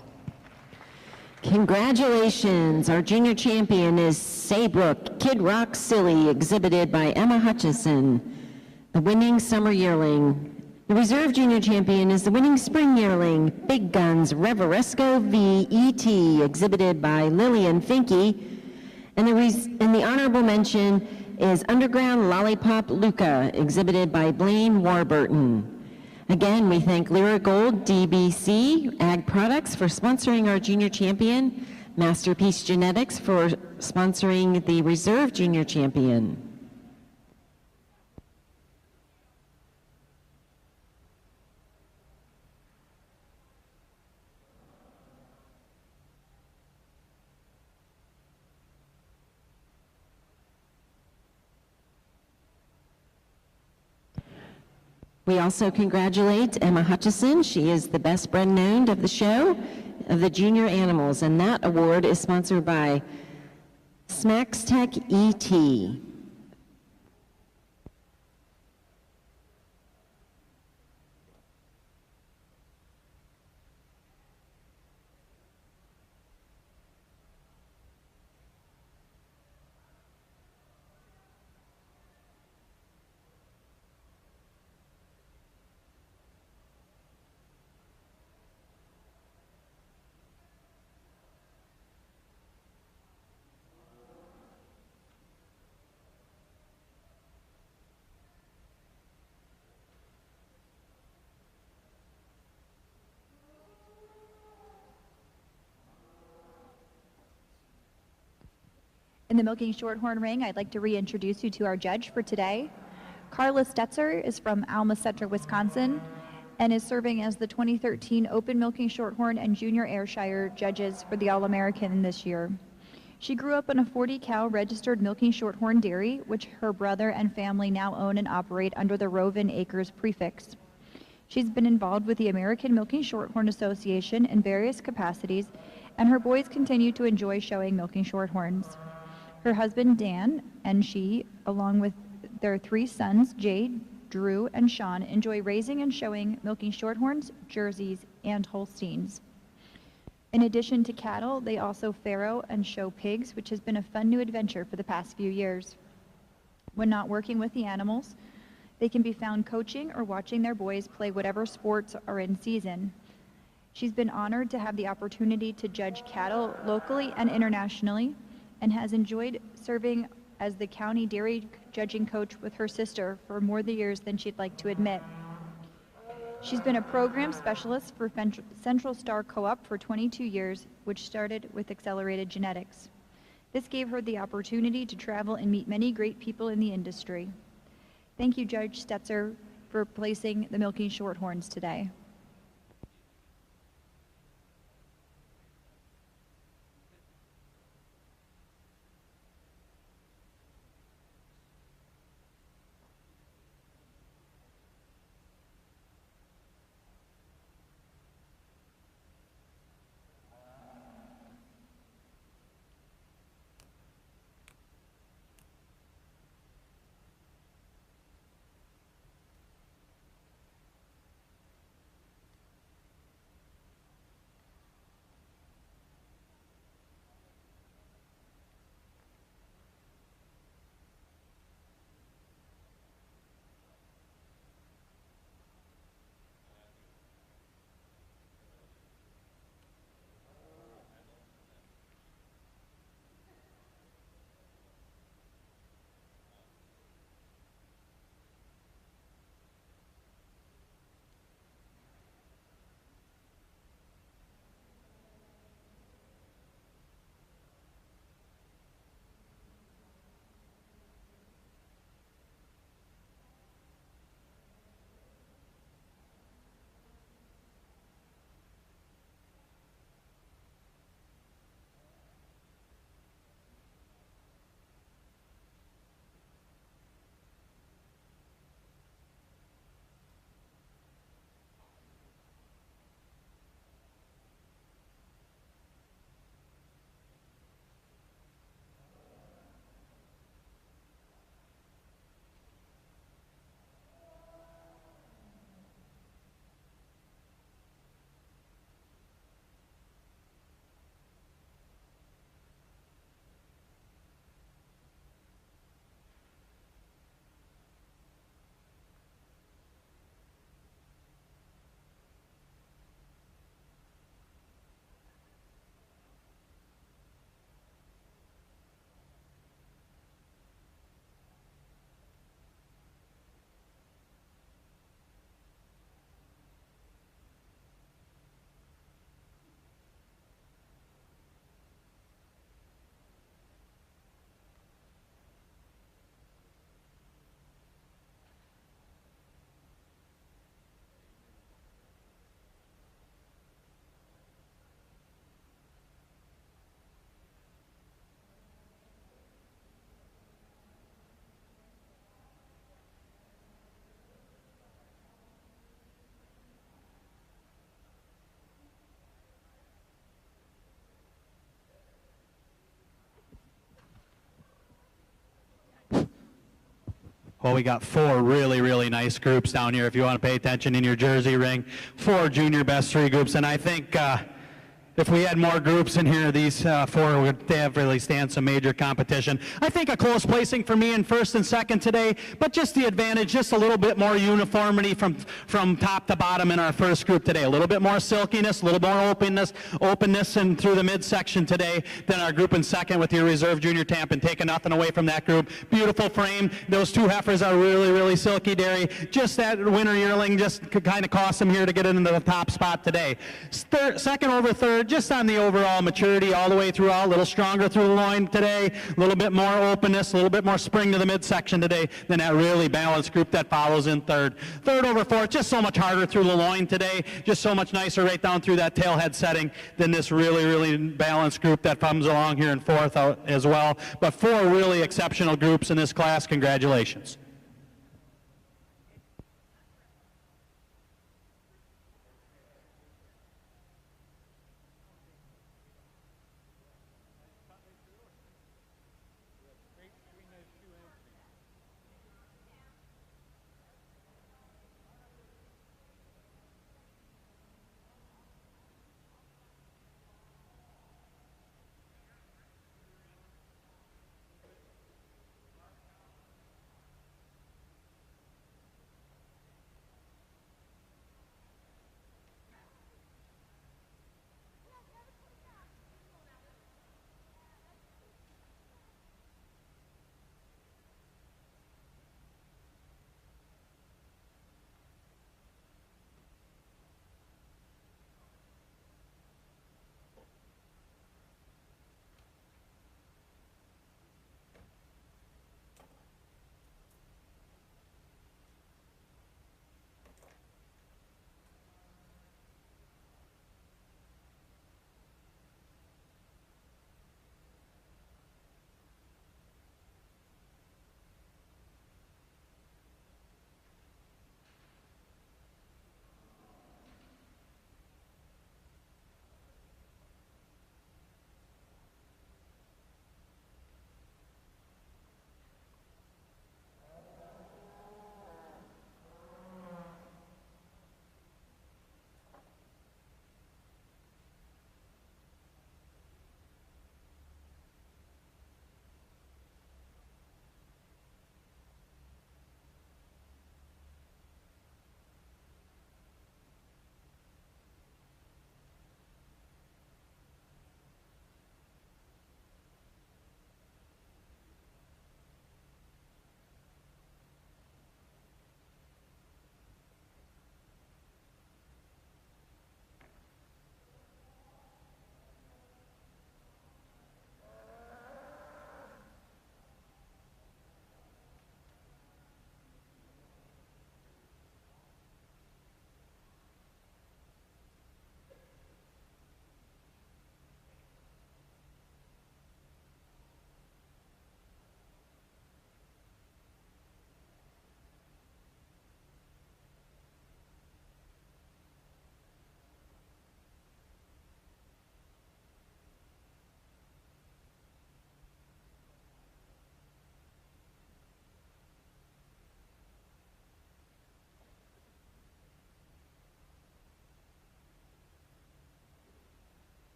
Congratulations. Our junior champion is Saybrook Kid Rock Silly, exhibited by Emma Hutchison, the winning summer yearling. The reserve junior champion is the winning spring yearling, Big Guns Reveresco V.E.T., exhibited by Lillian Finke. And the honorable mention is Underground Lollipop Luca, exhibited by Blaine Warburton. Again, we thank Lyric Gold, DBC, Ag Products for sponsoring our junior champion, Masterpiece Genetics for sponsoring the reserve junior champion. We also congratulate Emma Hutchison. She is the best bred known of the show of the junior animals, and that award is sponsored by Smacks Tech ET. In the Milking Shorthorn ring, I'd like to reintroduce you to our judge for today. Carla Stetzer is from Alma Center, Wisconsin, and is serving as the 2013 Open Milking Shorthorn and Junior Ayrshire judges for the All-American this year. She grew up on a 40-cow registered milking shorthorn dairy, which her brother and family now own and operate under the Rovin Acres prefix. She's been involved with the American Milking Shorthorn Association in various capacities, and her boys continue to enjoy showing milking shorthorns. Her husband, Dan, and she, along with their 3 sons, Jade, Drew, and Sean, enjoy raising and showing milking shorthorns, Jerseys, and Holsteins. In addition to cattle, they also farrow and show pigs, which has been a fun new adventure for the past few years. When not working with the animals, they can be found coaching or watching their boys play whatever sports are in season. She's been honored to have the opportunity to judge cattle locally and internationally, and has enjoyed serving as the county dairy judging coach with her sister for more years than she'd like to admit. She's been a program specialist for Central Star Co-op for 22 years, which started with Accelerated Genetics. This gave her the opportunity to travel and meet many great people in the industry. Thank you, Judge Stetzer, for placing the Milking Shorthorns today. Well, we got 4 really, really nice groups down here if you want to pay attention in your Jersey ring. 4 junior best 3 groups, and I think if we had more groups in here, these 4 would really stand some major competition. I think a close placing for me in first and second today, but just the advantage, just a little bit more uniformity from top to bottom in our first group today. A little bit more silkiness, a little more openness and through the midsection today than our group in second with your reserve junior tamp, and taking nothing away from that group. Beautiful frame. Those 2 heifers are really, really silky dairy. Just that winter yearling just kind of cost them here to get into the top spot today. Second over third, but just on the overall maturity all the way throughout, a little stronger through the loin today, a little bit more openness, a little bit more spring to the midsection today than that really balanced group that follows in third. Third over fourth, just so much harder through the loin today, just so much nicer right down through that tail head setting than this really, really balanced group that comes along here in fourth out as well. But four really exceptional groups in this class. Congratulations.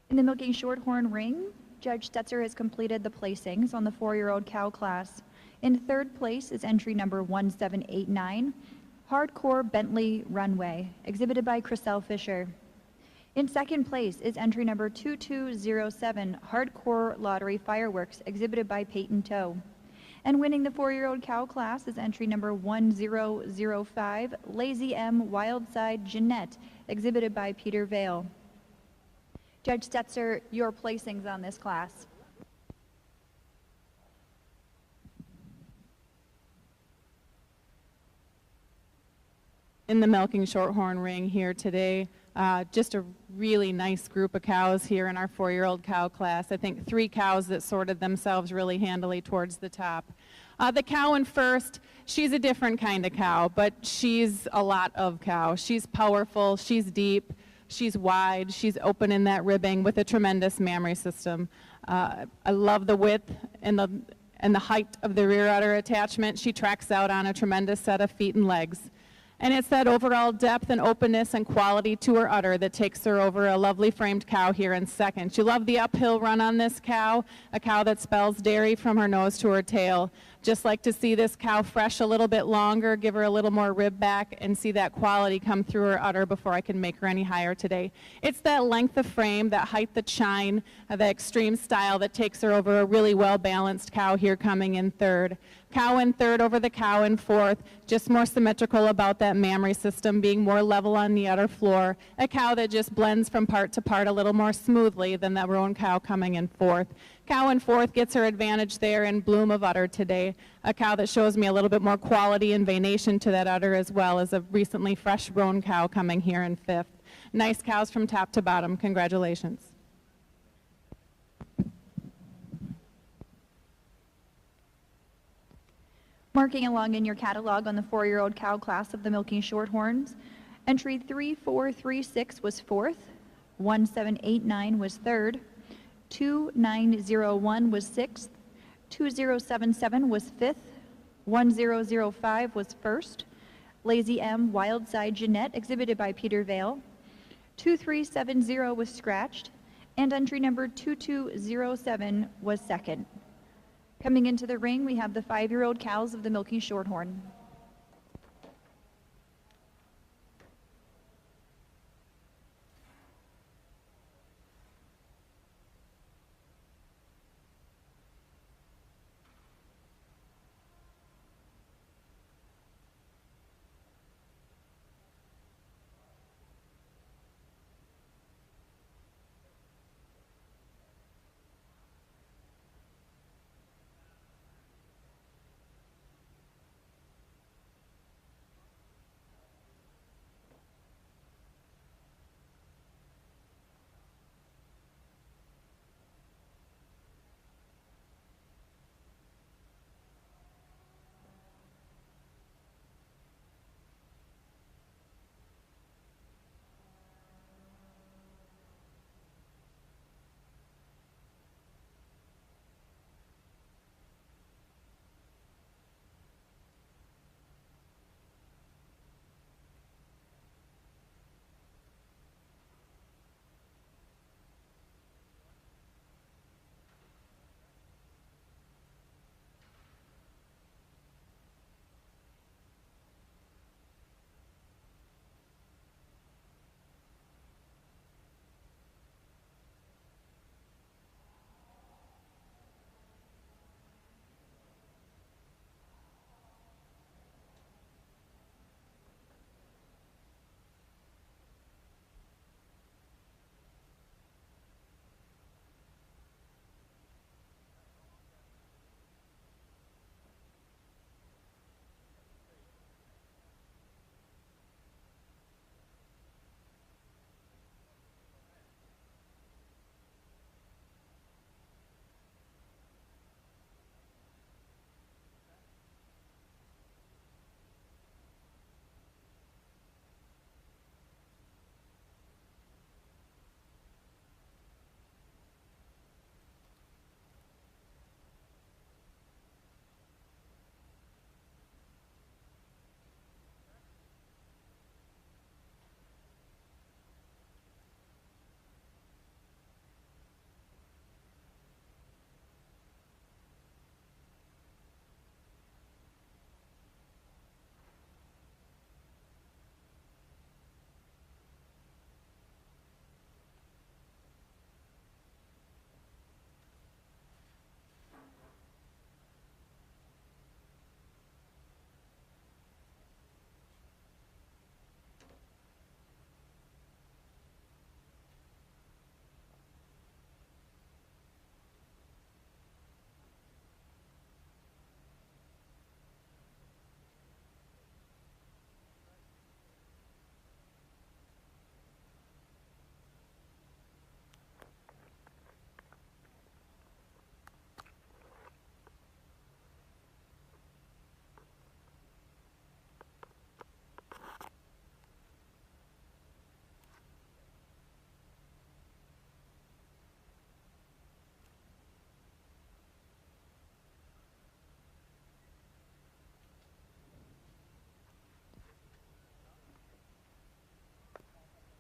In the milking shorthorn ring, Judge Stetzer has completed the placings on the 4-year-old cow class. In third place is entry number 1789, Hardcore Bentley Runway, exhibited by Chriselle Fisher. In second place is entry number 2207, Hardcore Lottery Fireworks, exhibited by Peyton Toe. And winning the 4-year-old cow class is entry number 1005, Lazy M Wildside Jeanette, exhibited by Peter Vale. Judge Stetzer, your placings on this class. In the milking shorthorn ring here today, just a really nice group of cows here in our 4-year-old cow class. I think 3 cows that sorted themselves really handily towards the top. The cow in first, she's a different kind of cow, but she's a lot of cow. She's powerful, she's deep, she's wide, she's open in that ribbing with a tremendous mammary system. I love the width and the height of the rear udder attachment. She tracks out on a tremendous set of feet and legs. And it's that overall depth and openness and quality to her udder that takes her over a lovely framed cow here in second. You love the uphill run on this cow, a cow that spells dairy from her nose to her tail. Just like to see this cow fresh a little bit longer, give her a little more rib back, and see that quality come through her udder before I can make her any higher today. It's that length of frame, that height, that shine, the extreme style that takes her over a really well-balanced cow here coming in third. Cow in third over the cow in fourth, just more symmetrical about that mammary system being more level on the udder floor. A cow that just blends from part to part a little more smoothly than that roan cow coming in fourth. Cow in fourth gets her advantage there in bloom of udder today. A cow that shows me a little bit more quality and venation to that udder, as well as a recently fresh roan cow coming here in fifth. Nice cows from top to bottom. Congratulations. Marking along in your catalog on the 4-year-old cow class of the Milking Shorthorns, entry 3436 was fourth, 1789 was third, 2901 was sixth, 2077 was fifth, 1005 was first, Lazy M Wildside Jeanette exhibited by Peter Vale, 2370 was scratched, and entry number 2207 was second. Coming into the ring, we have the 5-year-old cows of the Milking Shorthorn.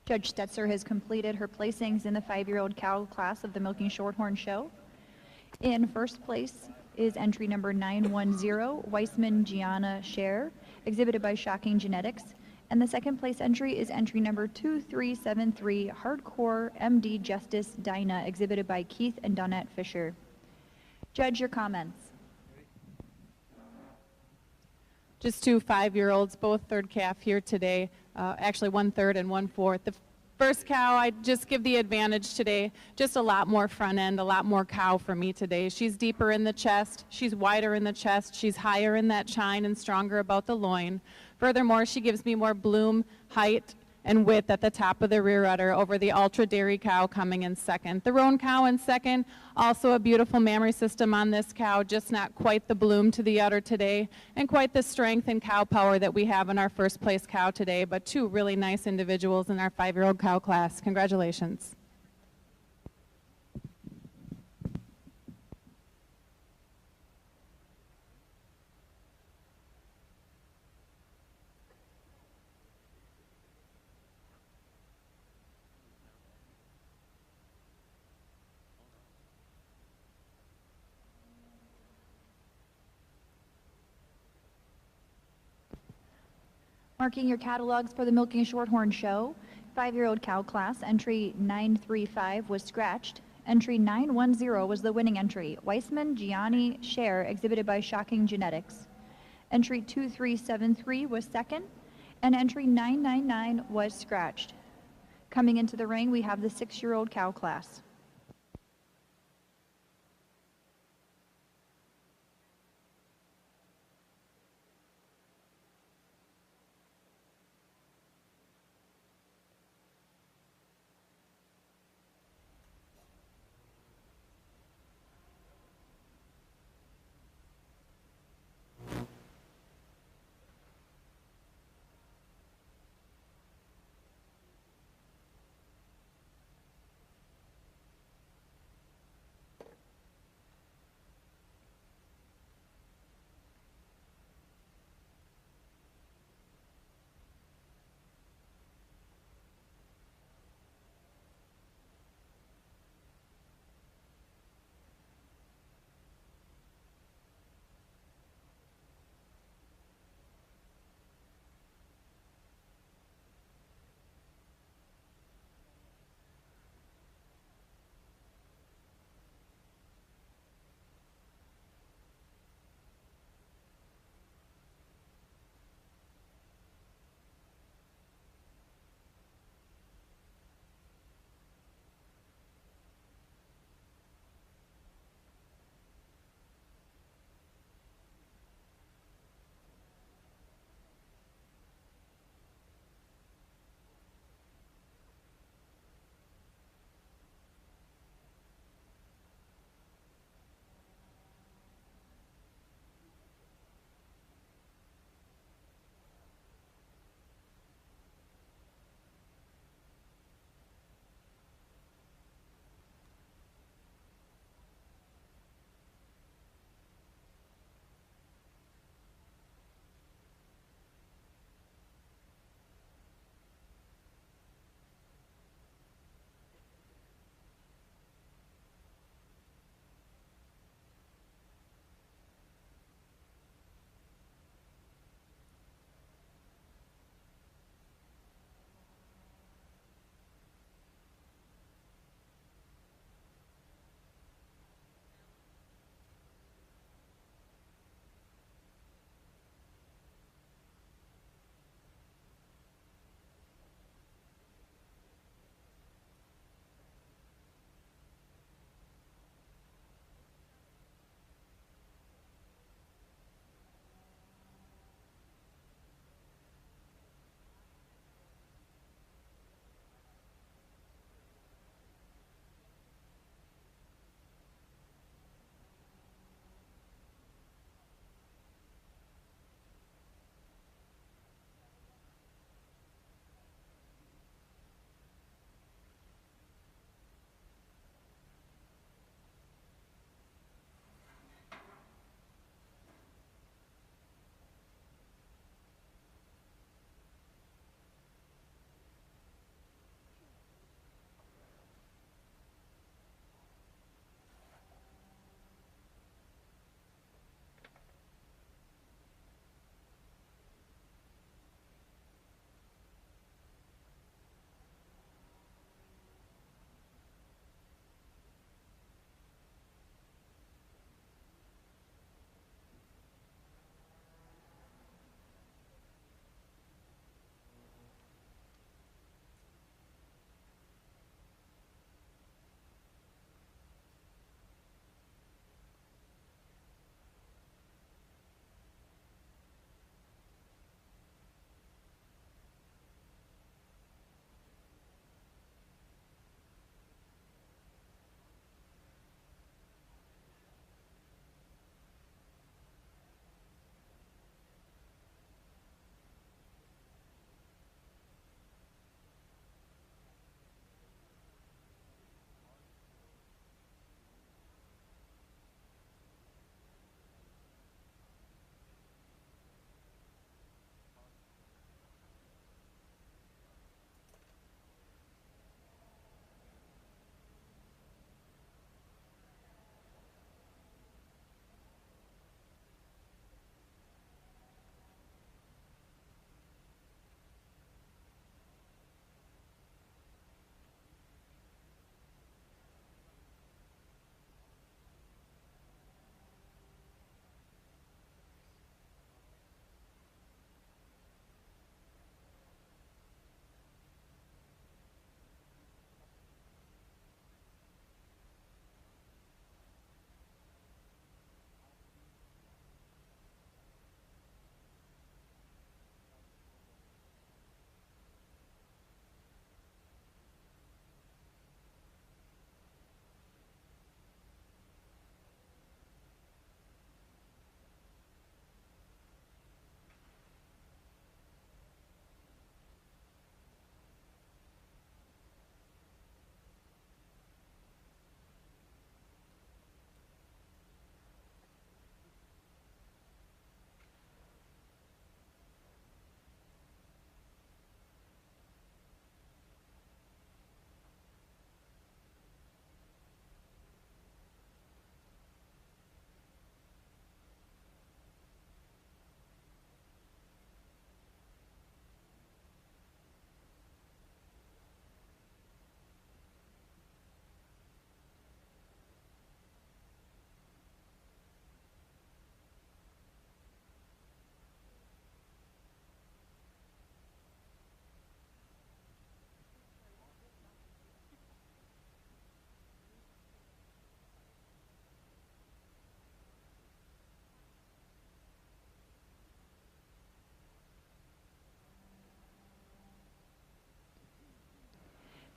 Judge Stetzer has completed her placings in the 5-year-old cow class of the Milking Shorthorn Show. In first place is entry number 910, Weissman Gianna Scher, exhibited by Shocking Genetics. And the second place entry is entry number 2373, Hardcore MD Justice Dinah, exhibited by Keith and Donette Fisher. Judge, your comments. Just 2 5-year-olds, both third calf here today, actually 1/3 and 1/4. The first cow, I just give the advantage today, just a lot more front end, a lot more cow for me today. She's deeper in the chest, she's wider in the chest, she's higher in that chine and stronger about the loin. Furthermore, she gives me more bloom, height, and width at the top of the rear udder over the ultra dairy cow coming in second. The roan cow in second, also a beautiful mammary system on this cow, just not quite the bloom to the udder today, and quite the strength and cow power that we have in our first place cow today, but 2 really nice individuals in our 5-year-old cow class. Congratulations. Marking your catalogs for the Milking Shorthorn Show, 5-year-old cow class, entry 935 was scratched. Entry 910 was the winning entry, Weissman Gianni Scher, exhibited by Shocking Genetics. Entry 2373 was second, and entry 999 was scratched. Coming into the ring, we have the 6-year-old cow class.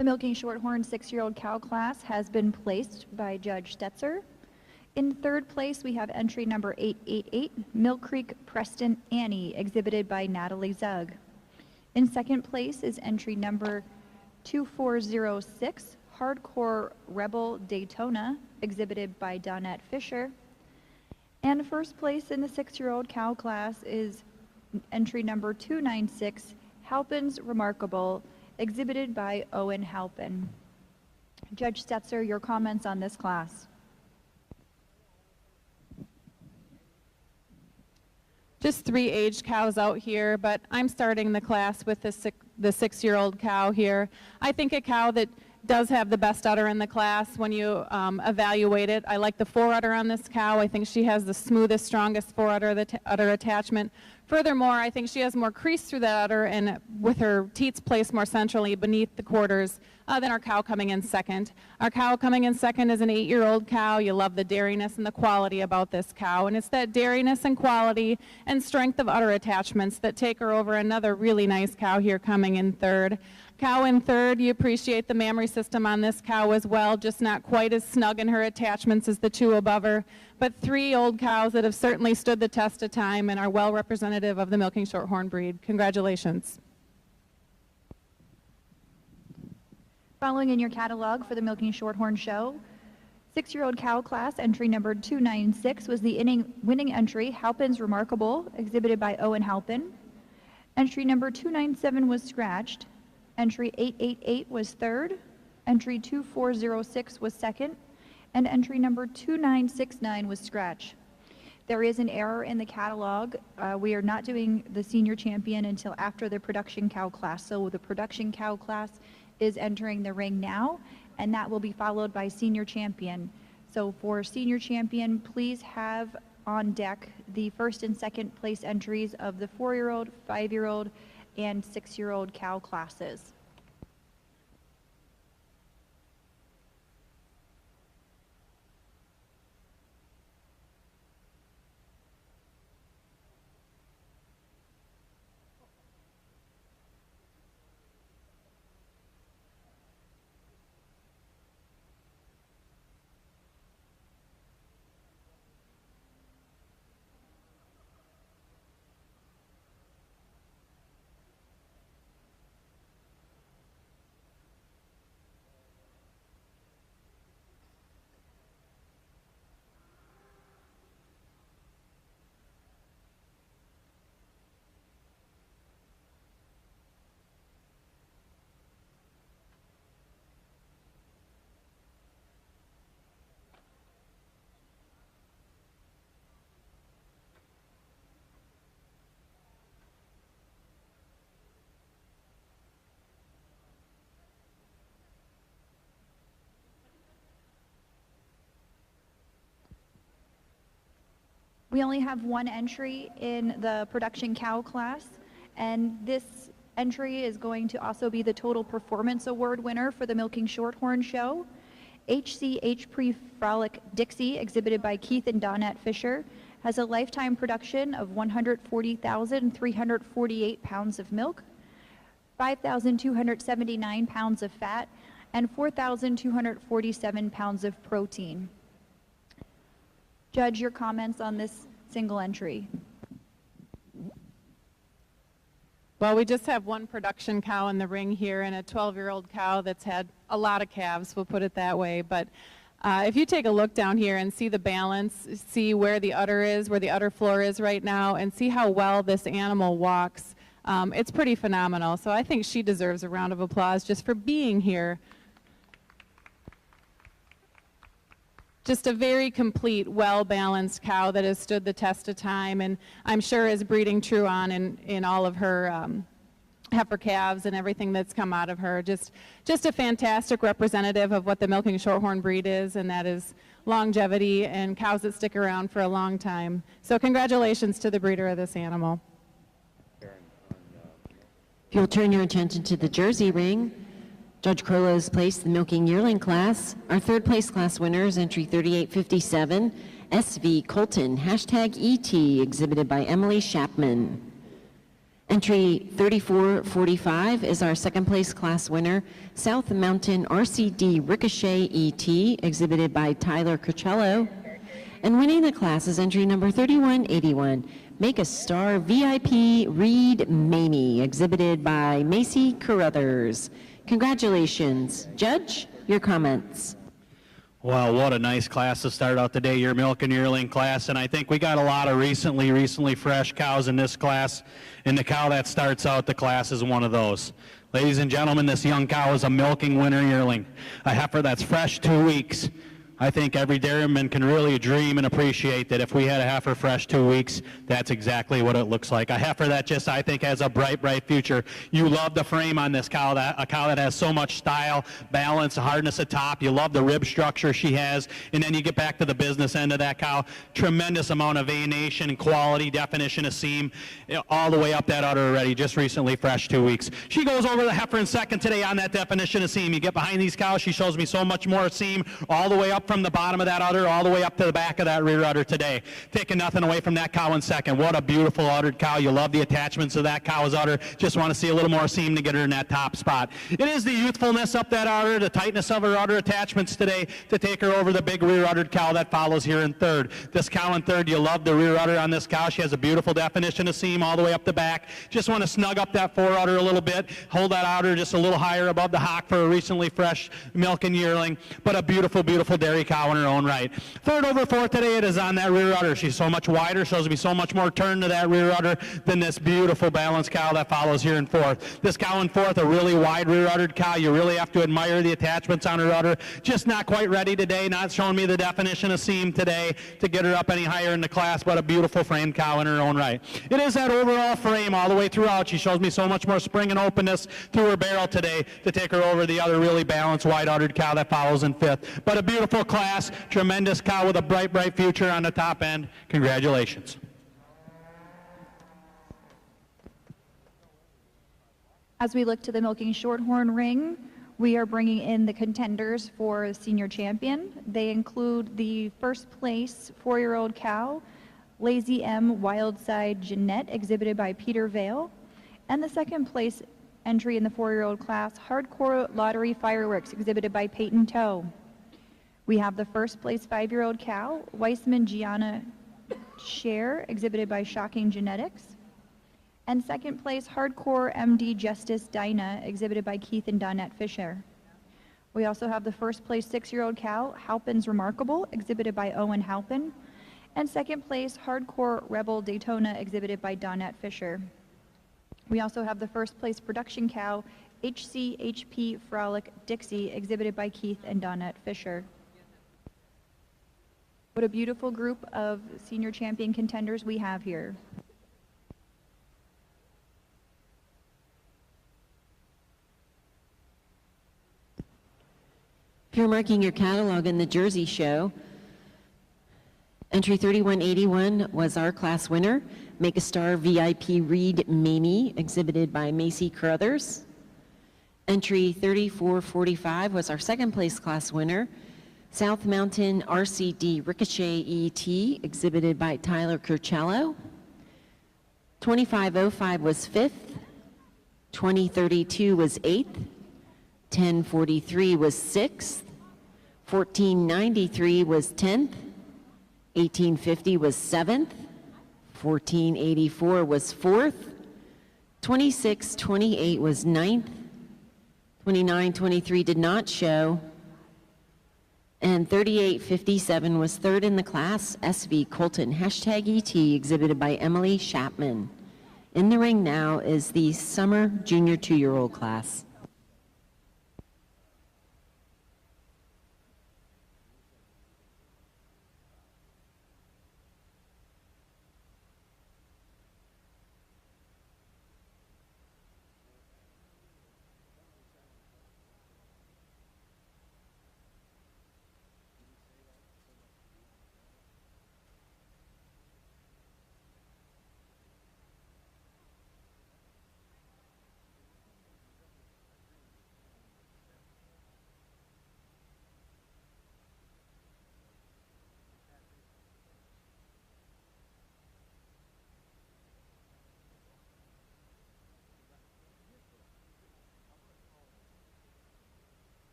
The Milking Shorthorn 6-year-old cow class has been placed by Judge Stetzer. In third place, we have entry number 888, Mill Creek Preston Annie, exhibited by Natalie Zug. In second place is entry number 2406, Hardcore Rebel Daytona, exhibited by Donette Fisher. And first place in the 6-year-old cow class is entry number 296, Halpin's Remarkable, exhibited by Owen Halpin. Judge Stetzer, your comments on this class. Just 3 aged cows out here, but I'm starting the class with the 6-year-old cow here. I think a cow that does have the best udder in the class when you evaluate it. I like the fore-udder on this cow. I think she has the smoothest, strongest fore-udder udder attachment. Furthermore, I think she has more crease through that udder and with her teats placed more centrally beneath the quarters than our cow coming in second. Our cow coming in second is an 8-year-old cow. You love the dairiness and the quality about this cow, and it's that dairiness and quality and strength of udder attachments that take her over another really nice cow here coming in third. Cow in third, you appreciate the mammary system on this cow as well, just not quite as snug in her attachments as the 2 above her, but 3 old cows that have certainly stood the test of time and are well representative of the Milking Shorthorn breed. Congratulations. Following in your catalog for the Milking Shorthorn show, 6-year-old cow class, entry number 296 was the winning entry, Halpin's Remarkable, exhibited by Owen Halpin. Entry number 297 was scratched. Entry 888 was third, entry 2406 was second, and entry number 2969 was scratch. There is an error in the catalog. We are not doing the senior champion until after the production cow class. So the production cow class is entering the ring now, and that will be followed by senior champion. So for senior champion, please have on deck the first and second place entries of the 4-year-old, 5-year-old, and 6-year-old cow classes. We only have one entry in the production cow class, and this entry is going to also be the Total Performance Award winner for the Milking Shorthorn show. HCH Pre-Frolic Dixie, exhibited by Keith and Donette Fisher, has a lifetime production of 140,348 pounds of milk, 5,279 pounds of fat, and 4,247 pounds of protein. Judge, your comments on this single entry. Well, we just have one production cow in the ring here and a 12-year-old cow that's had a lot of calves, we'll put it that way. But if you take a look down here and see the balance, see where the udder is, where the udder floor is right now, and see how well this animal walks, it's pretty phenomenal. So I think she deserves a round of applause just for being here. Just a very complete, well-balanced cow that has stood the test of time, and I'm sure is breeding true on in all of her heifer calves and everything that's come out of her. Just a fantastic representative of what the Milking Shorthorn breed is, and that is longevity and cows that stick around for a long time. So congratulations to the breeder of this animal. If you'll turn your attention to the Jersey ring, Judge Crollo has placed the Milking Yearling class. Our third place class winner is entry 3857, SV Colton, #ET, exhibited by Emily Shapman. Entry 3445 is our second place class winner, South Mountain RCD Ricochet ET, exhibited by Tyler Curcello. And winning the class is entry number 3181, Make a Star VIP Reed Mamie, exhibited by Macy Carruthers. Congratulations. Judge, your comments. Well, what a nice class to start out the day, your milk and yearling class. And I think we got a lot of recently fresh cows in this class. And the cow that starts out the class is one of those. Ladies and gentlemen, this young cow is a milking winter yearling. A heifer that's fresh 2 weeks. I think every dairyman can really dream and appreciate that if we had a heifer fresh 2 weeks, that's exactly what it looks like. A heifer that just, I think, has a bright future. You love the frame on this cow, a cow that has so much style, balance, hardness at top. You love the rib structure she has. And then you get back to the business end of that cow. Tremendous amount of venation and quality, definition of seam, all the way up that udder already, just recently fresh 2 weeks. She goes over the heifer in second today on that definition of seam. You get behind these cows, she shows me so much more seam all the way up from the bottom of that udder all the way up to the back of that rear udder today. Taking nothing away from that cow in second. What a beautiful uddered cow. You love the attachments of that cow's udder. Just want to see a little more seam to get her in that top spot. It is the youthfulness up that udder, the tightness of her udder attachments today to take her over the big rear uddered cow that follows here in third. This cow in third, you love the rear udder on this cow. She has a beautiful definition of seam all the way up the back. Just want to snug up that fore udder a little bit, hold that udder just a little higher above the hock for a recently fresh milk and yearling, but a beautiful dairy cow in her own right. Third over fourth today, it is on that rear udder. She's so much wider, shows me so much more turn to that rear udder than this beautiful balanced cow that follows here in fourth. This cow in fourth, a really wide rear uddered cow. You really have to admire the attachments on her udder. Just not quite ready today, not showing me the definition of seam today to get her up any higher in the class, but a beautiful framed cow in her own right. It is that overall frame all the way throughout. She shows me so much more spring and openness through her barrel today to take her over the other really balanced wide uddered cow that follows in fifth. But a beautiful class, tremendous cow with a bright future on the top end. Congratulations. As we look to the Milking Shorthorn ring, we are bringing in the contenders for senior champion. They include the first place 4-year-old cow, Lazy M Wildside Jeanette, exhibited by Peter Vale, and the second place entry in the 4-year-old class, Hardcore Lottery Fireworks, exhibited by Peyton Toe. We have the first place 5-year-old cow, Weissman Gianna Share, exhibited by Shocking Genetics. And second place, Hardcore MD Justice Dinah, exhibited by Keith and Donette Fisher. We also have the first place 6-year-old cow, Halpin's Remarkable, exhibited by Owen Halpin. And second place, Hardcore Rebel Daytona, exhibited by Donette Fisher. We also have the first place production cow, HCHP Frolic Dixie, exhibited by Keith and Donette Fisher. What a beautiful group of senior champion contenders we have here. If you're marking your catalog in the Jersey show, entry 3181 was our class winner, Make a Star VIP Reed Mamie, exhibited by Macy Carruthers. Entry 3445 was our second place class winner, South Mountain RCD Ricochet ET, exhibited by Tyler Curcello. 2505 was 5th, 2032 was 8th, 1043 was 6th, 1493 was 10th, 1850 was 7th, 1484 was 4th, 2628 was 9th, 2923 did not show, and 3857 was 3rd in the class, SV Colton #ET, exhibited by Emily Chapman. In the ring now is the summer junior 2-year-old class.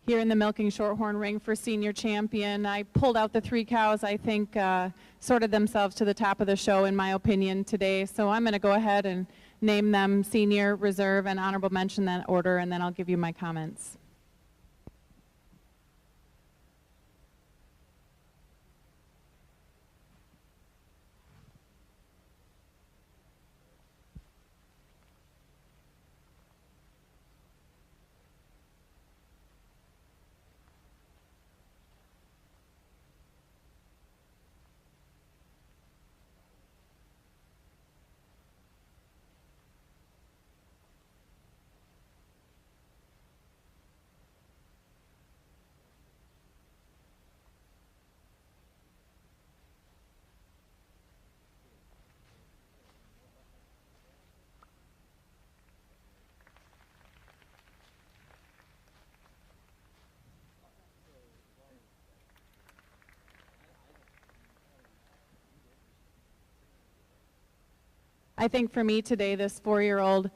here in the Milking Shorthorn ring for senior champion. I pulled out the 3 cows I think sorted themselves to the top of the show in my opinion today. So I'm going to go ahead and name them senior, reserve, and honorable mention in that order, and then I'll give you my comments. I think for me today, this 4-year-old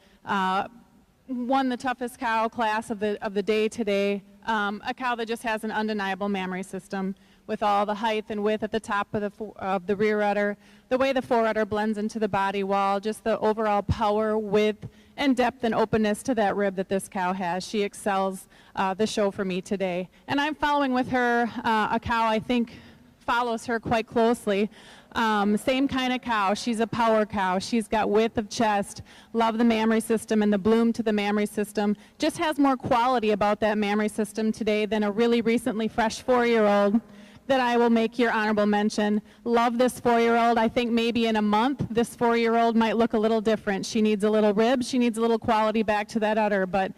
won the toughest cow class of the day today. A cow that just has an undeniable mammary system with all the height and width at the top of the rear udder, the way the fore udder blends into the body wall, just the overall power, width, and depth and openness to that rib that this cow has. She excels the show for me today. And I'm following with her a cow I think follows her quite closely. Same kind of cow. She's a power cow. She's got width of chest. Love the mammary system and the bloom to the mammary system. Just has more quality about that mammary system today than a really recently fresh 4-year-old that I will make your honorable mention. Love this 4-year-old. I think maybe in a month this 4-year-old might look a little different. She needs a little rib. She needs a little quality back to that udder, but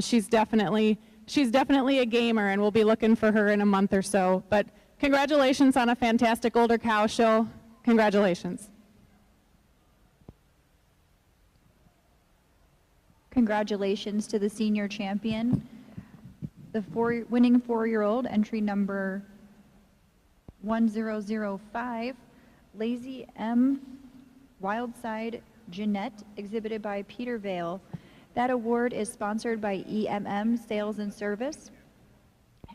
she's definitely a gamer, and we'll be looking for her in a month or so. But congratulations on a fantastic older cow show. Congratulations. Congratulations to the senior champion, the winning 4-year-old, entry number 1005, Lazy M. Wildside Jeanette, exhibited by Peter Vale. That award is sponsored by EMM Sales and Service.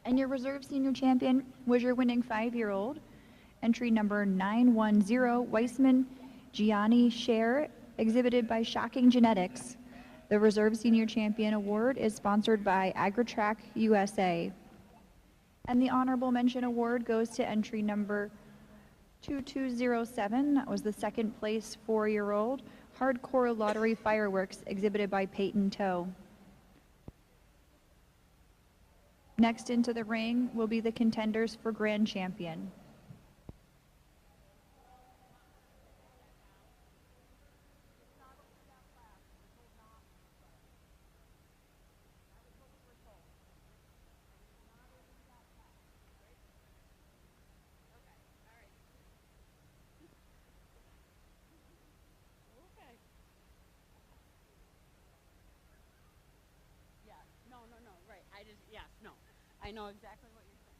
And your reserve senior champion was your winning 5-year-old, entry number 910, Weissman Gianni Scher, exhibited by Shocking Genetics. The reserve senior champion award is sponsored by AgriTrack USA. And the honorable mention award goes to entry number 2207. That was the second place 4-year-old, Hardcore Lottery Fireworks, exhibited by Peyton Toe. Next into the ring will be the contenders for grand champion. I know exactly what you're saying.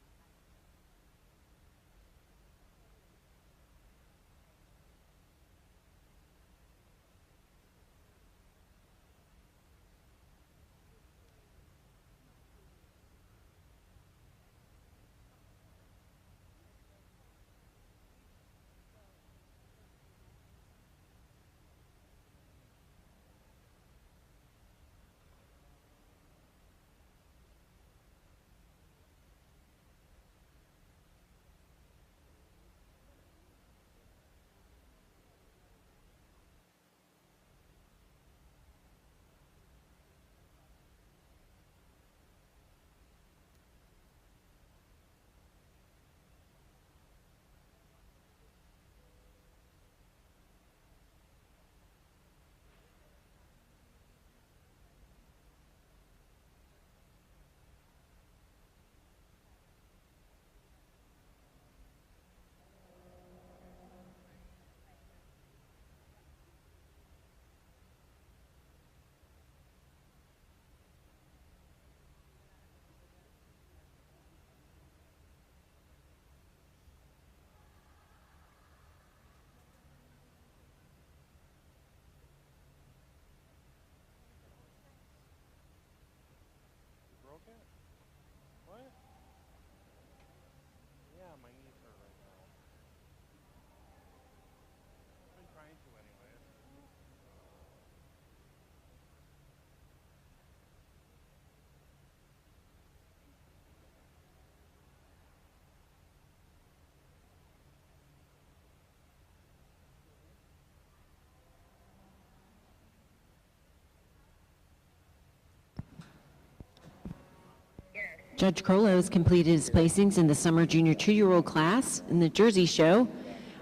Judge Crollo has completed his placings in the Summer Junior 2-year-old class in the Jersey Show.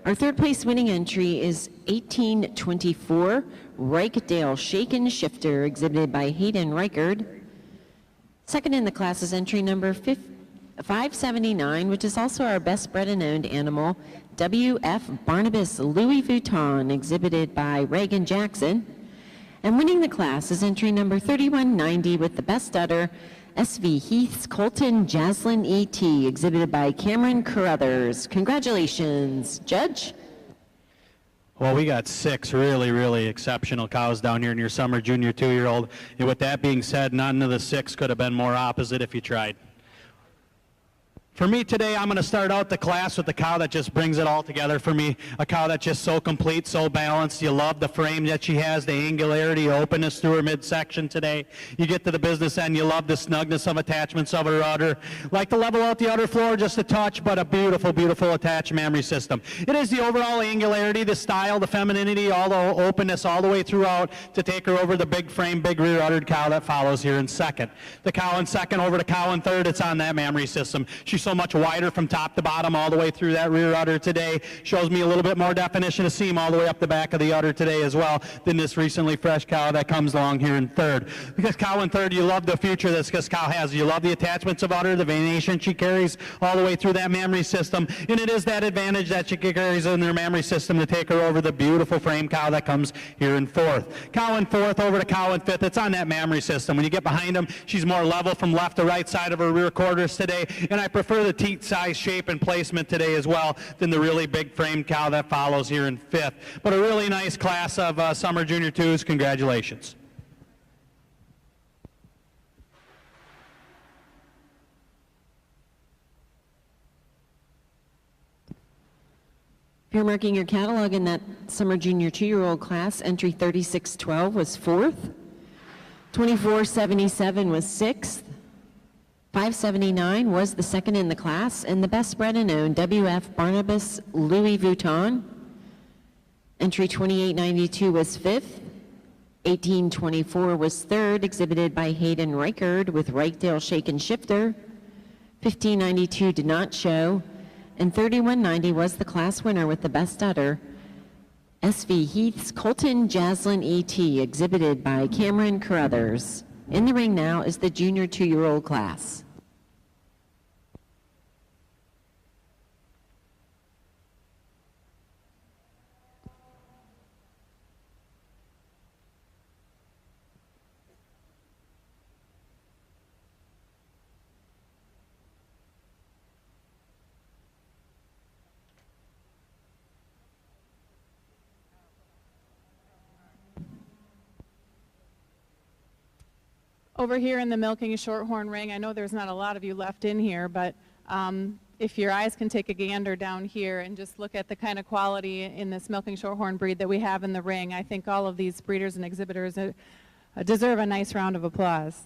Our third place winning entry is 1824 Reichdale Shaken Shifter, exhibited by Hayden Reichard. Second in the class is entry number 579, which is also our best bred and owned animal, W.F. Barnabas Louis Vuitton, exhibited by Reagan Jackson. And winning the class is entry number 3190 with the best udder, S.V. Heath's Colton Jaslyn E.T., exhibited by Cameron Carruthers. Congratulations, Judge. Well, we got 6 really, really exceptional cows down here in your Summer Junior 2-year-old. And with that being said, none of the 6 could have been more opposite if you tried. For me today, I'm going to start out the class with the cow that just brings it all together for me. A cow that's just so complete, so balanced. You love the frame that she has, the angularity, openness through her midsection today. You get to the business end, you love the snugness of attachments of her udder. Like to level out the udder floor just a touch, but a beautiful, beautiful attached mammary system. It is the overall angularity, the style, the femininity, all the openness all the way throughout to take her over the big frame, big rear uddered cow that follows here in second. The cow in second over to cow in third, it's on that mammary system. She's so much wider from top to bottom all the way through that rear udder today. Shows me a little bit more definition of seam all the way up the back of the udder today as well than this recently fresh cow that comes along here in third. Because cow in third, you love the future that this cow has. You love the attachments of udder, the venation she carries all the way through that mammary system, and it is that advantage that she carries in her mammary system to take her over the beautiful frame cow that comes here in fourth. Cow in fourth over to cow in fifth, it's on that mammary system. When you get behind them, she's more level from left to right side of her rear quarters today, and I prefer the teat size, shape, and placement today as well than the really big frame cow that follows here in fifth. But a really nice class of Summer Junior 2s. Congratulations. If you're marking your catalog in that Summer Junior 2-year-old class, entry 3612 was fourth, 2477 was sixth, 579 was the second in the class, and the best bred and owned W.F. Barnabas Louis Vuitton. Entry 2892 was fifth, 1824 was third, exhibited by Hayden Reichard with Reichdale Shaken Shifter. 1592 did not show, and 3190 was the class winner with the best udder, S.V. Heath's Colton Jaslyn E.T., exhibited by Cameron Carruthers. In the ring now is the Junior 2-year-old class. Over here in the milking shorthorn ring, I know there's not a lot of you left in here, but if your eyes can take a gander down here and just look at the kind of quality in this milking shorthorn breed that we have in the ring, I think all of these breeders and exhibitors deserve a nice round of applause.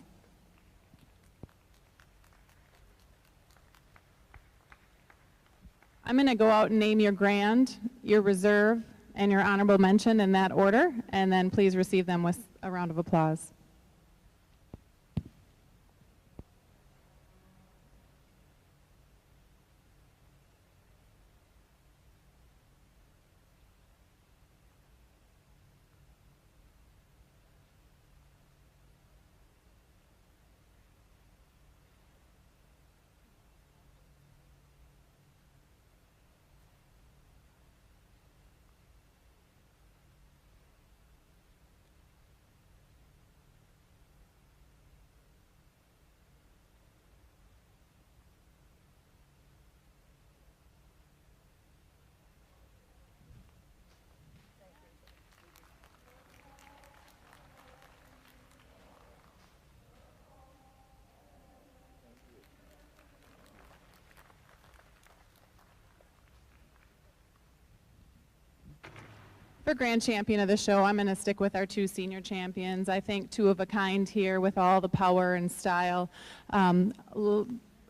I'm going to go out and name your grand, your reserve, and your honorable mention in that order, and then please receive them with a round of applause. For grand champion of the show, I'm going to stick with our two senior champions. I think two of a kind here with all the power and style.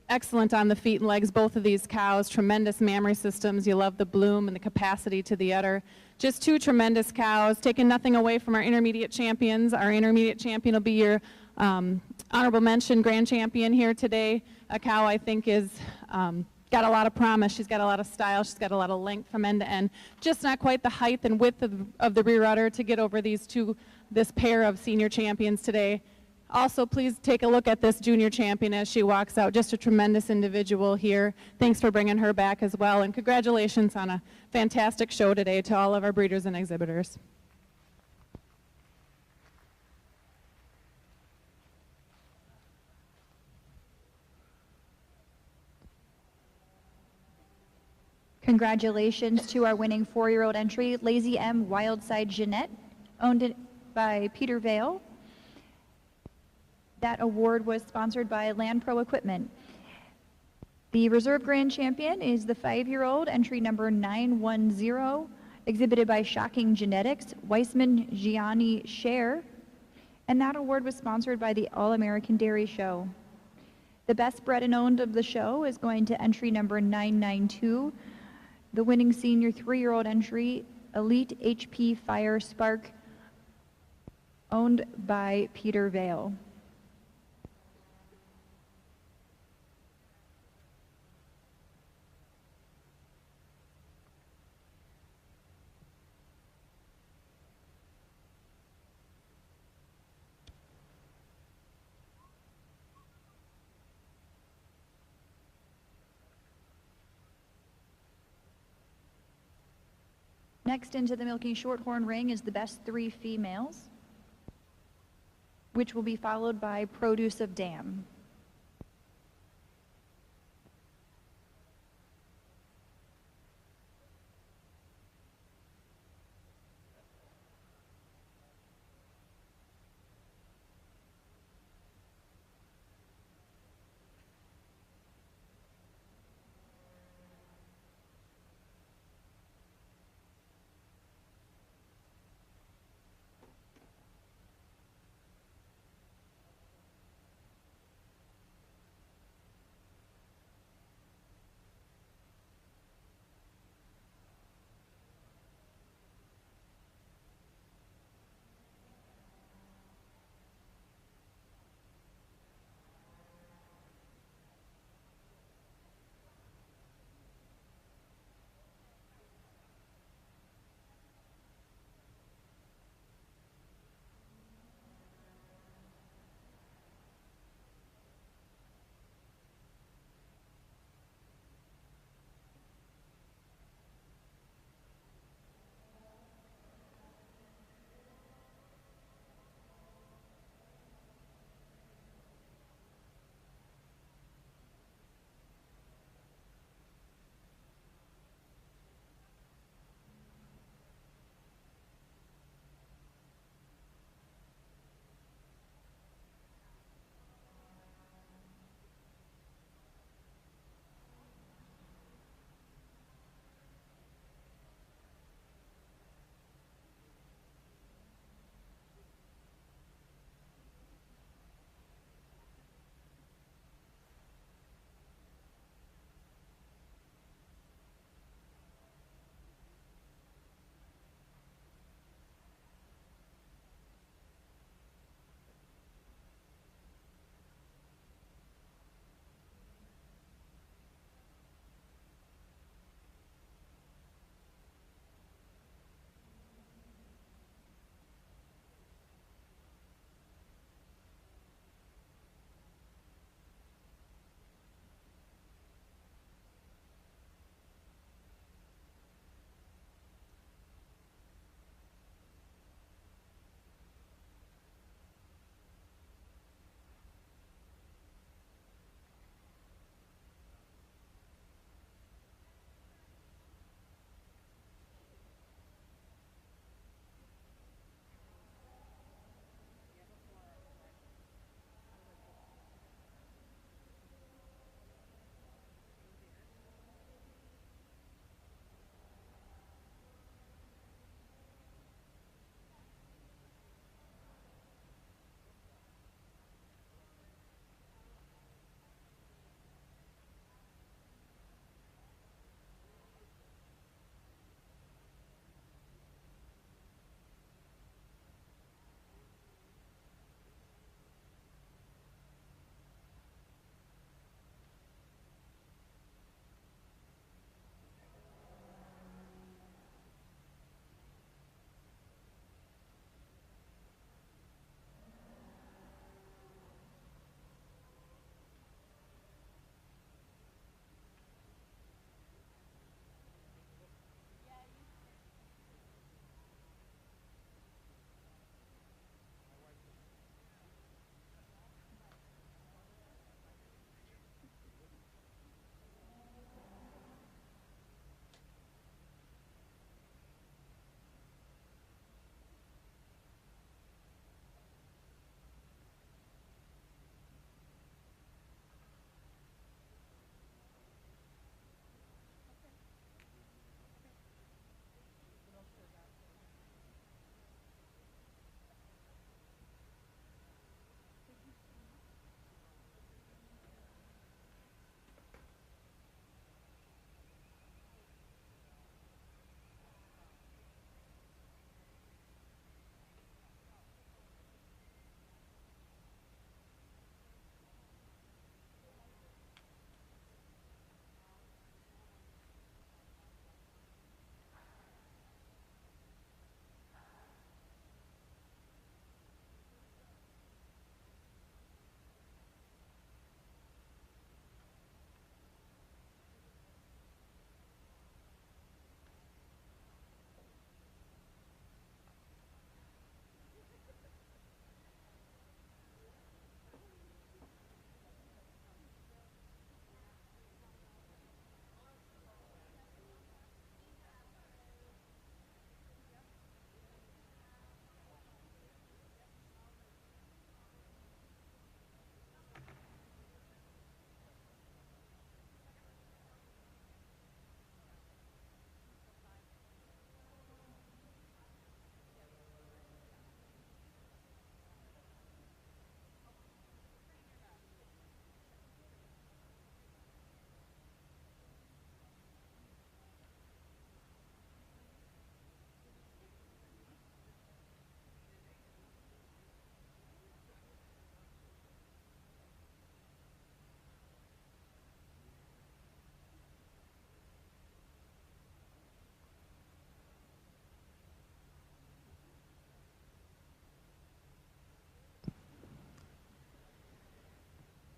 Excellent on the feet and legs, both of these cows. Tremendous mammary systems. You love the bloom and the capacity to the udder. Just two tremendous cows, taking nothing away from our intermediate champions. Our intermediate champion will be your honorable mention grand champion here today. a cow I think is got a lot of promise. She's got a lot of style. She's got a lot of length from end to end. Just not quite the height and width of the rear udder to get over this pair of senior champions today. Also, please take a look at this junior champion as she walks out. Just a tremendous individual here. Thanks for bringing her back as well. And congratulations on a fantastic show today to all of our breeders and exhibitors. Congratulations to our winning 4-year-old entry, Lazy M Wildside Jeanette, owned by Peter Vale. That award was sponsored by Land Pro Equipment. The reserve grand champion is the 5-year-old, entry number 910, exhibited by Shocking Genetics, Weissman Gianni Scher, and that award was sponsored by the All-American Dairy Show. The best bred and owned of the show is going to entry number 992, the winning senior 3-year-old entry, Elite HP Fire Spark, owned by Peter Vale. Next into the milking shorthorn ring is the best 3 females, which will be followed by Produce of Dam.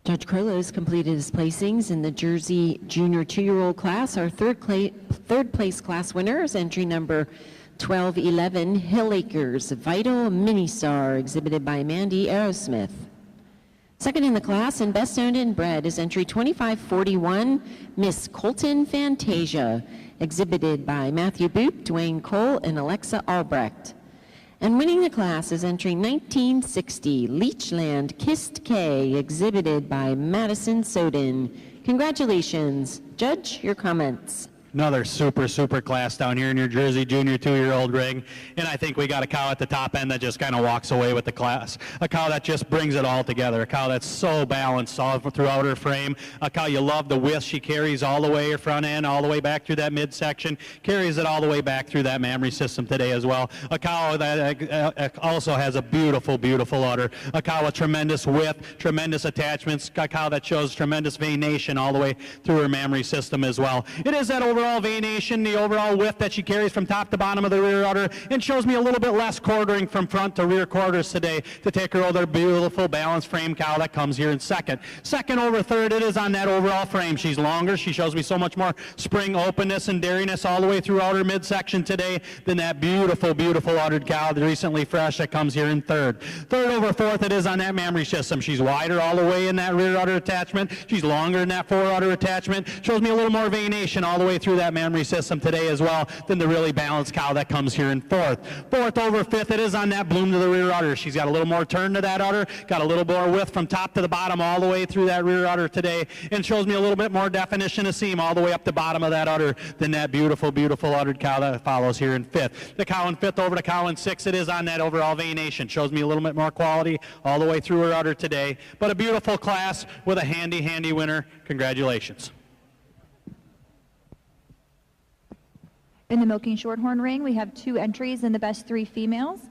Judge Krolos completed his placings in the Jersey Junior 2-year-old class. Our third place class winner is entry number 1211, Hill Acres Vital Mini Star, exhibited by Mandy Aerosmith. Second in the class and best owned and bred is entry 2541, Miss Colton Fantasia, exhibited by Matthew Boop, Dwayne Cole, and Alexa Albrecht. And winning the class is entry 1960, Leechland Kissed K, exhibited by Madison Soden. Congratulations. Judge, your comments. Another super class down here in your Jersey Junior 2-year-old ring. And I think we got a cow at the top end that just kind of walks away with the class. A cow that just brings it all together. A cow that's so balanced all throughout her frame. A cow you love the width she carries all the way her front end, all the way back through that midsection. Carries it all the way back through that mammary system today as well. A cow that also has a beautiful udder. A cow with tremendous width, tremendous attachments. A cow that shows tremendous venation all the way through her mammary system as well. It is that overall venation, the overall width that she carries from top to bottom of the rear udder, and shows me a little bit less quartering from front to rear quarters today to take her over beautiful balanced frame cow that comes here in second. Second over third, it is on that overall frame. She's longer. She shows me so much more spring openness and dairiness all the way throughout her midsection today than that beautiful uddered cow, recently fresh, that comes here in third. Third over fourth, it is on that mammary system. She's wider all the way in that rear udder attachment. She's longer in that fore udder attachment. Shows me a little more venation all the way through that mammary system today as well than the really balanced cow that comes here in fourth. Fourth over fifth, it is on that bloom to the rear udder. She's got a little more turn to that udder, got a little more width from top to the bottom all the way through that rear udder today, and shows me a little bit more definition of seam all the way up the bottom of that udder than that beautiful uddered cow that follows here in fifth. The cow in fifth over to cow in sixth, it is on that overall venation. Shows me a little bit more quality all the way through her udder today, but a beautiful class with a handy winner. Congratulations. In the Milking Shorthorn ring, we have 2 entries in the best 3 females.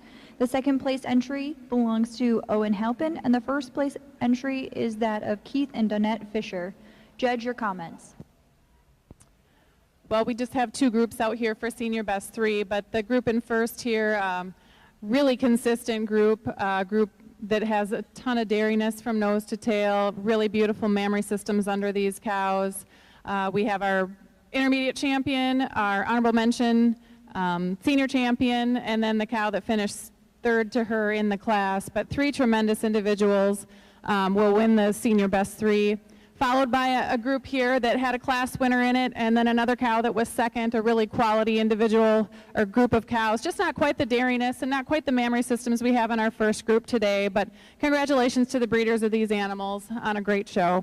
The second place entry belongs to Owen Halpin, and the first place entry is that of Keith and Donette Fisher. Judge, your comments. Well, we just have 2 groups out here for senior best 3, but the group in first here, really consistent group that has a ton of dairiness from nose to tail, really beautiful mammary systems under these cows. We have our intermediate champion, our honorable mention, senior champion, and then the cow that finished third to her in the class. But 3 tremendous individuals will win the senior best 3, followed by a group here that had a class winner in it, and then another cow that was second, a really quality individual or group of cows. Just not quite the dairiness and not quite the mammary systems we have in our first group today, but congratulations to the breeders of these animals on a great show.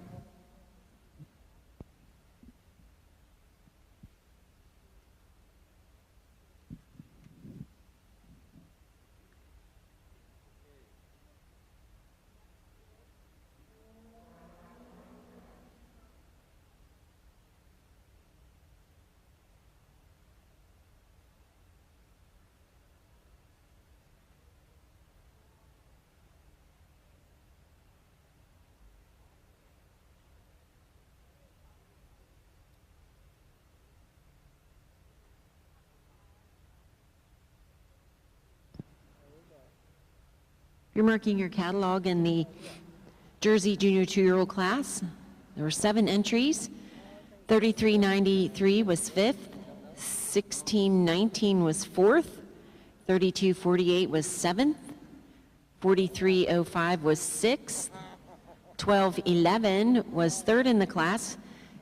You're marking your catalog in the Jersey Junior 2-year-old class. There were 7 entries. 3393 was 5th, 1619 was 4th, 3248 was 7th, 4305 was 6th, 1211 was 3rd in the class.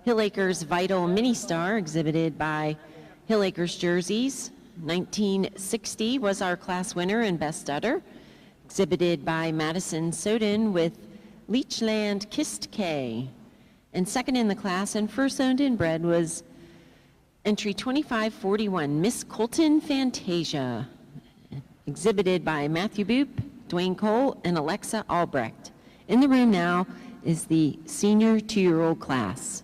Hill Acres Vital Mini Star, exhibited by Hill Acres Jerseys. 1960 was our class winner in Best Udder, exhibited by Madison Soden with Leechland Kissed K. And second in the class and first owned and bred was entry 2541, Miss Colton Fantasia, exhibited by Matthew Boop, Dwayne Cole, and Alexa Albrecht. In the room now is the senior 2-year-old class.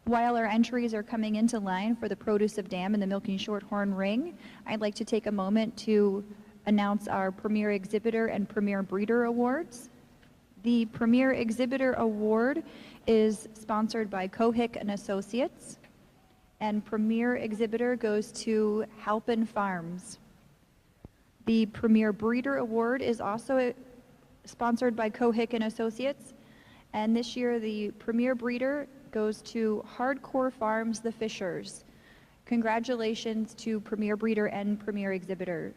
While our entries are coming into line for the Produce of Dam and the Milking Shorthorn Ring, I'd like to take a moment to announce our Premier Exhibitor and Premier Breeder Awards. The Premier Exhibitor Award is sponsored by Cohick and Associates, and Premier Exhibitor goes to Halpin Farms. The Premier Breeder Award is also sponsored by Cohick and Associates, and this year the Premier Breeder goes to Hardcore Farms the Fishers. Congratulations to Premier Breeder and Premier Exhibitor.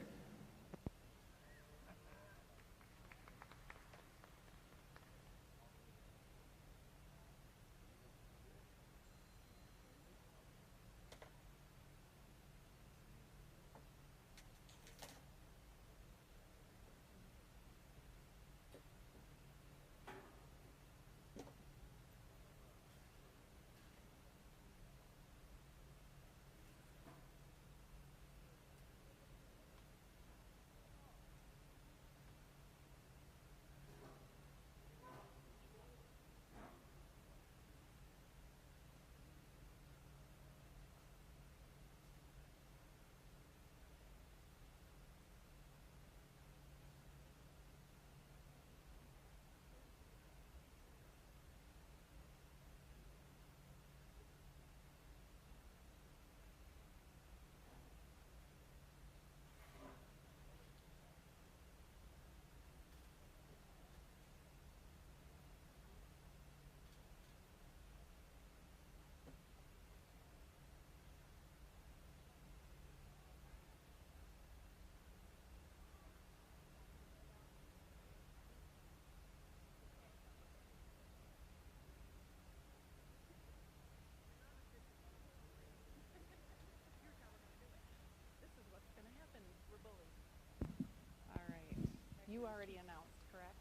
You already announced, correct?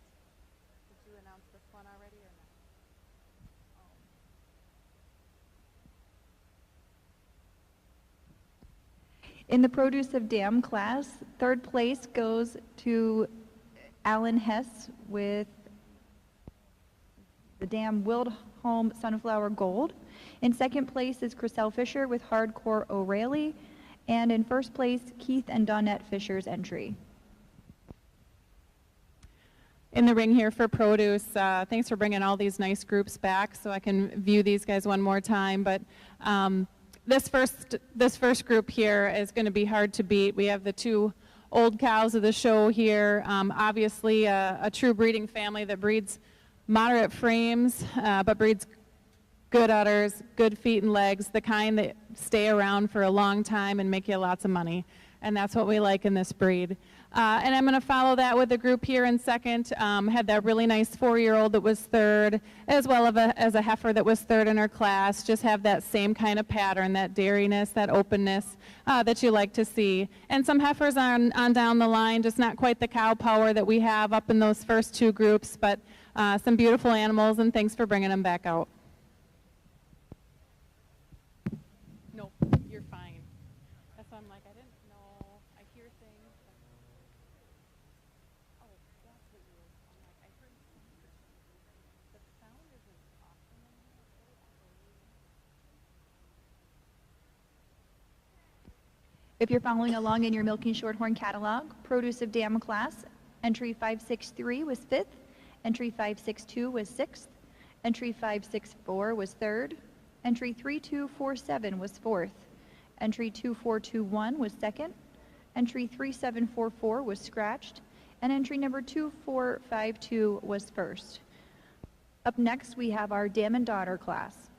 Did you announce this one already or not? In the Produce of Dam class, third place goes to Alan Hess with the Dam Wildholm Sunflower Gold. In second place is Chriselle Fisher with Hardcore O'Reilly. And in first place, Keith and Donette Fisher's entry. In the ring here for produce, thanks for bringing all these nice groups back so I can view these guys one more time. But this first group here is going to be hard to beat. We have the two old cows of the show here. Obviously, a true breeding family that breeds moderate frames, but breeds good udders, good feet and legs, the kind that stay around for a long time and make you lots of money. And that's what we like in this breed. And I'm going to follow that with the group here in second. Had that really nice 4-year-old that was third, as well as a heifer that was third in her class. Just have that same kind of pattern, that dairyness, that openness that you like to see. And some heifers on down the line, just not quite the cow power that we have up in those first two groups, but some beautiful animals, and thanks for bringing them back out. No, you're fine. That's why I'm like, I didn't know. I hear things. Oh, that's what you were. I'm like, I heard something. The sound isn't awesome in here, okay? I believe. If you're following along in your Milking Shorthorn catalog, Produce of Dam class, entry 563 was 5th, entry 562 was 6th, entry 564 was 3rd, entry 3247 was 4th, entry 2421 was 2nd, entry 3744 was scratched, and entry number 2452 was 1st. Up next, we have our Dam and Daughter class.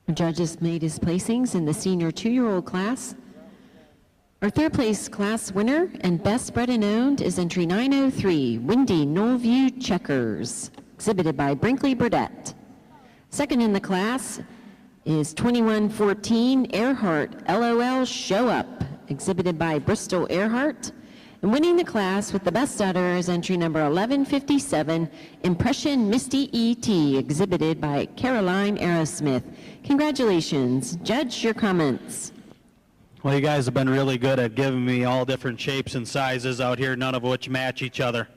Our judge has made his placings in the senior 2-year-old class. Our third place class winner and best bred and owned is entry 903, Windy Knollview Checkers, exhibited by Brinkley Burdett. Second in the class is 2114 Earhart LOL Show Up, exhibited by Bristol Earhart. And winning the class with the best udder is entry number 1157, Impression Misty E.T., exhibited by Caroline Aerosmith. Congratulations. Judge, your comments. Well, you guys have been really good at giving me all different shapes and sizes out here, none of which match each other.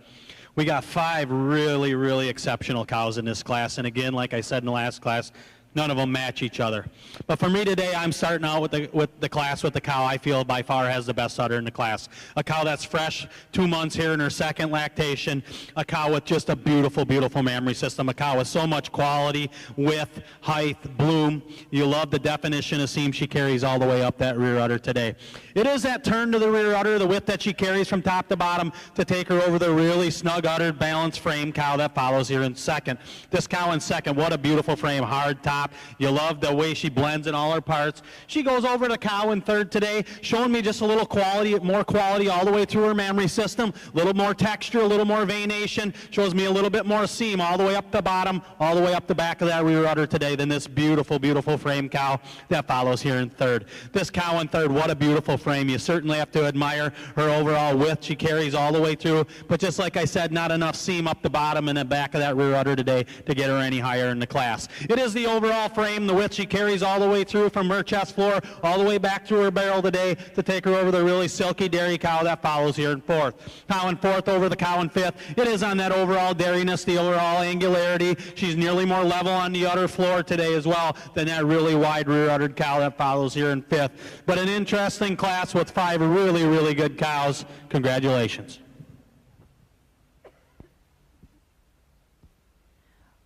We got 5 really, really exceptional cows in this class, and again, like I said in the last class, none of them match each other. But for me today, I'm starting out with the class with the cow I feel by far has the best udder in the class. A cow that's fresh, 2 months here in her second lactation, a cow with just a beautiful, beautiful mammary system, a cow with so much quality, width, height, bloom. You love the definition of seam she carries all the way up that rear udder today. It is that turn to the rear udder, the width that she carries from top to bottom to take her over the really snug uddered, balanced frame cow that follows here in second. This cow in second, what a beautiful frame, hard top. You love the way she blends in all her parts. She goes over to cow in third today, showing me just a little quality, more quality all the way through her mammary system, a little more texture, a little more veination, shows me a little bit more seam all the way up the bottom, all the way up the back of that rear udder today than this beautiful, beautiful frame cow that follows here in third. This cow in third, what a beautiful frame. You certainly have to admire her overall width she carries all the way through, but just like I said, not enough seam up the bottom and the back of that rear udder today to get her any higher in the class. It is the overall frame, the width she carries all the way through from her chest floor all the way back through her barrel today to take her over the really silky dairy cow that follows here in fourth. Cow in fourth over the cow in fifth. It is on that overall dairiness, the overall angularity. She's nearly more level on the udder floor today as well than that really wide rear uddered cow that follows here in fifth. But an interesting class with 5 really, really good cows. Congratulations.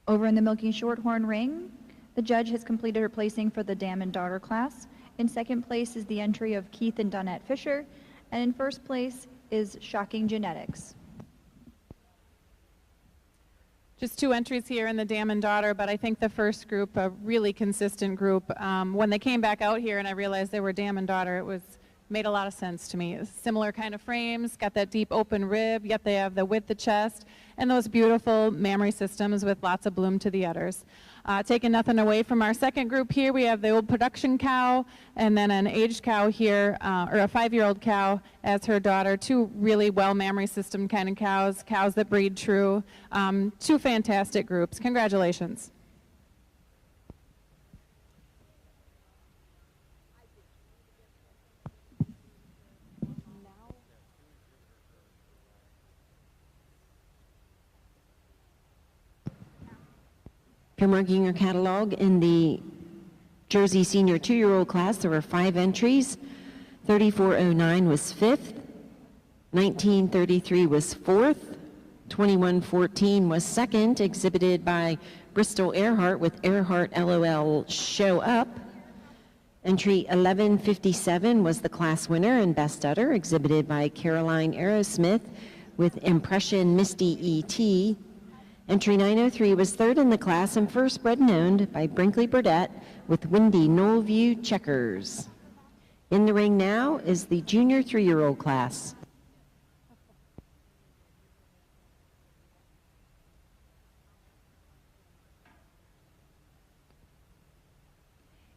Over in the Milking Shorthorn ring, the judge has completed her placing for the dam and daughter class. In second place is the entry of Keith and Donette Fisher, and in first place is Shocking Genetics. Just 2 entries here in the dam and daughter, but I think the first group, a really consistent group. When they came back out here and I realized they were dam and daughter, it made a lot of sense to me. Similar kind of frames, got that deep open rib, yet they have the width of chest, and those beautiful mammary systems with lots of bloom to the udders. Taking nothing away from our second group here, we have the old production cow and then an aged cow here, or a 5-year-old cow as her daughter. 2 really well mammary system kind of cows, cows that breed true. 2 fantastic groups. Congratulations. If you're marking your catalog in the Jersey Senior 2-year-old class, there were 5 entries. 3409 was 5th, 1933 was 4th, 2114 was 2nd, exhibited by Bristol Earhart with Earhart LOL Show Up. Entry 1157 was the class winner and best udder, exhibited by Caroline Aerosmith with Impression Misty E.T. Entry 903 was 3rd in the class and first bred and owned by Brinkley Burdett with Windy Knollview Checkers. In the ring now is the junior 3-year-old class.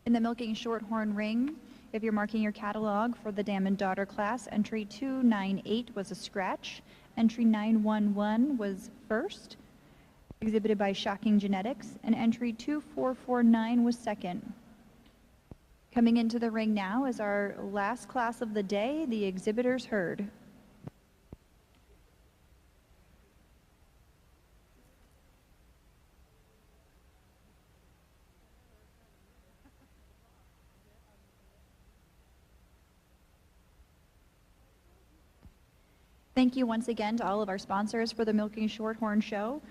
In the Milking Shorthorn ring, if you're marking your catalog for the dam and daughter class, entry 298 was a scratch, entry 911 was first, exhibited by Shocking Genetics, and entry 2449 was second. Coming into the ring now is our last class of the day, the exhibitors herd. Thank you once again to all of our sponsors for the Milking Shorthorn Show.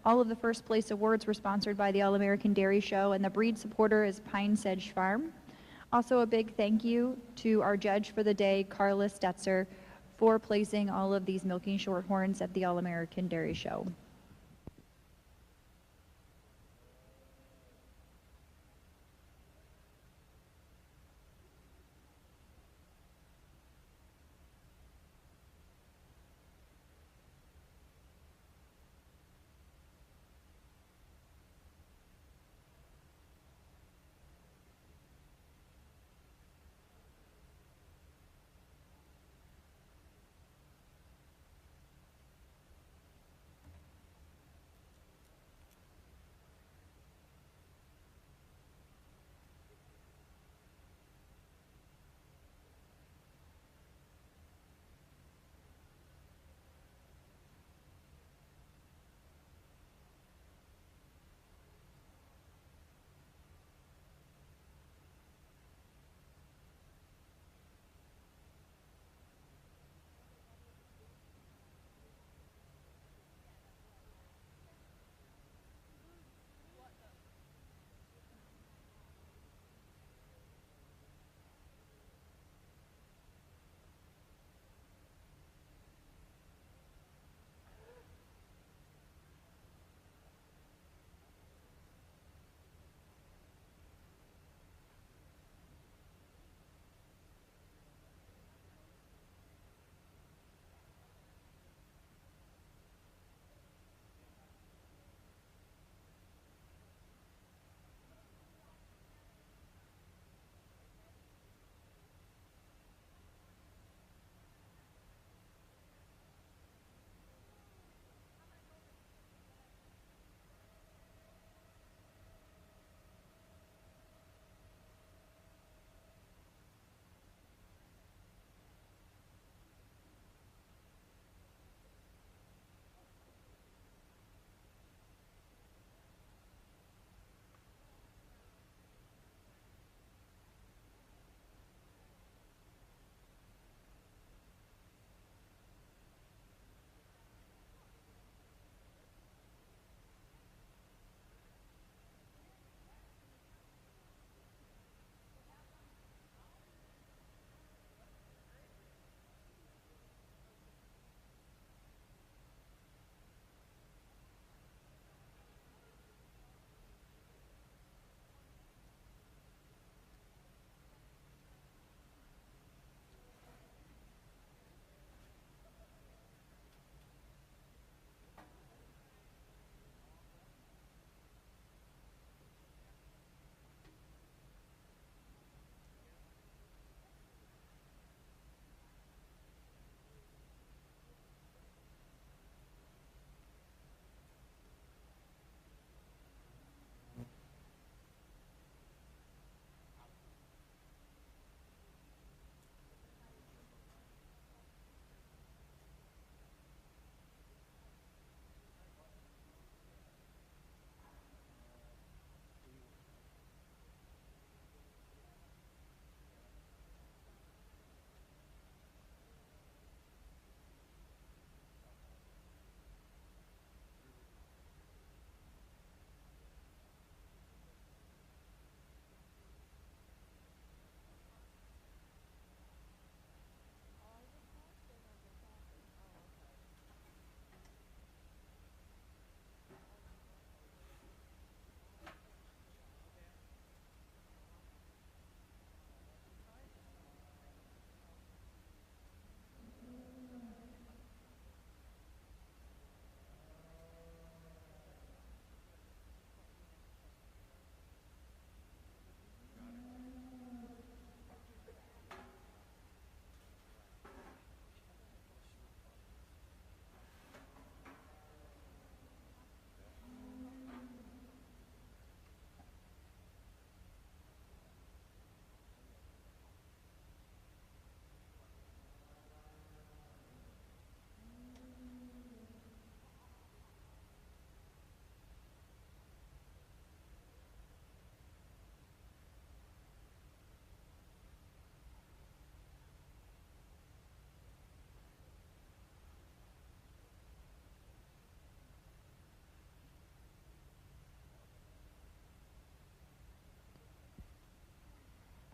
All of the first place awards were sponsored by the All-American Dairy Show, and the breed supporter is Pine Sedge Farm. Also a big thank you to our judge for the day, Carla Stetzer, for placing all of these Milking Shorthorns at the All-American Dairy Show.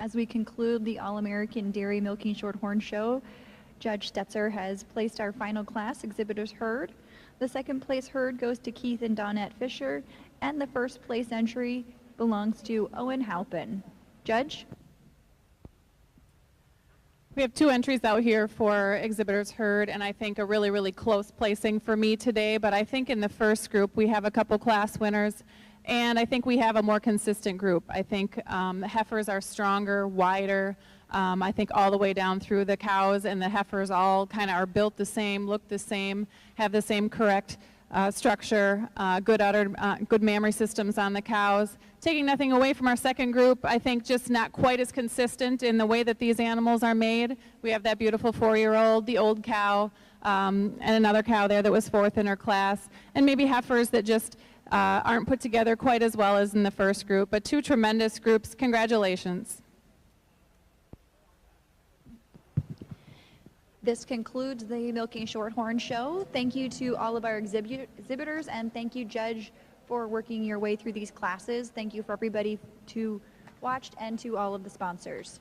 As we conclude the All-American Dairy Milking Shorthorn Show, Judge Stetzer has placed our final class, Exhibitors Herd. The second place herd goes to Keith and Donette Fisher, and the first place entry belongs to Owen Halpin. Judge? We have 2 entries out here for Exhibitors Herd, and I think a really, really close placing for me today. But I think in the first group we have a couple class winners, and I think we have a more consistent group. I think the heifers are stronger, wider. I think all the way down through the cows, and the heifers all kind of are built the same, look the same, have the same correct structure, good mammary systems on the cows. Taking nothing away from our second group, I think just not quite as consistent in the way that these animals are made. We have that beautiful 4-year-old, the old cow, and another cow there that was 4th in her class, and maybe heifers that just aren't put together quite as well as in the first group, but 2 tremendous groups. Congratulations. This concludes the Milking Shorthorn Show. Thank you to all of our exhibitors, and thank you, Judge, for working your way through these classes. Thank you for everybody who watched and to all of the sponsors.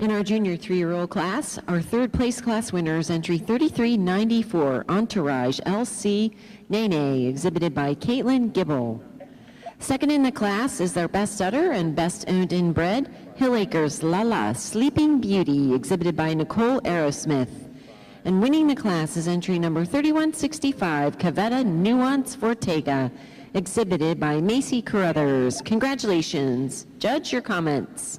In our junior 3-year-old class, our third place class winners, entry 3394, Entourage LC Nene, exhibited by Caitlin Gibble. Second in the class is their best udder and best owned and bred, Hill Acres Lala Sleeping Beauty, exhibited by Nicole Aerosmith. And winning the class is entry number 3165, Cavetta Nuance Vortega, exhibited by Macy Carruthers. Congratulations. Judge, your comments.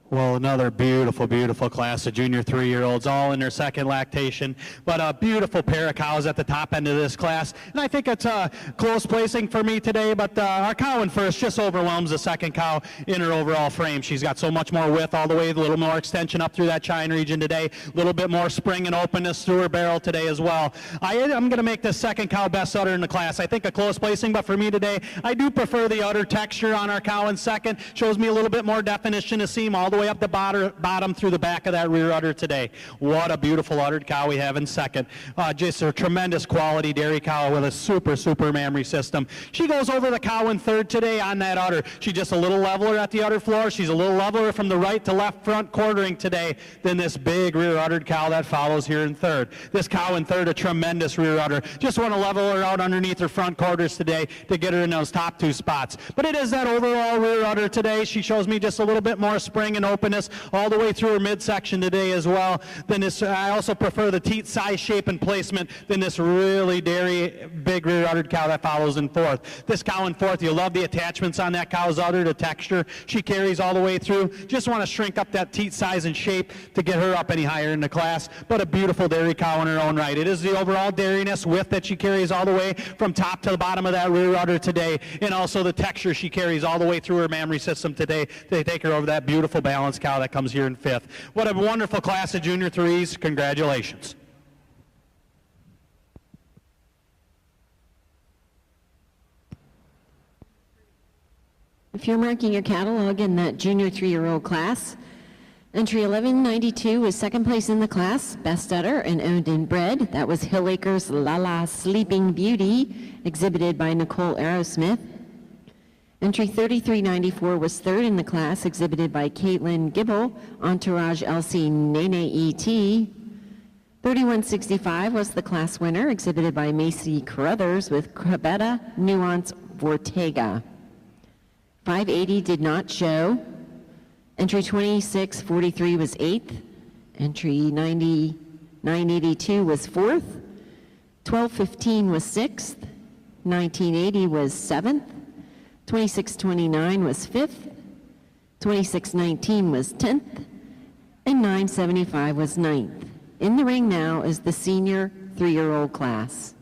Well, another beautiful, beautiful class of junior 3-year-olds, all in their second lactation, but a beautiful pair of cows at the top end of this class. And I think it's a close placing for me today, but our cow in first just overwhelms the second cow in her overall frame. She's got so much more width all the way, a little more extension up through that chine region today, a little bit more spring and openness through her barrel today as well. I'm going to make this second cow best udder in the class. I think a close placing, but for me today, I do prefer the udder texture on our cow in second. Shows me a little bit more definition of seam all the way up the bottom through the back of that rear udder today. What a beautiful uddered cow we have in second. Just a tremendous quality dairy cow with a super mammary system. She goes over the cow in third today on that udder. She's just a little leveler at the udder floor. She's a little leveler from the right to left front quartering today than this big rear uddered cow that follows here in third. This cow in third, a tremendous rear udder. Just want to level her out underneath her front quarters today to get her in those top two spots. But it is that overall rear udder today. She shows me just a little bit more spring and openness all the way through her midsection today as well. Then this, I also prefer the teat size, shape, and placement than this really dairy big rear uddered cow that follows in fourth. This cow in fourth, you love the attachments on that cow's udder, the texture she carries all the way through. Just want to shrink up that teat size and shape to get her up any higher in the class, but a beautiful dairy cow in her own right. It is the overall dairiness, width that she carries all the way from top to the bottom of that rear udder today, and also the texture she carries all the way through her mammary system today to take her over that beautiful balanced cow that comes here in fifth. What a wonderful class of junior threes. Congratulations. If you're marking your catalog in that junior 3-year-old class, entry 1192 was second place in the class, best udder and owned and bred. That was Hill Acres Lala Sleeping Beauty, exhibited by Nicole Aerosmith. Entry 3394 was third in the class, exhibited by Caitlin Gibble, Entourage LC Nene ET. 3165 was the class winner, exhibited by Macy Carruthers with Cavetta Nuance Vortega. 580 did not show. Entry 2643 was 8th. Entry 982 was 4th. 1215 was 6th. 1980 was 7th. 2629 was 5th. 2619 was 10th. And 975 was 9th. In the ring now is the senior 3-year-old class.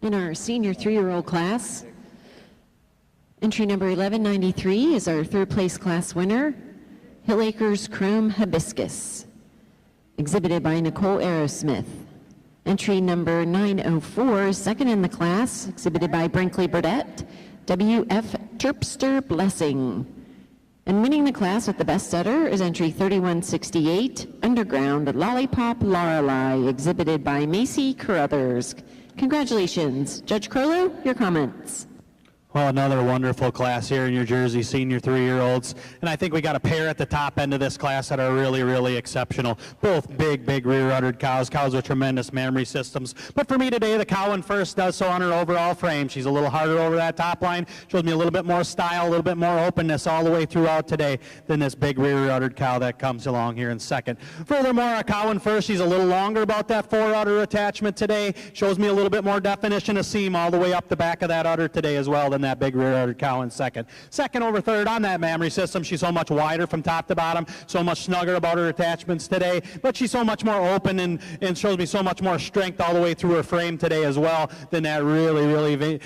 In our senior 3-year-old class, entry number 1193 is our third place class winner, Hill Acres Chrome Hibiscus, exhibited by Nicole Aerosmith. Entry number 904 is second in the class, exhibited by Brinkley Burdett, W.F. Terpster Blessing. And winning the class with the best setter is entry 3168, Underground Lollipop Lorelei, exhibited by Macy Carruthers. Congratulations. Judge Crollo, your comments. Well, another wonderful class here in New Jersey, senior 3-year-olds. And I think we got a pair at the top end of this class that are really, really exceptional. Both big rear-uddered cows with tremendous mammary systems. But for me today, the cow in first does so on her overall frame. She's a little harder over that top line. Shows me a little bit more style, a little bit more openness all the way throughout today than this big rear-uddered cow that comes along here in second. Furthermore, a cow in first, she's a little longer about that fore-udder attachment today. Shows me a little bit more definition of seam all the way up the back of that udder today as well than that big rear-uddered cow in second. Second over third on that mammary system. She's so much wider from top to bottom, so much snugger about her attachments today, but she's so much more open and shows me so much more strength all the way through her frame today as well than that really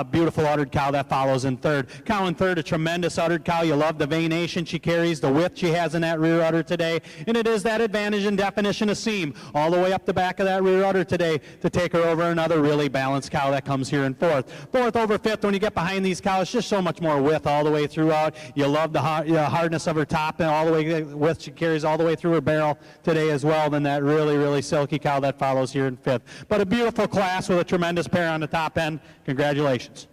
beautiful uddered cow that follows in third. Cow in third, a tremendous uddered cow. You love the venation she carries, the width she has in that rear udder today, and it is that advantage and definition of seam all the way up the back of that rear udder today to take her over another really balanced cow that comes here in fourth. Fourth over fifth, when you get behind these cows, just so much more width all the way throughout. You love the hardness of her top and all the way width she carries all the way through her barrel today as well than that really silky cow that follows here in fifth. But a beautiful class with a tremendous pair on the top end. Congratulations.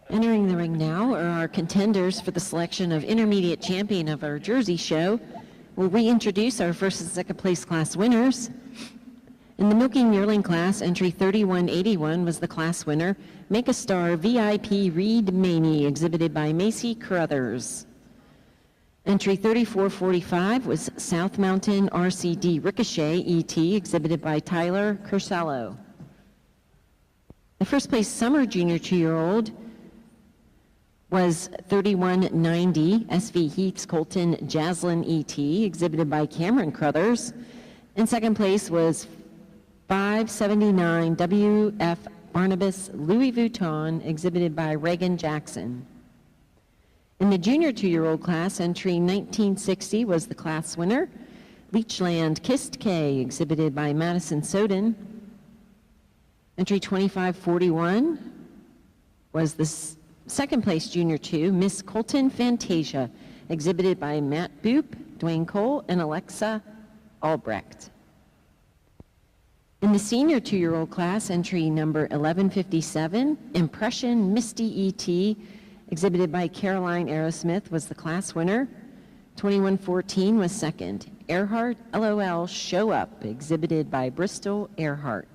Entering the ring now are our contenders for the selection of intermediate champion of our Jersey show. We'll reintroduce our first and second place class winners. In the milking yearling class, entry 3181 was the class winner, Make a Star VIP Reed Maney, exhibited by Macy Carruthers. Entry 3445 was South Mountain RCD Ricochet ET, exhibited by Tyler Cursello. The first place summer junior 2-year-old was 3190 SV Heath's Colton Jaslyn ET, exhibited by Cameron Crothers. And second place was 579 WF Barnabas Louis Vuitton, exhibited by Reagan Jackson. In the junior 2-year-old class, entry 1960 was the class winner. Leechland Kissed K, exhibited by Madison Soden. Entry 2541 was the second place junior 2, Miss Colton Fantasia, exhibited by Matt Boop, Dwayne Cole, and Alexa Albrecht. In the senior 2-year-old class, entry number 1157, Impression Misty E.T., exhibited by Caroline Aerosmith, was the class winner. 2114 was second. Earhart LOL Show Up, exhibited by Bristol Earhart.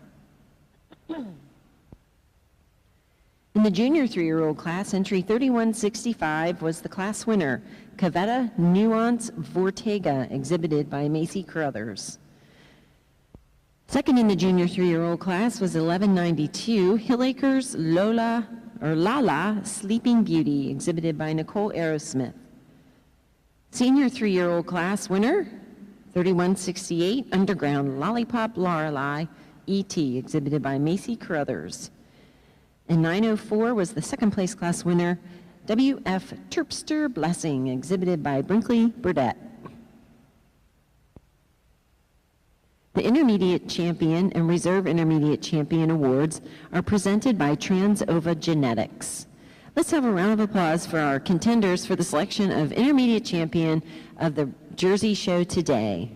In the junior 3-year-old class, entry 3165 was the class winner, Cavetta Nuance Vortega, exhibited by Macy Carruthers. Second in the junior 3-year-old class was 1192, Hillacres Lala Sleeping Beauty, exhibited by Nicole Aerosmith. Senior 3-year-old class winner, 3168, Underground Lollipop Lorelei, E.T., exhibited by Macy Carruthers. And 904 was the second place class winner, W.F. Terpster Blessing, exhibited by Brinkley Burdett. The Intermediate Champion and Reserve Intermediate Champion Awards are presented by Transova Genetics. Let's have a round of applause for our contenders for the selection of Intermediate Champion of the Jersey Show today.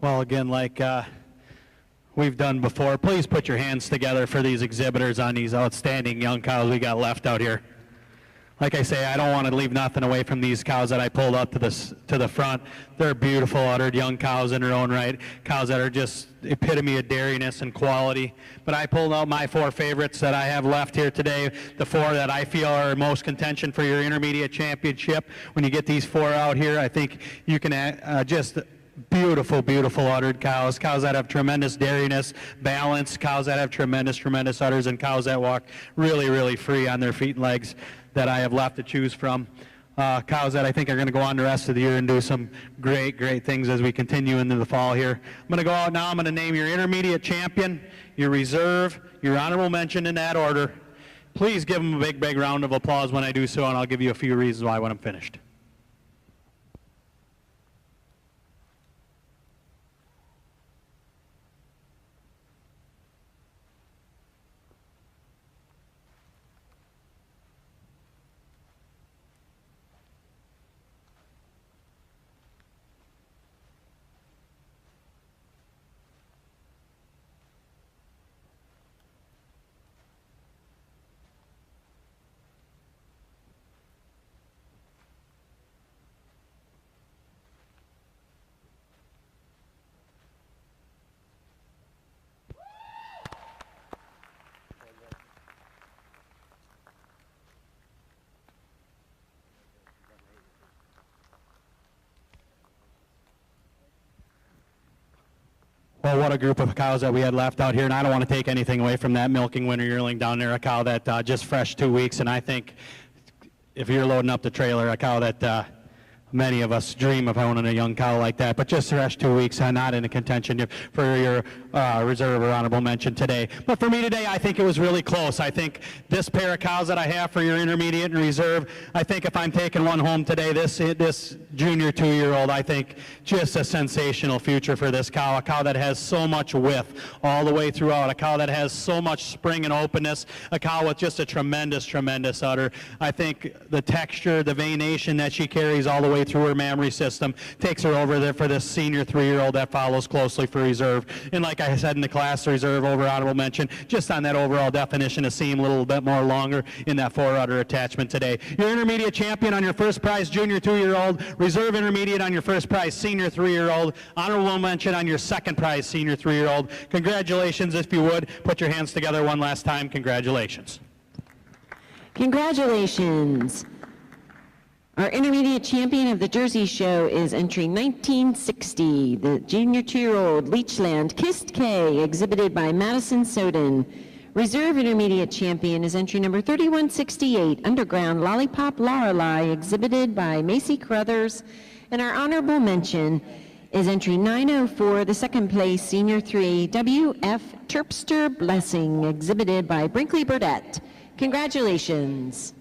Well, again, like we've done before, please put your hands together for these exhibitors on these outstanding young cows we got left out here. Like I say, I don't want to leave nothing away from these cows that I pulled up to the front. They're beautiful, uttered young cows in their own right, cows that are just epitome of dairiness and quality. But I pulled out my 4 favorites that I have left here today, the 4 that I feel are most contention for your intermediate championship. When you get these 4 out here, I think you can just beautiful, beautiful uddered cows, cows that have tremendous dairiness, balance, cows that have tremendous, tremendous udders, and cows that walk really, really free on their feet and legs that I have left to choose from. Cows that I think are going to go on the rest of the year and do some great, great things as we continue into the fall here. I'm going to go out now. I'm going to name your intermediate champion, your reserve, your honorable mention in that order. Please give them a big, big round of applause when I do so, and I'll give you a few reasons why when I'm finished. Well, what a group of cows that we had left out here, and I don't want to take anything away from that milking winter yearling down there, a cow that just fresh 2 weeks, and I think if you're loading up the trailer, a cow that many of us dream of owning a young cow like that, but just fresh 2 weeks, not in a contention for your reserve or honorable mention today. But for me today, I think it was really close. I think this pair of cows that I have for your intermediate and reserve, I think if I'm taking one home today, this junior 2-year-old, I think just a sensational future for this cow, a cow that has so much width all the way throughout, a cow that has so much spring and openness, a cow with just a tremendous, tremendous udder. I think the texture, the veination that she carries all the way through her mammary system takes her over there for this senior 3-year-old that follows closely for reserve. And like I said in the class, reserve over honorable mention, just on that overall definition of seam a little bit more longer in that 4 udder attachment today. Your intermediate champion on your first prize, junior 2-year-old, reserve intermediate on your first prize, senior 3-year-old, honorable mention on your second prize, senior 3-year-old. Congratulations. If you would, put your hands together one last time. Congratulations. Congratulations. Our intermediate champion of the Jersey Show is entry 1960, the junior 2-year-old Leechland Kissed K, exhibited by Madison Soden. Reserve intermediate champion is entry number 3168, Underground Lollipop Lorelei, exhibited by Macy Crothers. And our honorable mention is entry 904, the second place senior 3, W.F. Terpster Blessing, exhibited by Brinkley Burdett. Congratulations.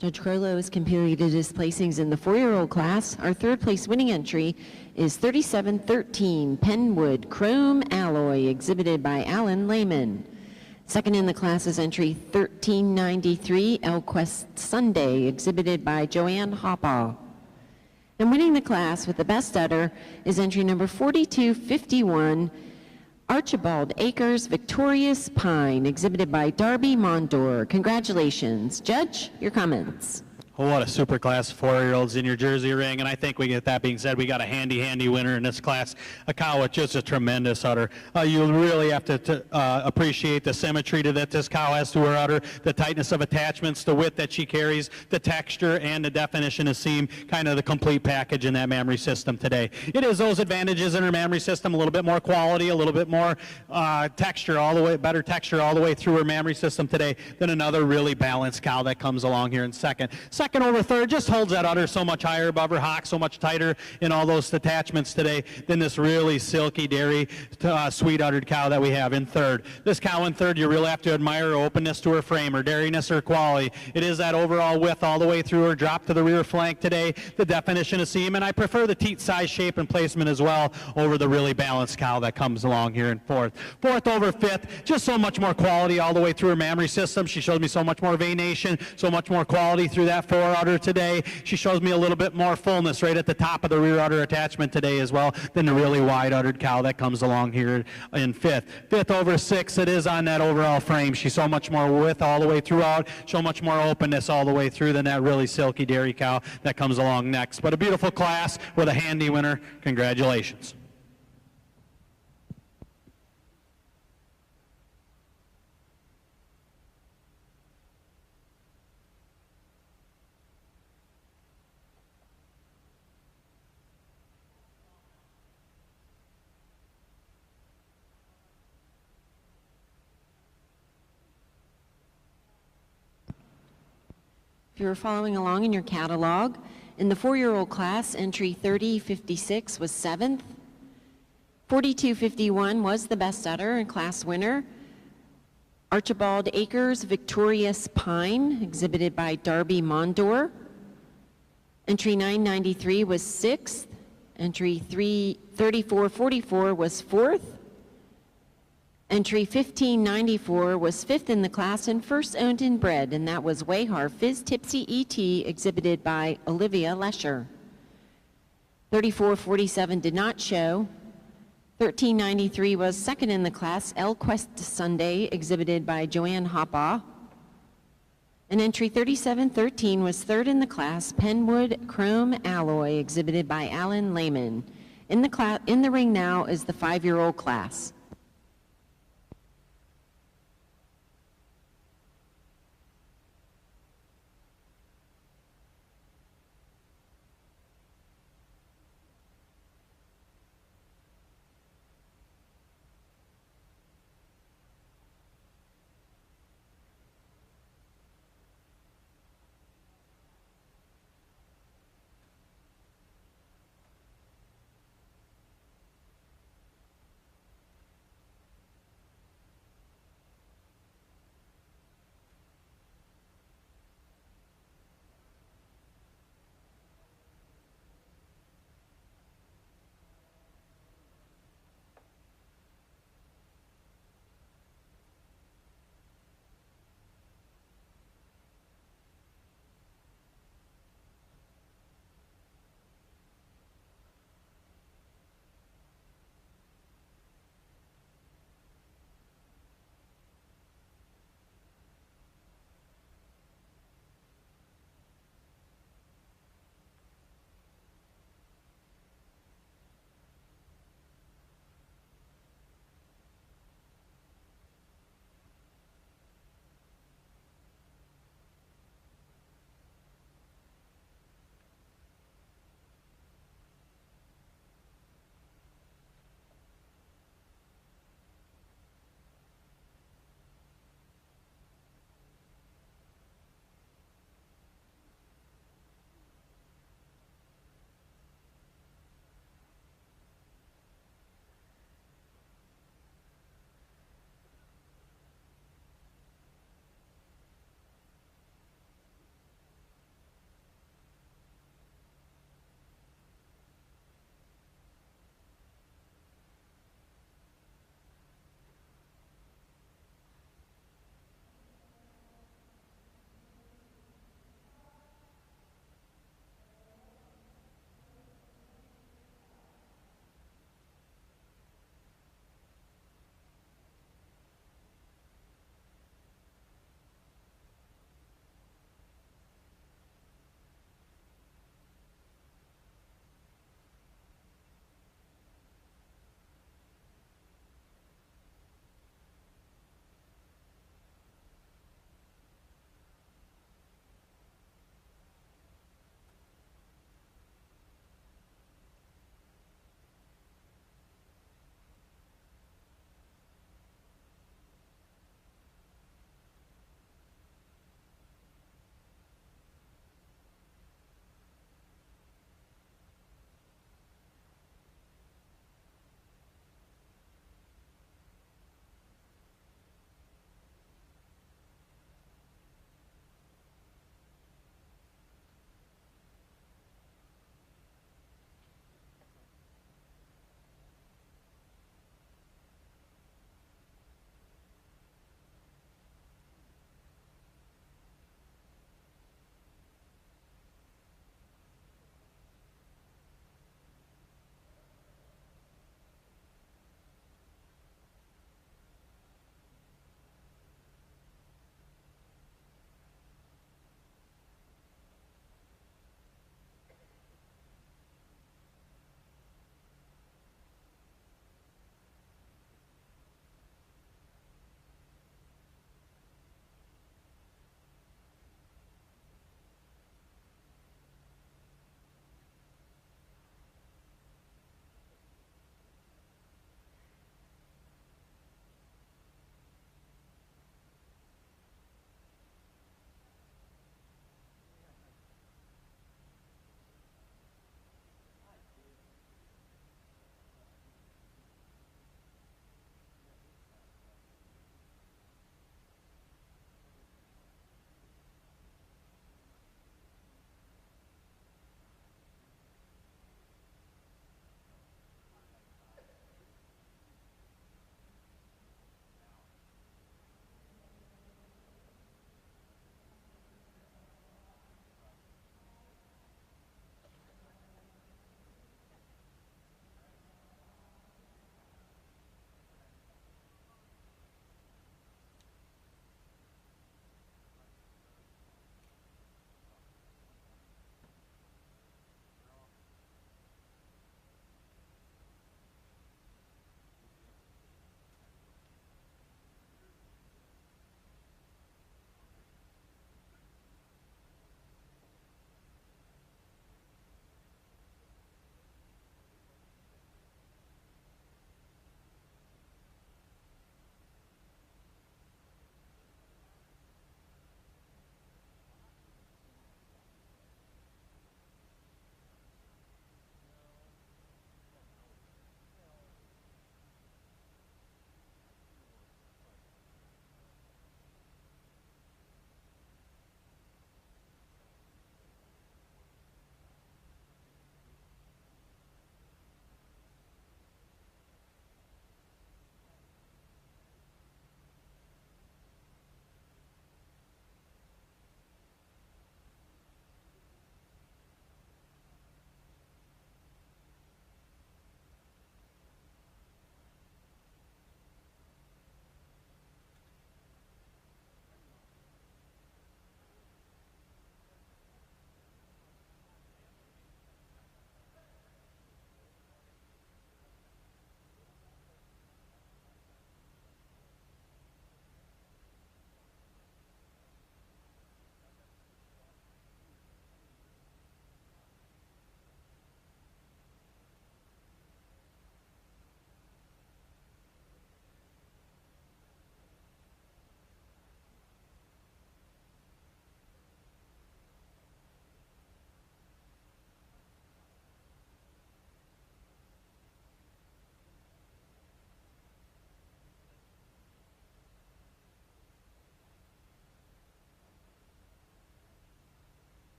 Judge Crollo has completed his placings in the 4-year-old class. Our third place winning entry is 3713 Penwood Chrome Alloy, exhibited by Alan Lehman. Second in the class is entry 1393 Elquest Sunday, exhibited by Joanne Hoppaw. And winning the class with the best udder is entry number 4251 Archibald Acres Victorious Pine, exhibited by Darby Mondor. Congratulations. Judge, your comments. Well, what a super class 4-year-olds in your Jersey ring, and I think with that being said, we got a handy winner in this class, a cow with just a tremendous udder. You really have to appreciate the symmetry that this cow has to her udder, the tightness of attachments, the width that she carries, the texture, and the definition of seam, kind of the complete package in that mammary system today. It is those advantages in her mammary system, a little bit more quality, a little bit more texture all the way, better texture all the way through her mammary system today than another really balanced cow that comes along here in second. Second over third just holds that udder so much higher above her hock, so much tighter in all those attachments today than this really silky, dairy, sweet uddered cow that we have in third. This cow in third, you really have to admire her openness to her frame, her dairiness, her quality. It is that overall width all the way through her drop to the rear flank today, the definition of seam, and I prefer the teat size, shape, and placement as well over the really balanced cow that comes along here in fourth. Fourth over fifth, just so much more quality all the way through her mammary system. She shows me so much more venation, so much more quality through that fore udder today. She shows me a little bit more fullness right at the top of the rear udder attachment today as well than the really wide uddered cow that comes along here in fifth. Fifth over sixth, it is on that overall frame. She's so much more width all the way throughout, so much more openness all the way through than that really silky dairy cow that comes along next. But a beautiful class with a handy winner. Congratulations. If you were following along in your catalog, in the 4-year-old class, entry 3056 was 7th. 4251 was the best udder and class winner. Archibald Acres Victorious Pine, exhibited by Darby Mondor. Entry 993 was 6th. Entry 3444 was 4th. Entry 1594 was 5th in the class and first owned and bred, and that was Wayhar Fizz Tipsy E.T., exhibited by Olivia Lesher. 3447 did not show. 1393 was second in the class, Elquest Sunday, exhibited by Joanne Hoppaw. And entry 3713 was third in the class, Penwood Chrome Alloy, exhibited by Alan Lehman. In the ring now is the 5-year-old class.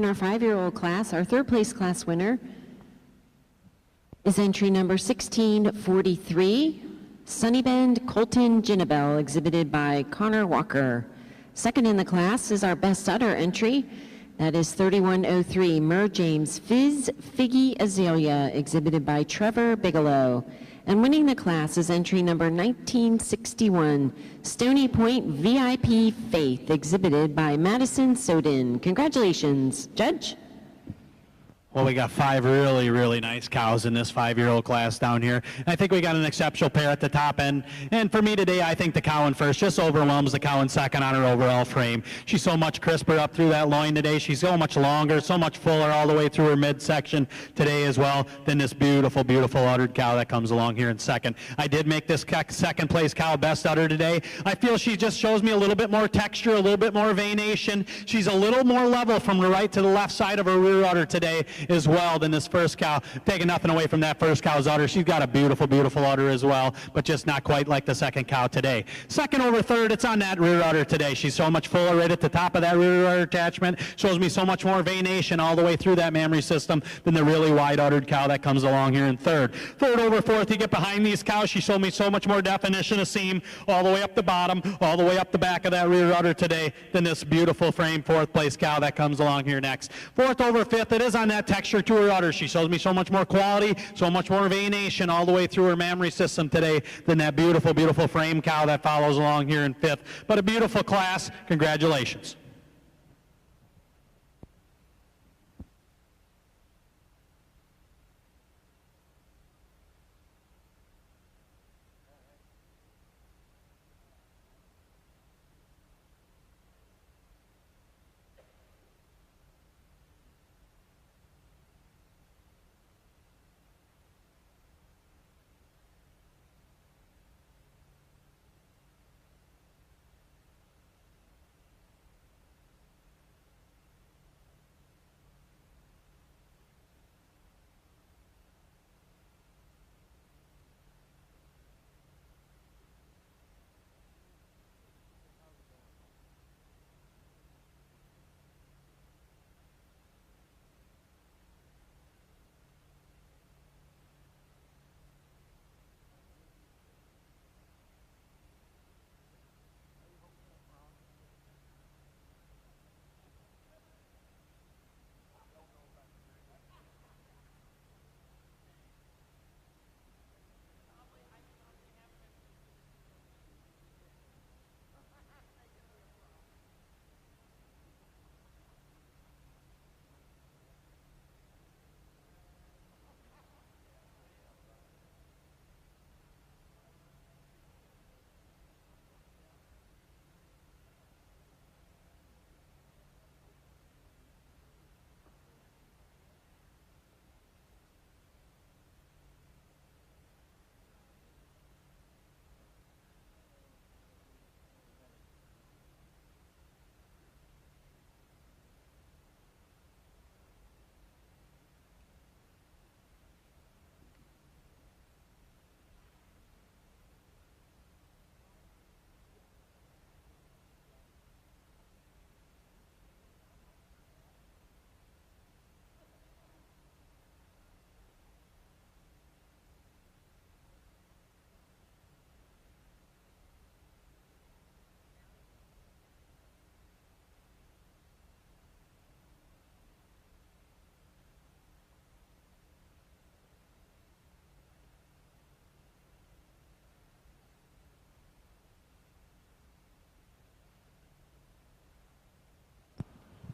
In our 5-year-old class, our third place class winner is entry number 1643, Sunnybend Colton Jinnabel, exhibited by Connor Walker. Second in the class is our best udder entry. That is 3103, Mer James Fizz Figgy Azalea, exhibited by Trevor Bigelow. And winning the class is entry number 1961, Stony Point VIP Faith, exhibited by Madison Soden. Congratulations, Judge. Well, we got 5 really, really nice cows in this 5-year-old class down here. I think we got an exceptional pair at the top end. And for me today, I think the cow in first just overwhelms the cow in second on her overall frame. She's so much crisper up through that loin today. She's so much longer, so much fuller all the way through her midsection today as well than this beautiful, beautiful uddered cow that comes along here in second. I did make this second place cow best udder today. I feel she just shows me a little bit more texture, a little bit more venation. She's a little more level from the right to the left side of her rear udder today as well than this first cow. Taking nothing away from that first cow's udder. She's got a beautiful, beautiful udder as well, but just not quite like the second cow today. Second over third, it's on that rear udder today. She's so much fuller right at the top of that rear udder attachment. Shows me so much more venation all the way through that mammary system than the really wide uddered cow that comes along here in third. Third over fourth, you get behind these cows, she showed me so much more definition of seam all the way up the bottom, all the way up the back of that rear udder today than this beautiful frame fourth place cow that comes along here next. Fourth over fifth, it is on that texture to her udder. She shows me so much more quality, so much more venation all the way through her mammary system today than that beautiful, beautiful frame cow that follows along here in fifth. But a beautiful class. Congratulations.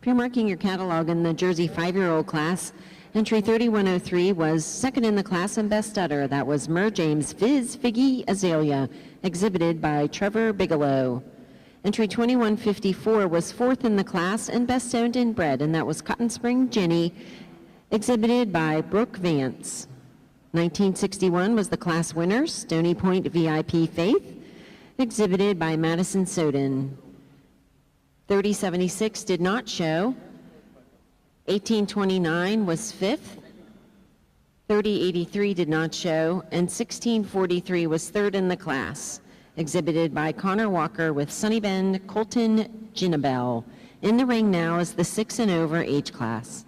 If you're marking your catalog in the Jersey 5-year-old class, entry 3103 was second in the class and best udder. That was Mer James Fizz Figgy Azalea, exhibited by Trevor Bigelow. Entry 2154 was fourth in the class and best owned and bred, and that was Cotton Spring Jenny, exhibited by Brooke Vance. 1961 was the class winner, Stony Point VIP Faith, exhibited by Madison Soden. 3076 did not show. 1829 was fifth. 3083 did not show, and 1643 was third in the class, exhibited by Connor Walker with Sunnybend Colton Jinnabel, In the ring now is the 6 and over age class.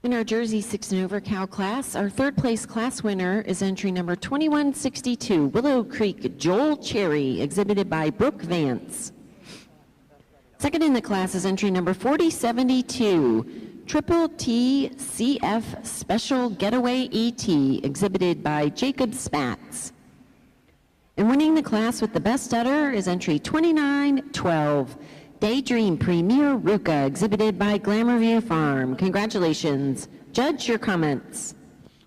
In our Jersey 6 and over cow class, our third place class winner is entry number 2162, Willow Creek Joel Cherry, exhibited by Brooke Vance. Second in the class is entry number 4072, Triple T CF Special Getaway ET, exhibited by Jacob Spatz. And winning the class with the best udder is entry 2912, Daydream Premier Ruka, exhibited by Glamour View Farm. Congratulations. Judge, your comments.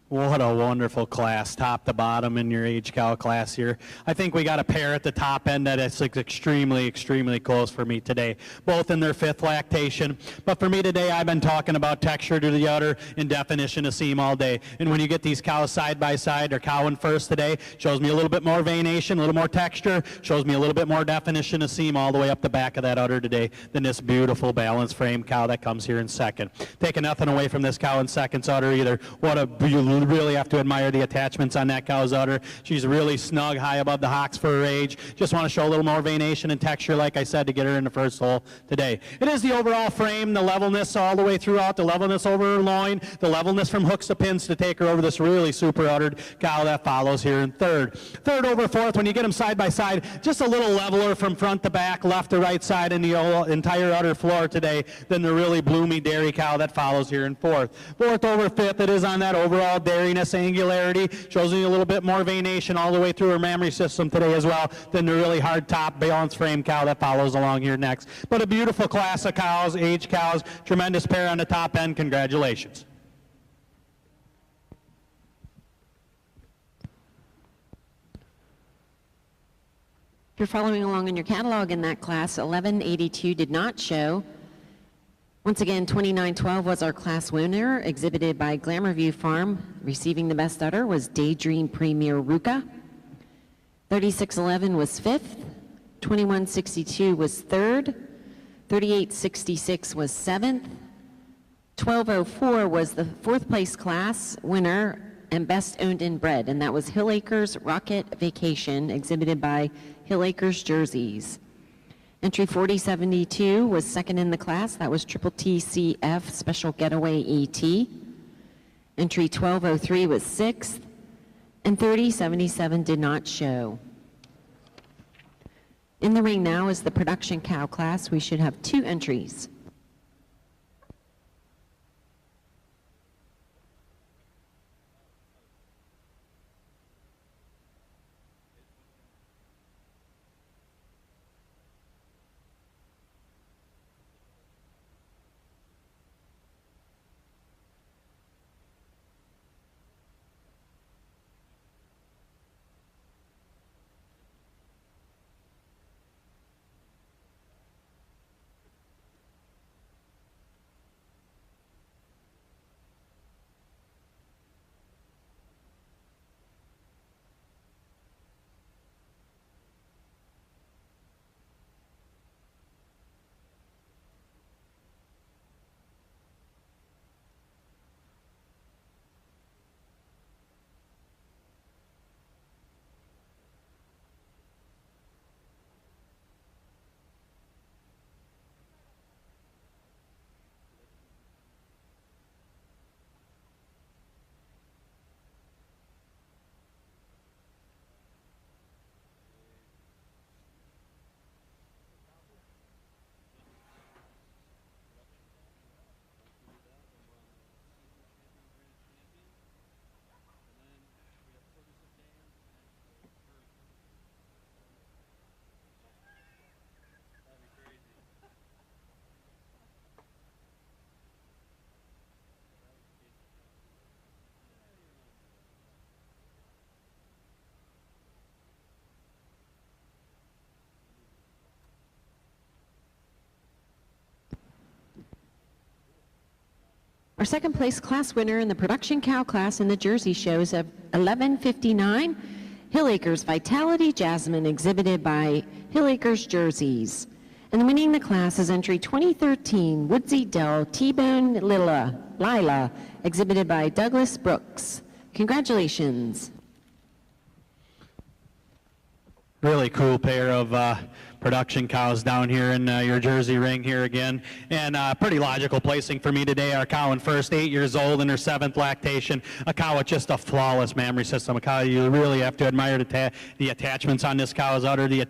What a wonderful class, top to bottom in your age cow class here. I think we got a pair at the top end that is extremely, extremely close for me today, both in their fifth lactation. But for me today, I've been talking about texture to the udder and definition of seam all day. And when you get these cows side by side, or cow in first today, shows me a little bit more veination, a little more texture, shows me a little bit more definition of seam all the way up the back of that udder today than this beautiful balanced frame cow that comes here in second. Taking nothing away from this cow in second's udder either. What a really have to admire the attachments on that cow's udder. She's really snug, high above the hocks for her age. Just want to show a little more veination and texture, like I said, to get her in the first hole today. It is the overall frame, the levelness all the way throughout, the levelness over her loin, the levelness from hooks to pins to take her over this really super uddered cow that follows here in third. Third over fourth, when you get them side by side, just a little leveler from front to back, left to right side in the entire udder floor today than the really bloomy dairy cow that follows here in fourth. Fourth over fifth, it is on that overall dairiness, angularity, shows me a little bit more veination all the way through her mammary system today as well than the really hard top balanced frame cow that follows along here next. But a beautiful class of cows, age cows, tremendous pair on the top end. Congratulations. If you're following along in your catalog in that class, 1182 did not show. Once again, 2912 was our class winner, exhibited by Glamour View Farm. Receiving the best udder was Daydream Premier Ruka. 3611 was fifth. 2162 was third. 3866 was seventh. 1204 was the fourth place class winner and best owned and bred, and that was Hill Acres Rocket Vacation, exhibited by Hill Acres Jerseys. Entry 4072 was second in the class. That was Triple TCF Special Getaway ET. Entry 1203 was sixth, and 3077 did not show. In the ring now is the production cow class. We should have two entries. Our second place class winner in the production cow class in the Jersey shows of 1159, Hill Acres Vitality Jasmine, exhibited by Hill Acres Jerseys. And winning the class is entry 2013, Woodsy Dell T-Bone Lila, exhibited by Douglas Brooks. Congratulations. Really cool pair of production cows down here in your Jersey ring here again. And pretty logical placing for me today. Our cow in first, 8 years old in her 7th lactation. A cow with just a flawless mammary system. A cow you really have to admire the attachments on this cow's udder, the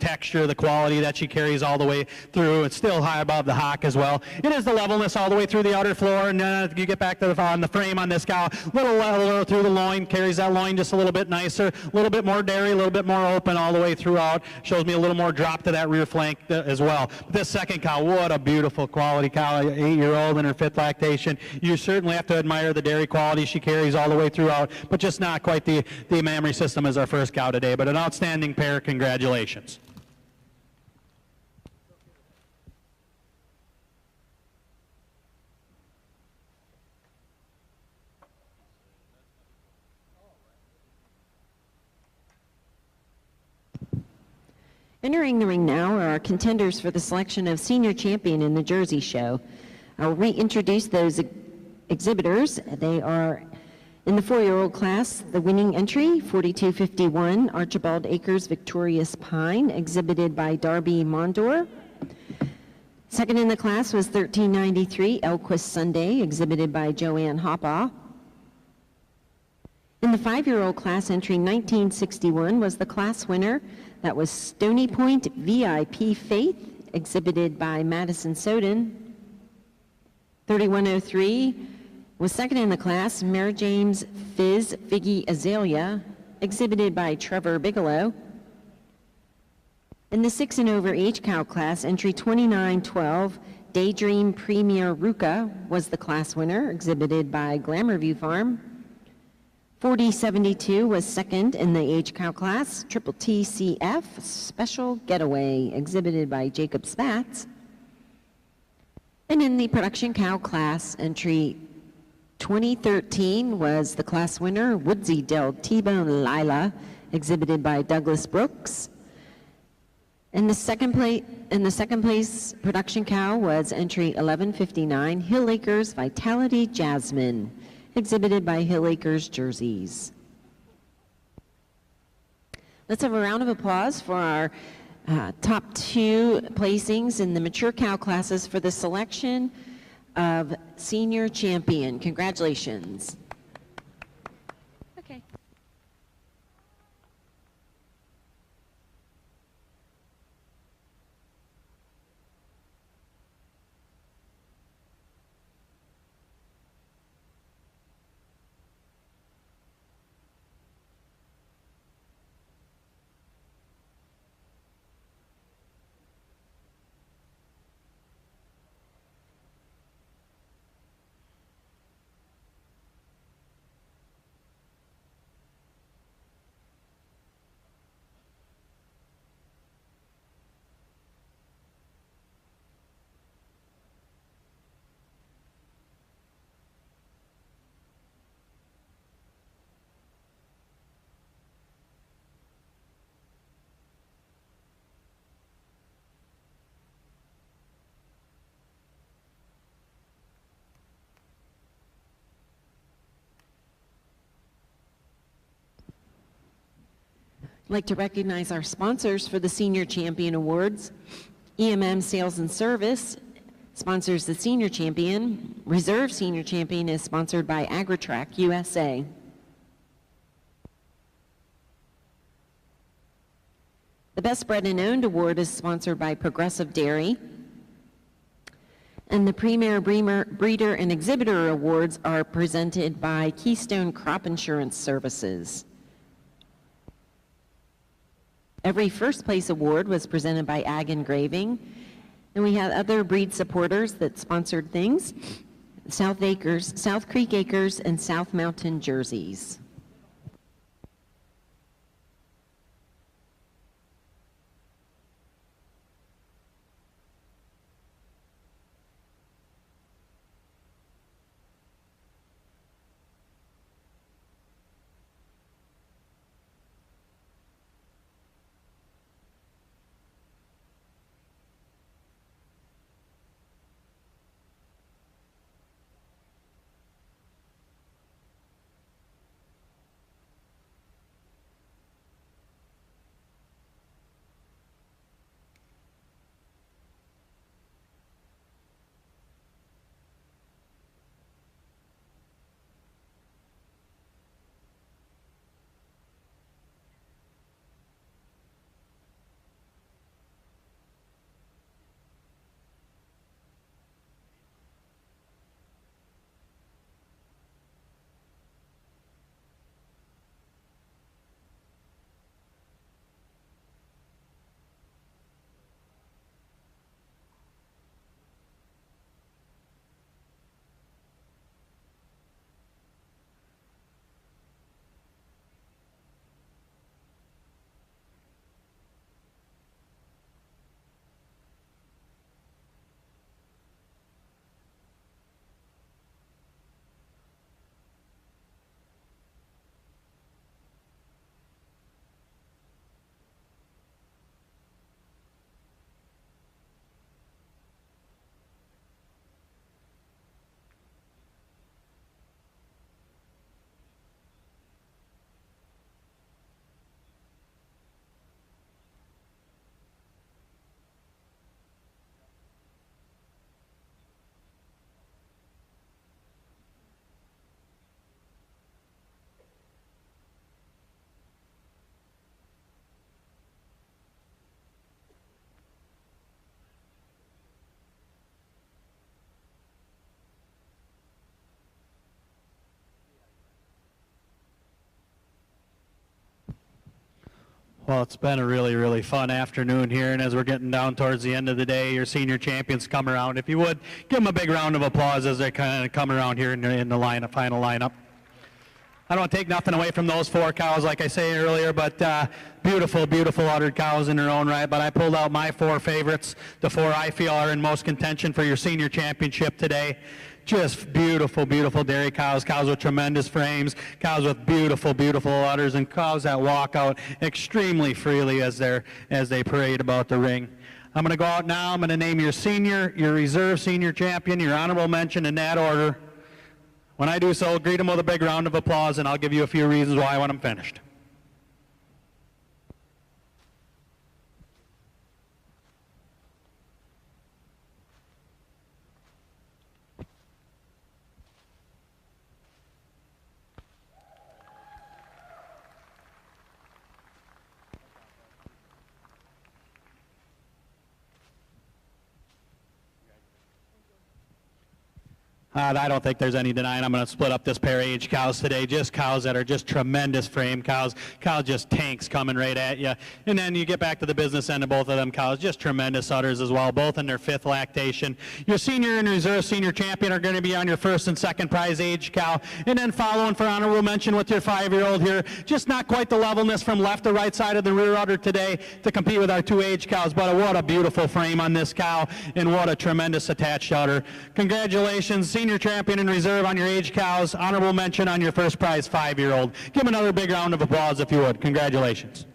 texture, the quality that she carries all the way through. It's still high above the hock as well. It is the levelness all the way through the outer floor. And you get back to the frame on this cow. A little leveler through the loin, carries that loin just a little bit nicer, a little bit more dairy, a little bit more open all the way throughout. Shows me a little more drop to that rear flank as well. But this second cow, what a beautiful quality cow, 8-year-old in her 5th lactation. You certainly have to admire the dairy quality she carries all the way throughout, but just not quite the mammary system as our first cow today. But an outstanding pair. Congratulations. Entering the ring now are our contenders for the selection of senior champion in the Jersey Show. I'll reintroduce those exhibitors. They are in the 4-year-old class, the winning entry, 4251, Archibald Acres Victorious Pine, exhibited by Darby Mondor. Second in the class was 1393, Elquist Sunday, exhibited by Joanne Hoppaw. In the 5-year-old class, entry 1961 was the class winner. That was Stony Point VIP Faith, exhibited by Madison Soden. 3103 was second in the class, Mary James Fizz Figgy Azalea, exhibited by Trevor Bigelow. In the 6 and over age cow class, entry 2912, Daydream Premier Ruka was the class winner, exhibited by Glamour View Farm. 4072 was second in the age cow class, Triple TCF Special Getaway, exhibited by Jacob Spatz. And in the production cow class, entry 2013 was the class winner, Woodsy Del T-Bone Lila, exhibited by Douglas Brooks. In the second place production cow was entry 1159, Hill Acres Vitality Jasmine, exhibited by Hill Acres Jerseys. Let's have a round of applause for our top 2 placings in the mature cow classes for the selection of senior champion. Congratulations. Okay. I'd like to recognize our sponsors for the Senior Champion Awards. EMM Sales and Service sponsors the Senior Champion. Reserve Senior Champion is sponsored by AgriTrack USA. The Best Bred and Owned Award is sponsored by Progressive Dairy. And the Premier Breeder and Exhibitor Awards are presented by Keystone Crop Insurance Services. Every first place award was presented by Ag Engraving. And we had other breed supporters that sponsored things. South Creek Acres, and South Mountain Jerseys. Well, it's been a really, really fun afternoon here, and as we're getting down towards the end of the day, your senior champions come around. If you would, give them a big round of applause as they kind of come around here in the final lineup. I don't take nothing away from those 4 cows, like I say earlier, but beautiful, beautiful uddered cows in their own right. But I pulled out my 4 favorites, the 4 I feel are in most contention for your senior championship today. Just beautiful, beautiful dairy cows, cows with tremendous frames, cows with beautiful, beautiful udders, and cows that walk out extremely freely as they parade about the ring. I'm going to go out now. I'm going to name your senior, your reserve senior champion, your honorable mention in that order. When I do so, greet them with a big round of applause, and I'll give you a few reasons why when I'm finished. I don't think there's any denying I'm going to split up this pair of age cows today. Just cows that are just tremendous frame cows. Cows just tanks coming right at you. And then you get back to the business end of both of them cows. Just tremendous udders as well, both in their 5th lactation. Your senior and reserve senior champion are going to be on your 1st and 2nd prize age cow. And then following for honorable mention with your 5-year-old here. Just not quite the levelness from left to right side of the rear udder today to compete with our 2 age cows. But what a beautiful frame on this cow, and what a tremendous attached udder. Congratulations, senior champion in reserve on your age cows. Honorable mention on your 1st prize 5-year-old. Give them another big round of applause if you would. Congratulations.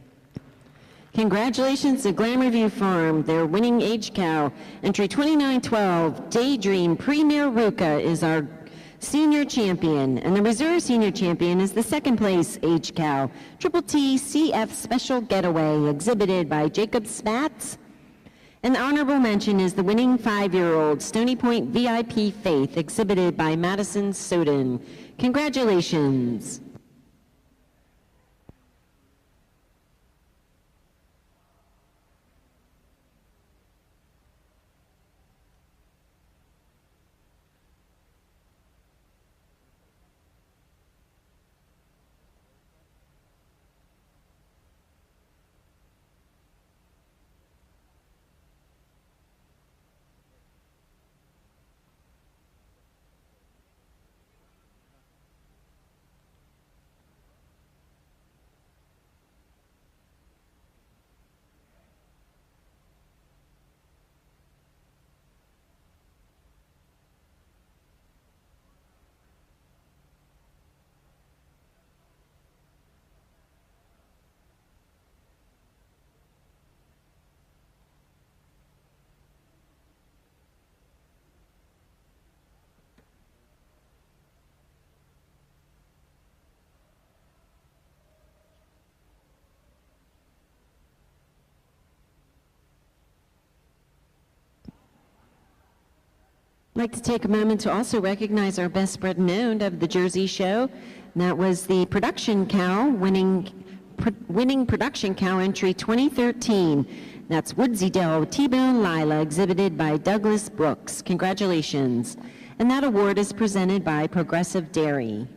Congratulations to Glamourview Farm, their winning age cow. Entry 2912, Daydream Premier Ruka is our senior champion, and the reserve senior champion is the 2nd place age cow, Triple T CF Special Getaway, exhibited by Jacob Spatz. And the honorable mention is the winning 5-year-old Stony Point VIP Faith, exhibited by Madison Soden. Congratulations. I'd like to take a moment to also recognize our best bred and owned of the Jersey show. And that was the production cow, winning production cow entry 2013. That's Woodsy Dell T-Bone Lila, exhibited by Douglas Brooks. Congratulations. And that award is presented by Progressive Dairy.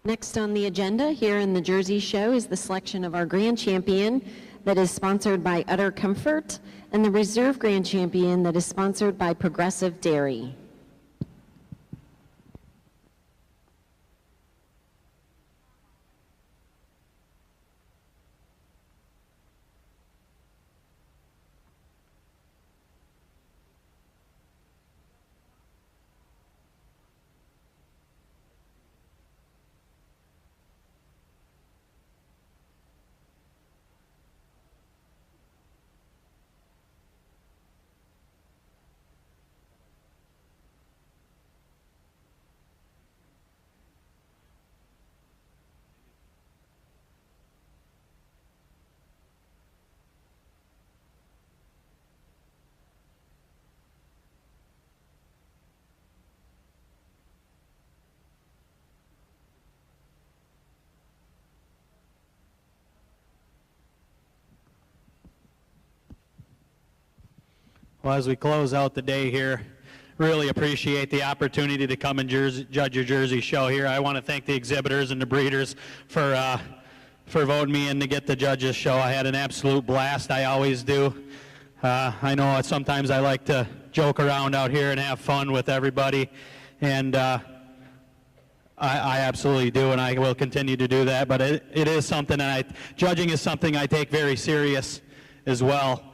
Next on the agenda here in the Jersey Show is the selection of our Grand Champion that is sponsored by Utter Comfort and the Reserve Grand Champion that is sponsored by Progressive Dairy. Well, as we close out the day here, really appreciate the opportunity to come and judge your Jersey Show here. I want to thank the exhibitors and the breeders for voting me in to get the judges show. I had an absolute blast. I always do. I know sometimes I like to joke around out here and have fun with everybody, and I absolutely do, and I will continue to do that. But it is something, judging is something I take very serious as well.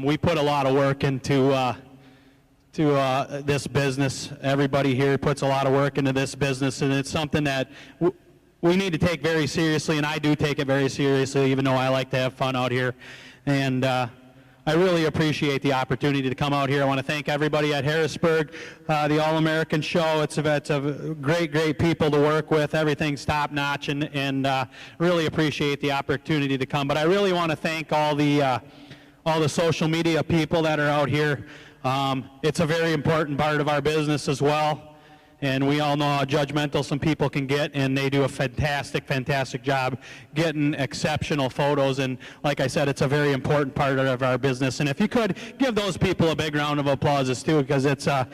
We put a lot of work into this business. Everybody here puts a lot of work into this business, and it's something that we need to take very seriously, and I do take it very seriously, even though I like to have fun out here. And I really appreciate the opportunity to come out here. I want to thank everybody at Harrisburg, the All-American Show. It's a great people to work with. Everything's top-notch, and really appreciate the opportunity to come. But I really want to thank all the social media people that are out here. It's a very important part of our business as well, and we all know how judgmental some people can get, and they do a fantastic job getting exceptional photos. And like I said, it's a very important part of our business. And if you could give those people a big round of applause too, because it's a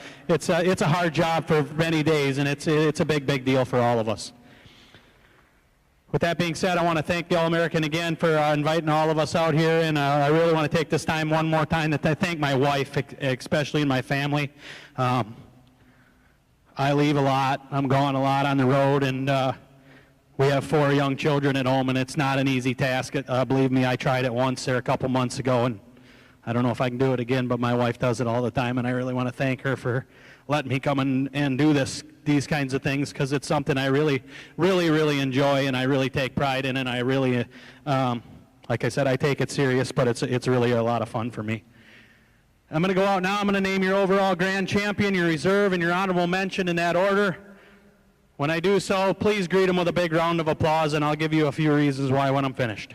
hard job for many days, and it's a big deal for all of us. With that being said, I want to thank the All-American again for inviting all of us out here, and I really want to take this time one more time to thank my wife, especially and my family. I leave a lot. I'm going a lot on the road, and we have 4 young children at home, and it's not an easy task. Believe me, I tried it once there a couple months ago, and I don't know if I can do it again, but my wife does it all the time, and I really want to thank her for letting me come and do these kinds of things, because it's something I really enjoy, and I really take pride in, and I really, like I said, I take it serious, but it's really a lot of fun for me. I'm going to go out now. I'm going to name your overall grand champion, your reserve, and your honorable mention in that order. When I do so, please greet them with a big round of applause, and I'll give you a few reasons why when I'm finished.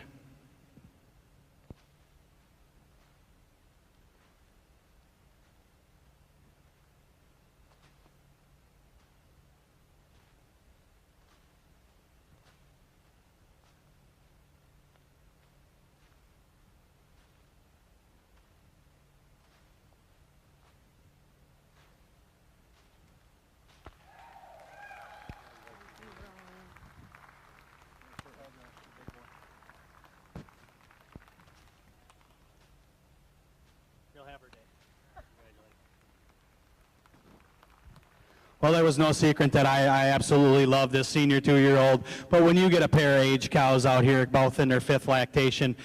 Well, there was no secret that I absolutely love this senior 2-year-old, but when you get a pair of age cows out here, both in their 5th lactation,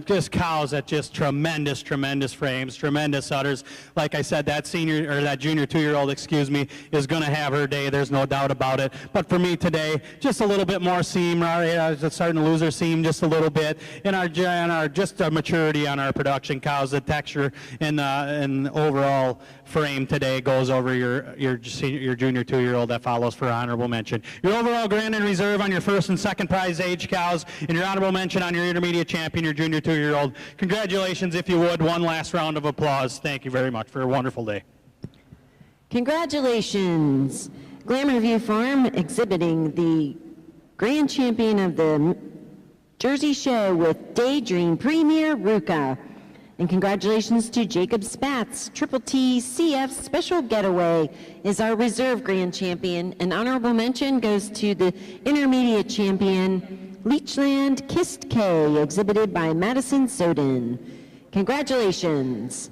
just cows that just tremendous frames, tremendous udders. Like I said, that junior 2-year-old, is going to have her day. There's no doubt about it. But for me today, just a little bit more seam. Just starting to lose her seam just a little bit. And our just maturity on our production cows, the texture and overall frame today goes over your junior 2-year-old that follows for honorable mention. Your overall grand and reserve on your 1st and 2nd prize age cows, and your honorable mention on your intermediate champion, your junior 2-year-old. Congratulations, if you would. One last round of applause. Thank you very much for a wonderful day. Congratulations. Glamour View Farm exhibiting the grand champion of the Jersey Show with Daydream Premier Ruka. And congratulations to Jacob Spatz. Triple T CF Special Getaway is our reserve grand champion. An honorable mention goes to the intermediate champion, Leechland Kist K, exhibited by Madison Soden. Congratulations.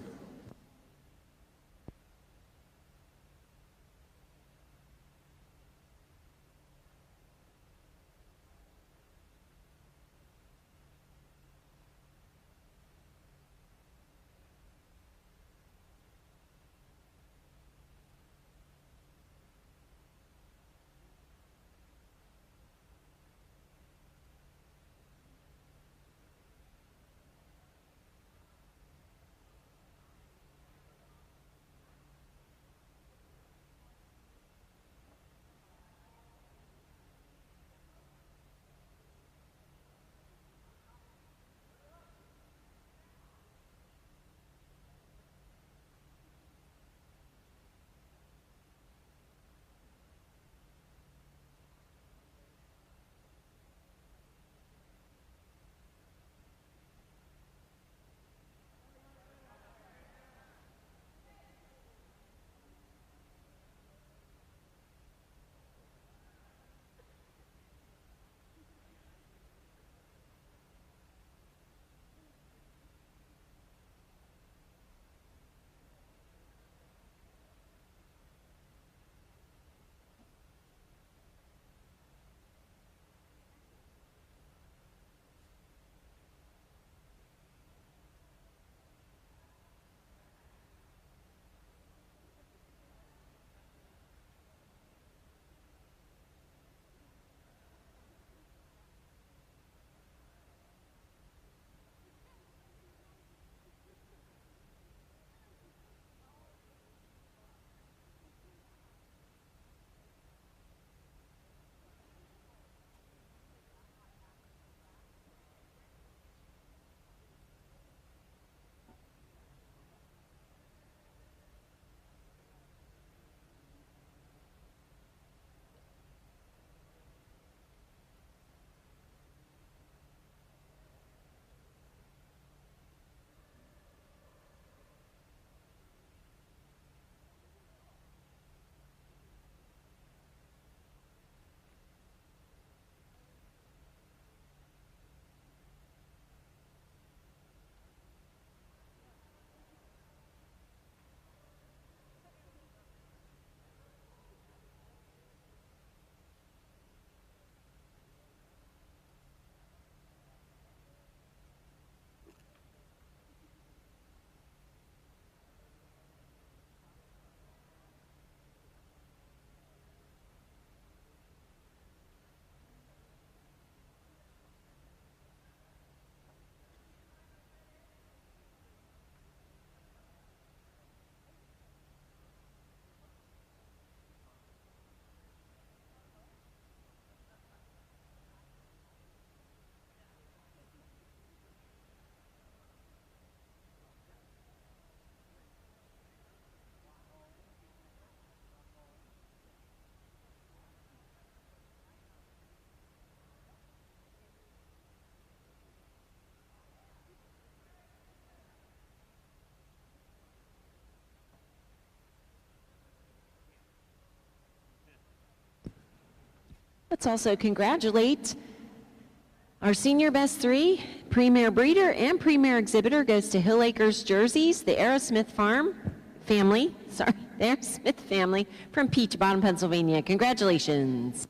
Let's also congratulate our senior best three, Premier Breeder and Premier Exhibitor goes to Hill Acres Jerseys, the Aerosmith family from Peach Bottom, Pennsylvania. Congratulations.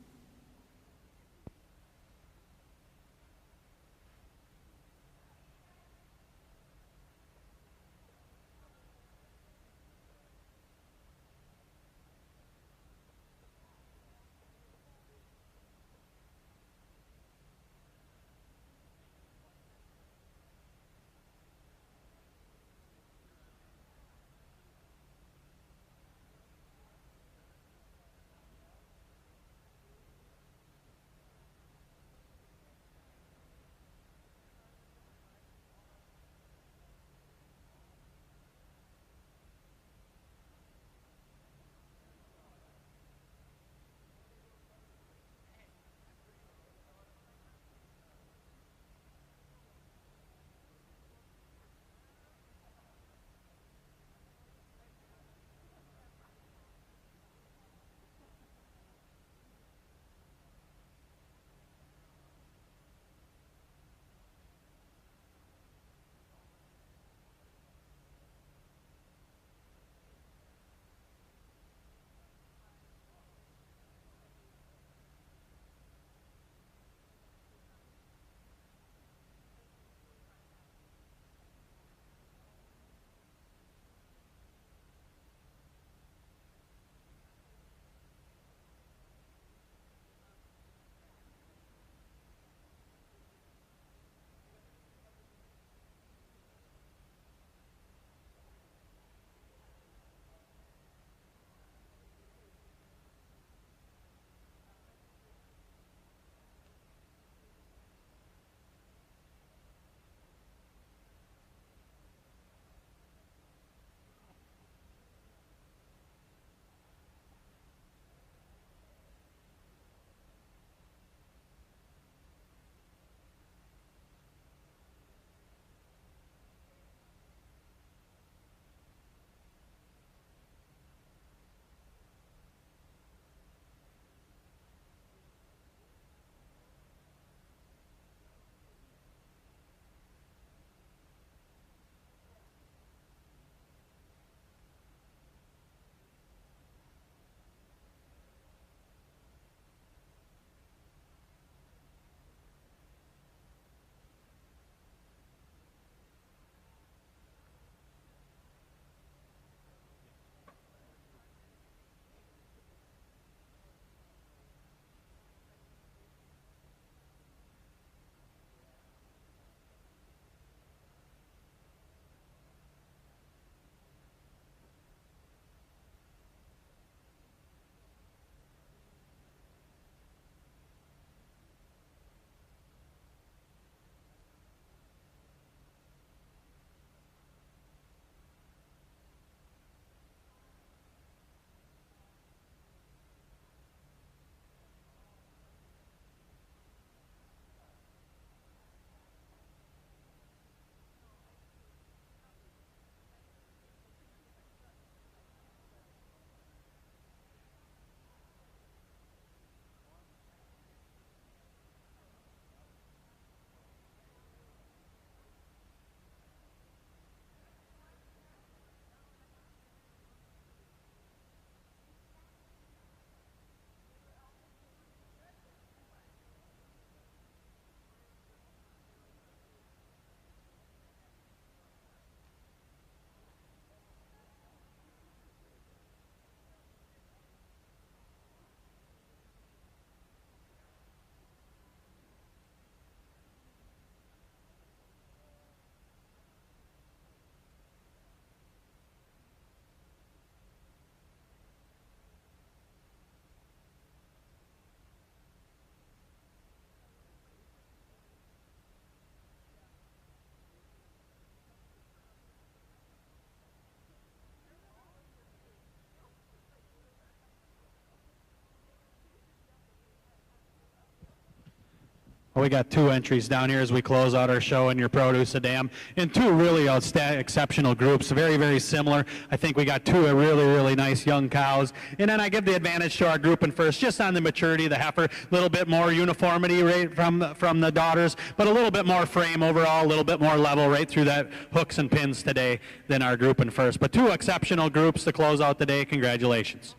Well, we got 2 entries down here as we close out our show in your produce a dam, and 2 really exceptional groups, very, very similar. I think we got 2 really, really nice young cows. And then I give the advantage to our group in first, just on the maturity of the heifer, a little bit more uniformity right from the daughters, but a little bit more frame overall, a little bit more level right through that hooks and pins today than our group in first. But 2 exceptional groups to close out the day. Congratulations.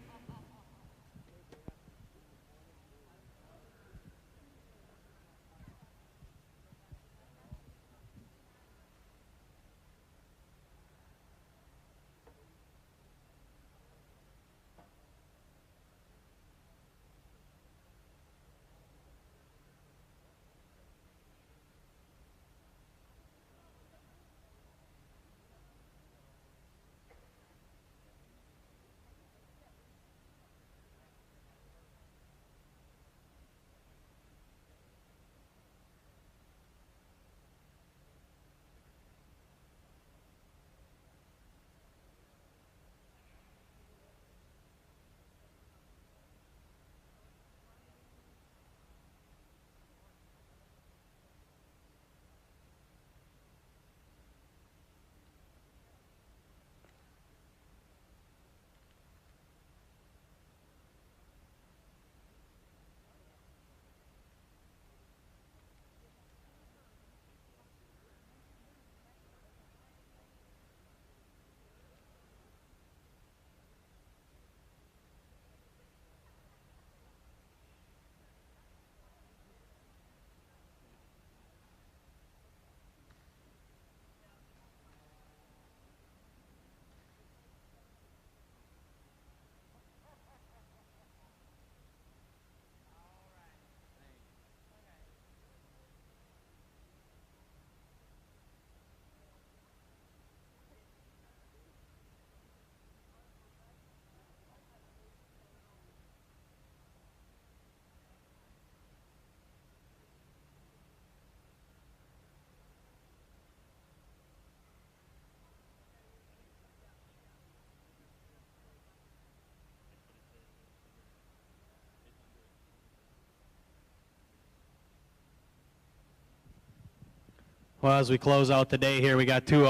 Well, as we close out the day here, we got 2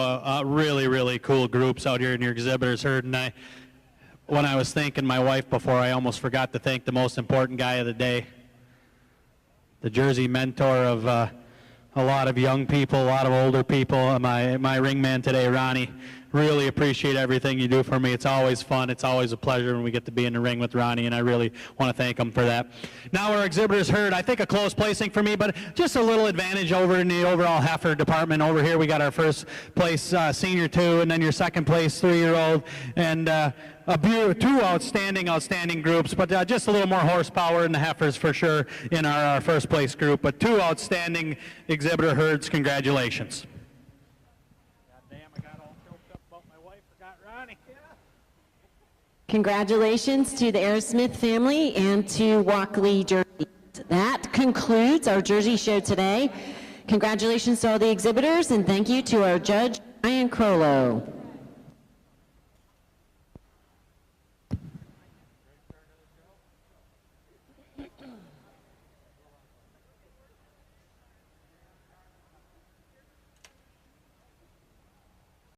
really, really cool groups out here in your exhibitors herd. And when I was thanking my wife before, I almost forgot to thank the most important guy of the day, the Jersey mentor of a lot of young people, a lot of older people. My ring man today, Ronnie. Really appreciate everything you do for me. It's always fun. It's always a pleasure when we get to be in the ring with Ronnie, and I really want to thank him for that. Now our exhibitors heard, I think, a close placing for me, but just a little advantage over in the overall heifer department. Over here we got our first place senior 2, and then your second place 3-year-old, and 2 outstanding groups, but just a little more horsepower in the heifers for sure in our first place group. But 2 outstanding exhibitor herds. Congratulations. Congratulations to the Aerosmith family and to Walkley Jersey. That concludes our Jersey show today. Congratulations to all the exhibitors, and thank you to our judge, Ryan Crollo.